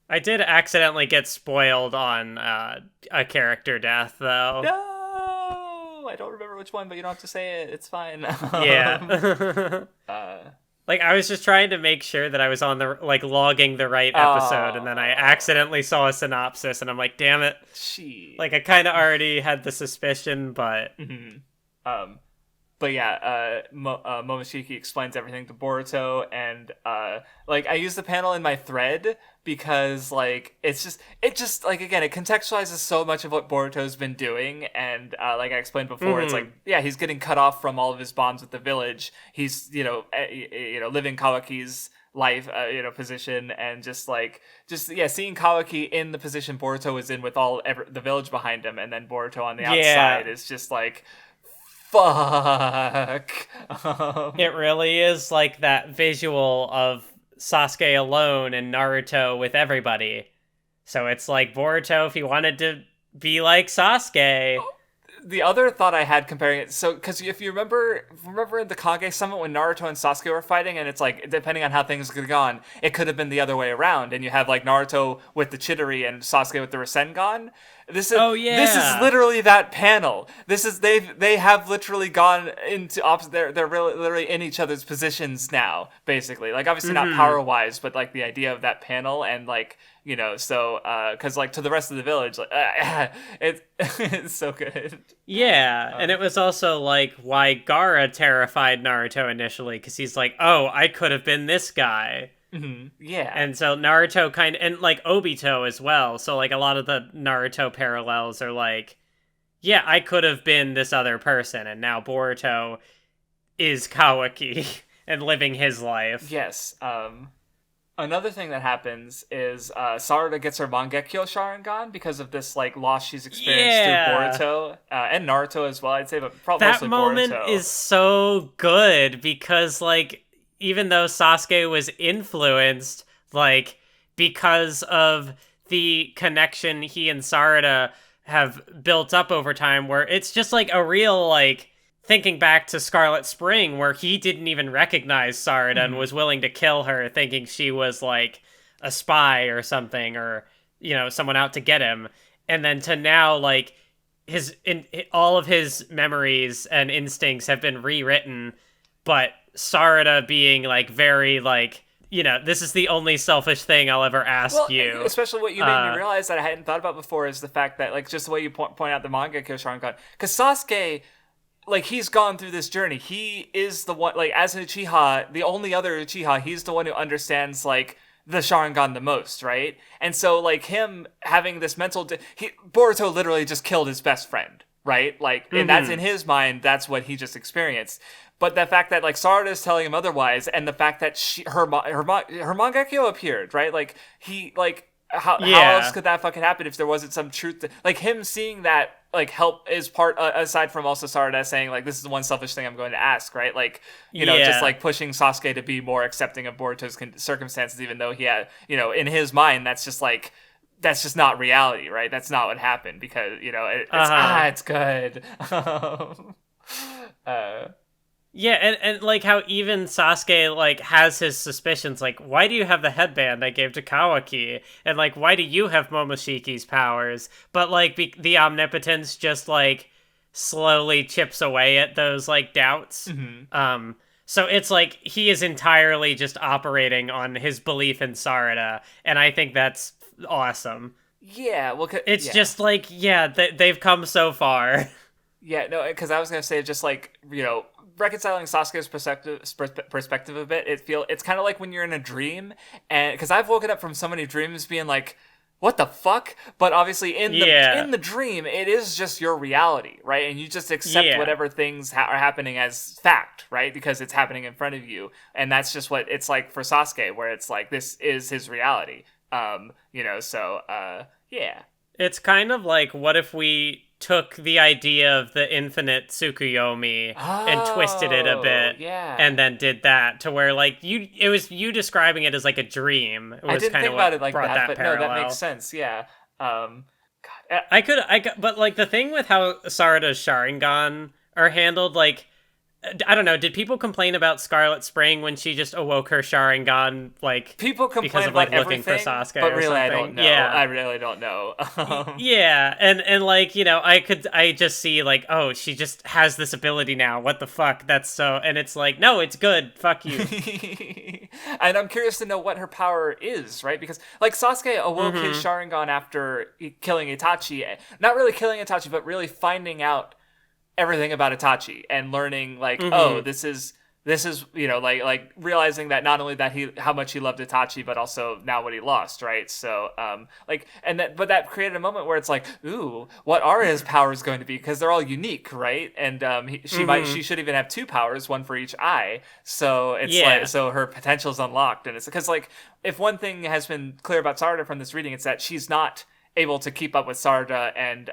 I did accidentally get spoiled on a character death, though. No! I don't remember which one, but you don't have to say it. It's fine. Yeah. Like, I was just trying to make sure that I was on the, like, logging the right episode, and then I accidentally saw a synopsis, and I'm like, damn it. Jeez. Like, I kind of already had the suspicion, but... Mm-hmm. But yeah, Momoshiki explains everything to Boruto, and like I use the panel in my thread because like it just like again it contextualizes so much of what Boruto's been doing, and like I explained before, It's like yeah he's getting cut off from all of his bonds with the village. He's living Kawaki's life position, and just seeing Kawaki in the position Boruto was in with the village behind him, and then Boruto on the outside is just like. Fuck. It really is like that visual of Sasuke alone and Naruto with everybody. So it's like Boruto if he wanted to be like Sasuke. The other thought I had comparing it, so because if you remember in the Kage Summit when Naruto and Sasuke were fighting, and it's like depending on how things could have gone, it could have been the other way around, and you have like Naruto with the Chidori and Sasuke with the Rasengan. This is literally that panel. They have literally gone into opposite. They're really literally in each other's positions now, basically. Like obviously not power wise, but like the idea of that panel and like. So because like to the rest of the village, like it's so good. Yeah, and it was also like why Gaara terrified Naruto initially, because he's like, oh, I could have been this guy. Mm-hmm. Yeah, and so Naruto and like Obito as well. So like a lot of the Naruto parallels are like, yeah, I could have been this other person, and now Boruto is Kawaki and living his life. Yes. Another thing that happens is Sarada gets her Mangekyo Sharingan because of this like loss she's experienced through Boruto and Naruto as well, I'd say, but probably mostly Boruto. That moment is so good because like even though Sasuke was influenced like because of the connection he and Sarada have built up over time, where it's just like a real like thinking back to Scarlet Spring, where he didn't even recognize Sarada and was willing to kill her, thinking she was like a spy or something, or someone out to get him. And then to now, like all of his memories and instincts have been rewritten, but Sarada being like very like, this is the only selfish thing I'll ever ask you. Especially what you made me realize that I hadn't thought about before is the fact that like just the way you point out the Mangekyo Sharingan, because Sasuke. Like, he's gone through this journey. He is the one, like, as an Uchiha, the only other Uchiha, he's the one who understands, like, the Sharingan the most, right? And so, like, him having this mental... Boruto literally just killed his best friend, right? Like, and that's in his mind, that's what he just experienced. But the fact that, like, Sarada is telling him otherwise, and the fact that her Mangekyo appeared, right? Like, he, like... How else could that fucking happen if there wasn't some truth like him seeing that like help is part aside from also Sarada saying like this is the one selfish thing I'm going to ask, right? Like just like pushing Sasuke to be more accepting of Boruto's circumstances, even though he had in his mind that's just like that's just not reality, right? That's not what happened because it's good. Yeah, and like how even Sasuke like has his suspicions, like, why do you have the headband I gave to Kawaki? And like, why do you have Momoshiki's powers? But like the omnipotence just like slowly chips away at those like doubts. So it's like he is entirely just operating on his belief in Sarada, and I think that's awesome. Yeah, well, it's just like, they've come so far. Yeah, no, because I was gonna say, just like, reconciling Sasuke's perspective a bit, it's kind of like when you're in a dream, and because I've woken up from so many dreams being like, what the fuck? But obviously in the dream, it is just your reality, right? And you just accept whatever things are happening as fact, right? Because it's happening in front of you, and that's just what it's like for Sasuke, where it's like, this is his reality. It's kind of like, what if we took the idea of the infinite Tsukuyomi and twisted it a bit, and then did that to where like it was you describing it as like a dream. It was I didn't kind think of about it like that, but parallel. no, that makes sense. Yeah. God. I could, but like the thing with how Sarada's Sharingan are handled, like, I don't know. Did people complain about Scarlet Spring when she just awoke her Sharingan? Like, people complain because of, about like, looking everything, for Sasuke, but or really, something. I don't know. Yeah, I really don't know. Yeah, and like, I just see like, oh, she just has this ability now. What the fuck? That's so, and it's like, no, it's good. Fuck you. And I'm curious to know what her power is, right? Because like Sasuke awoke his Sharingan after killing Itachi, not really killing Itachi, but really finding out everything about Itachi and learning like, oh, this is like realizing that not only that how much he loved Itachi, but also now what he lost, right? So but that created a moment where it's like, ooh, what are his powers going to be? Because they're all unique, right? And she should even have two powers, one for each eye. So it's like, so her potential is unlocked, and it's because like, if one thing has been clear about Sarada from this reading, it's that she's not able to keep up with Boruto and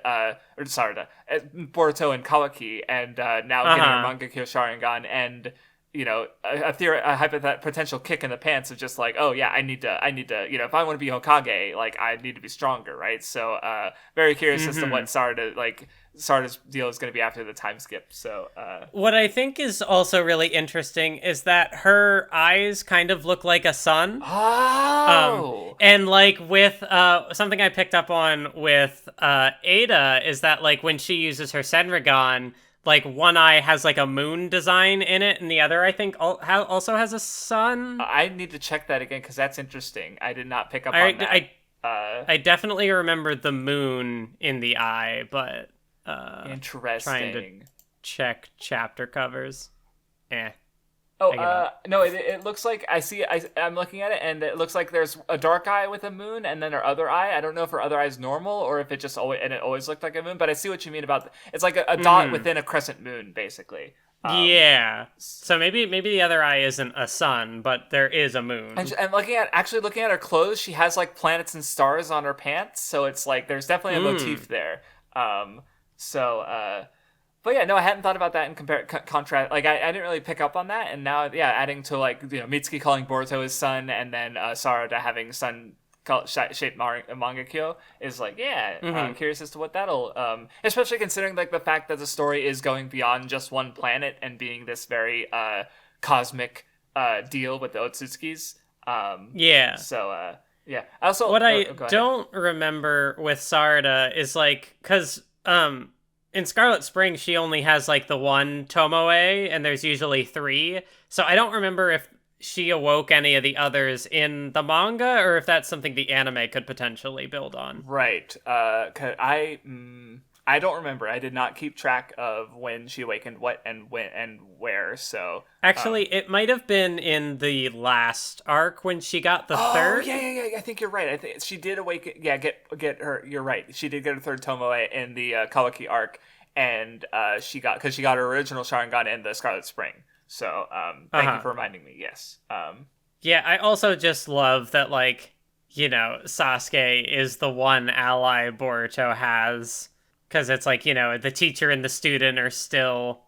Kawaki, and now getting her Mangekyo Sharingan, and a potential kick in the pants of just like, oh yeah, I need to, if I want to be Hokage, like I need to be stronger, right? So very curious as to what Sarada's deal is going to be after the time skip. So what I think is also really interesting is that her eyes kind of look like a sun. And like with something I picked up on with Ada is that like when she uses her Senrigan, like one eye has like a moon design in it, and the other I think also has a sun. I need to check that again because that's interesting. I did not pick up on that. I definitely remember the moon in the eye, but interesting. Trying to check chapter covers. No, it looks like I'm looking at it, and it looks like there's a dark eye with a moon, and then her other eye. I don't know if her other eye is normal or if it just always looked like a moon, but I see what you mean about it's like a dot within a crescent moon, basically. So maybe the other eye isn't a sun, but there is a moon. And looking at her clothes, she has like planets and stars on her pants, so it's like there's definitely a motif there. But yeah, no, I hadn't thought about that in contrast. Like, I didn't really pick up on that, and now, adding to, like, Mitsuki calling Boruto his son, and then Sarada having sun-shaped Mangekyo is like, I'm curious as to what that'll... especially considering, like, the fact that the story is going beyond just one planet and being this very cosmic deal with the Otsutsukis. So, I also... What I don't remember with Sarada is, like, because... in Scarlet Spring, she only has, like, the one Tomoe, and there's usually 3. So I don't remember if she awoke any of the others in the manga, or if that's something the anime could potentially build on. Right. I don't remember. I did not keep track of when she awakened what and when and where, so... Actually, it might have been in the last arc when she got the third. Yeah. I think you're right. I think she did awaken... Yeah, get her... You're right. She did get her third Tomoe in the Kawaki arc, and she got her original Sharingan in the Scarlet Spring. So, thank you for reminding me, yes. Yeah, I also just love that, like, Sasuke is the one ally Boruto has... Because it's like, the teacher and the student are still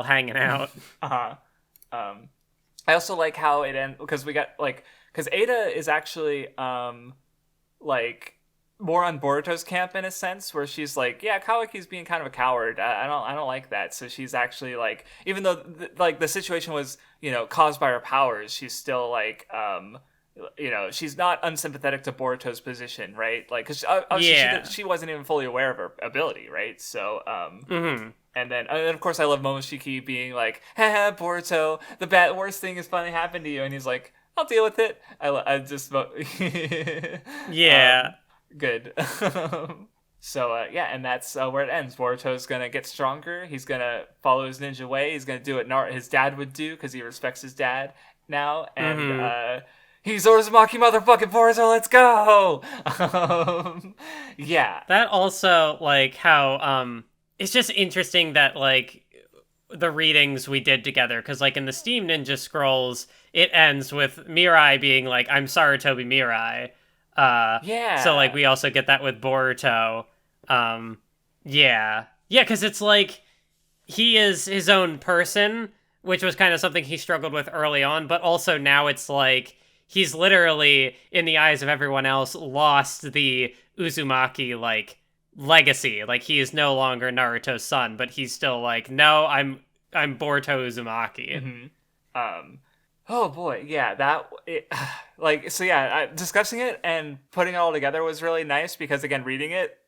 hanging out. I also like how it ends, because we got, like, because Ada is actually, like, more on Boruto's camp in a sense, where she's like, yeah, Kawaki's being kind of a coward. I don't like that. So she's actually like, even though like the situation was, you know, caused by her powers, she's still like, you know, she's not unsympathetic to Boruto's position, right? Like, because she wasn't even fully aware of her ability, right? So, and then of course I love Momoshiki being like, haha, Boruto, the worst thing has finally happened to you, and he's like, I'll deal with it. I just yeah. Good. So yeah, and that's where it ends. Boruto's gonna get stronger. He's gonna follow his ninja way. He's gonna do what his dad would do because he respects his dad now. And he's Uzumaki motherfucking Boruto. Let's go. Yeah. That also like how it's just interesting that like the readings we did together, because like in the Steam Ninja Scrolls, it ends with Mirai being like, "I'm Sarutobi Mirai." Yeah. So like we also get that with Boruto. Yeah, because it's like he is his own person, which was kind of something he struggled with early on, but also now it's like he's literally, in the eyes of everyone else, lost the Uzumaki like legacy. Like he is no longer Naruto's son, but he's still like, no, I'm Boruto Uzumaki. Oh boy, yeah, discussing it and putting it all together was really nice because again, reading it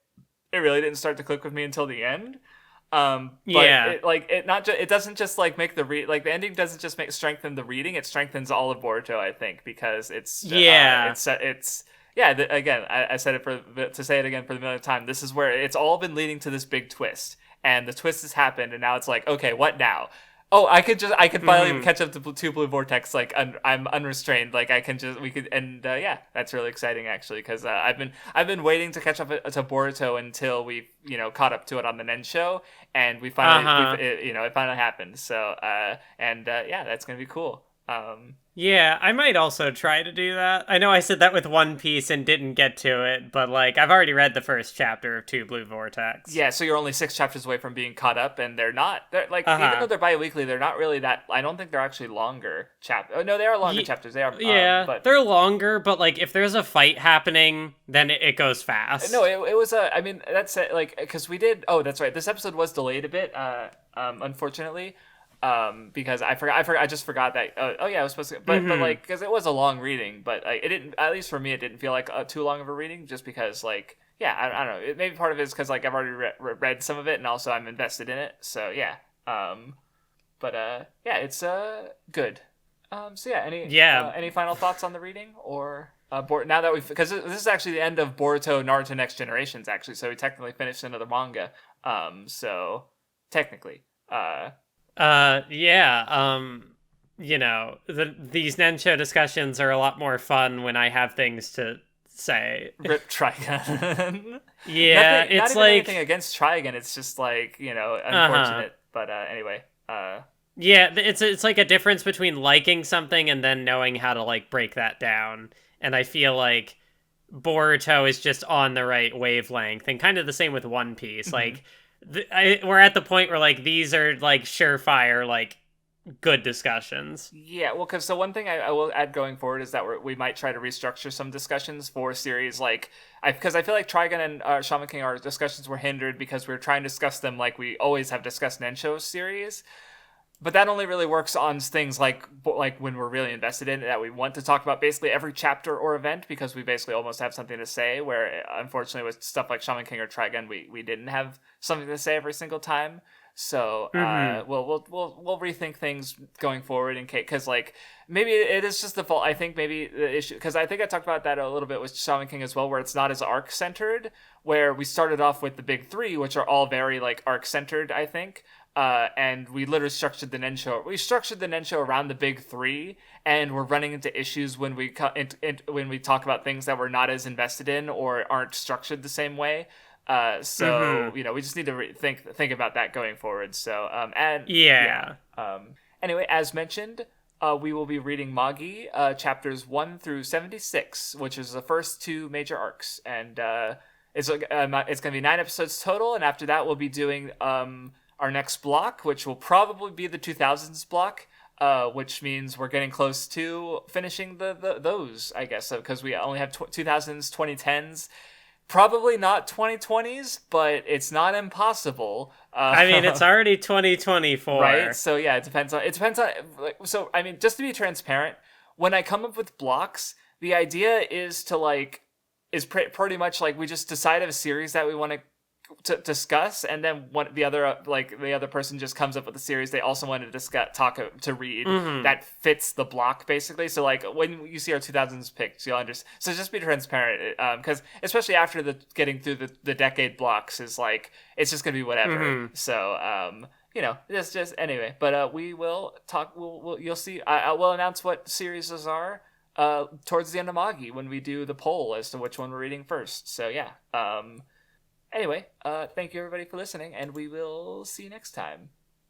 really didn't start to click with me until the end. But it doesn't just like make the ending doesn't just strengthen the reading, it strengthens all of Boruto, I think, because it's again, I said it to say it again for the millionth time. This is where it's all been leading to this big twist, and the twist has happened, and now it's like, okay, what now? Oh, I could finally catch up to Two Blue Vortex. Like I'm unrestrained. Like that's really exciting actually, because I've been waiting to catch up to Boruto until we caught up to it on the Nen Show, and we finally it finally happened. So that's gonna be cool. Yeah, I might also try to do that. I know I said that with One Piece and didn't get to it, but like I've already read the first chapter of Two Blue Vortex. Yeah, so you're only 6 chapters away from being caught up, and they're like even though they're bi-weekly, they're not really that. I don't think they're actually longer chapters. Oh no, they are longer chapters. They are. Yeah, but they're longer, but like if there's a fight happening, then it goes fast. No, it was I mean, that's it. Like because we did. Oh, that's right. This episode was delayed a bit. Unfortunately. Because I just forgot that. I was supposed to, but like because it was a long reading, but it didn't. At least for me, it didn't feel like too long of a reading, just because like I don't know. Maybe part of it is because like I've already read some of it, and also I'm invested in it. So yeah. It's good. Any final thoughts on the reading or now that because this is actually the end of Boruto Naruto Next Generations actually, so we technically finished another manga. So technically. These Nen Show discussions are a lot more fun when I have things to say. Rip Trigun. Yeah, it's not even like anything against Trigun. It's just like unfortunate. But anyway. Yeah, it's like a difference between liking something and then knowing how to like break that down. And I feel like Boruto is just on the right wavelength, and kind of the same with One Piece. Like. We're at the point where like these are like surefire like good discussions. Yeah, well, because one thing I will add going forward is that we might try to restructure some discussions for series because I feel like Trigun and Shaman King, our discussions were hindered because we were trying to discuss them like we always have discussed Nen Show series. But that only really works on things like when we're really invested in it, that we want to talk about basically every chapter or event, because we basically almost have something to say, where unfortunately with stuff like Shaman King or Trigun, we didn't have something to say every single time. So we'll rethink things going forward because like maybe it is just the fault. I think maybe the issue, because I think I talked about that a little bit with Shaman King as well, where it's not as arc centered, where we started off with the big 3, which are all very like arc centered, I think. And we literally structured the Nen Show. We structured the Nen Show around the big 3, and we're running into issues when we when we talk about things that we're not as invested in or aren't structured the same way. We just need to think about that going forward. So anyway, as mentioned, we will be reading Magi chapters 1 through 76, which is the first 2 major arcs, and it's going to be 9 episodes total. And after that, we'll be doing our next block, which will probably be the 2000s block, which means we're getting close to finishing those, I guess, because we only have 2000s, 2010s. Probably not 2020s, but it's not impossible. I mean, it's already 2024, right? So yeah, it depends on. So I mean, just to be transparent, when I come up with blocks, the idea is to pretty much like we just decide a series that we want to discuss, and then the other person just comes up with a series they also want to discuss, to read that fits the block basically. So like when you see our 2000s picks, you'll understand. So just be transparent, because especially after getting through the decade blocks is like it's just gonna be whatever. So just anyway. But we will talk. You'll see. I will announce what series those are towards the end of Magi when we do the poll as to which one we're reading first. So yeah. Anyway, thank you everybody for listening, and we will see you next time.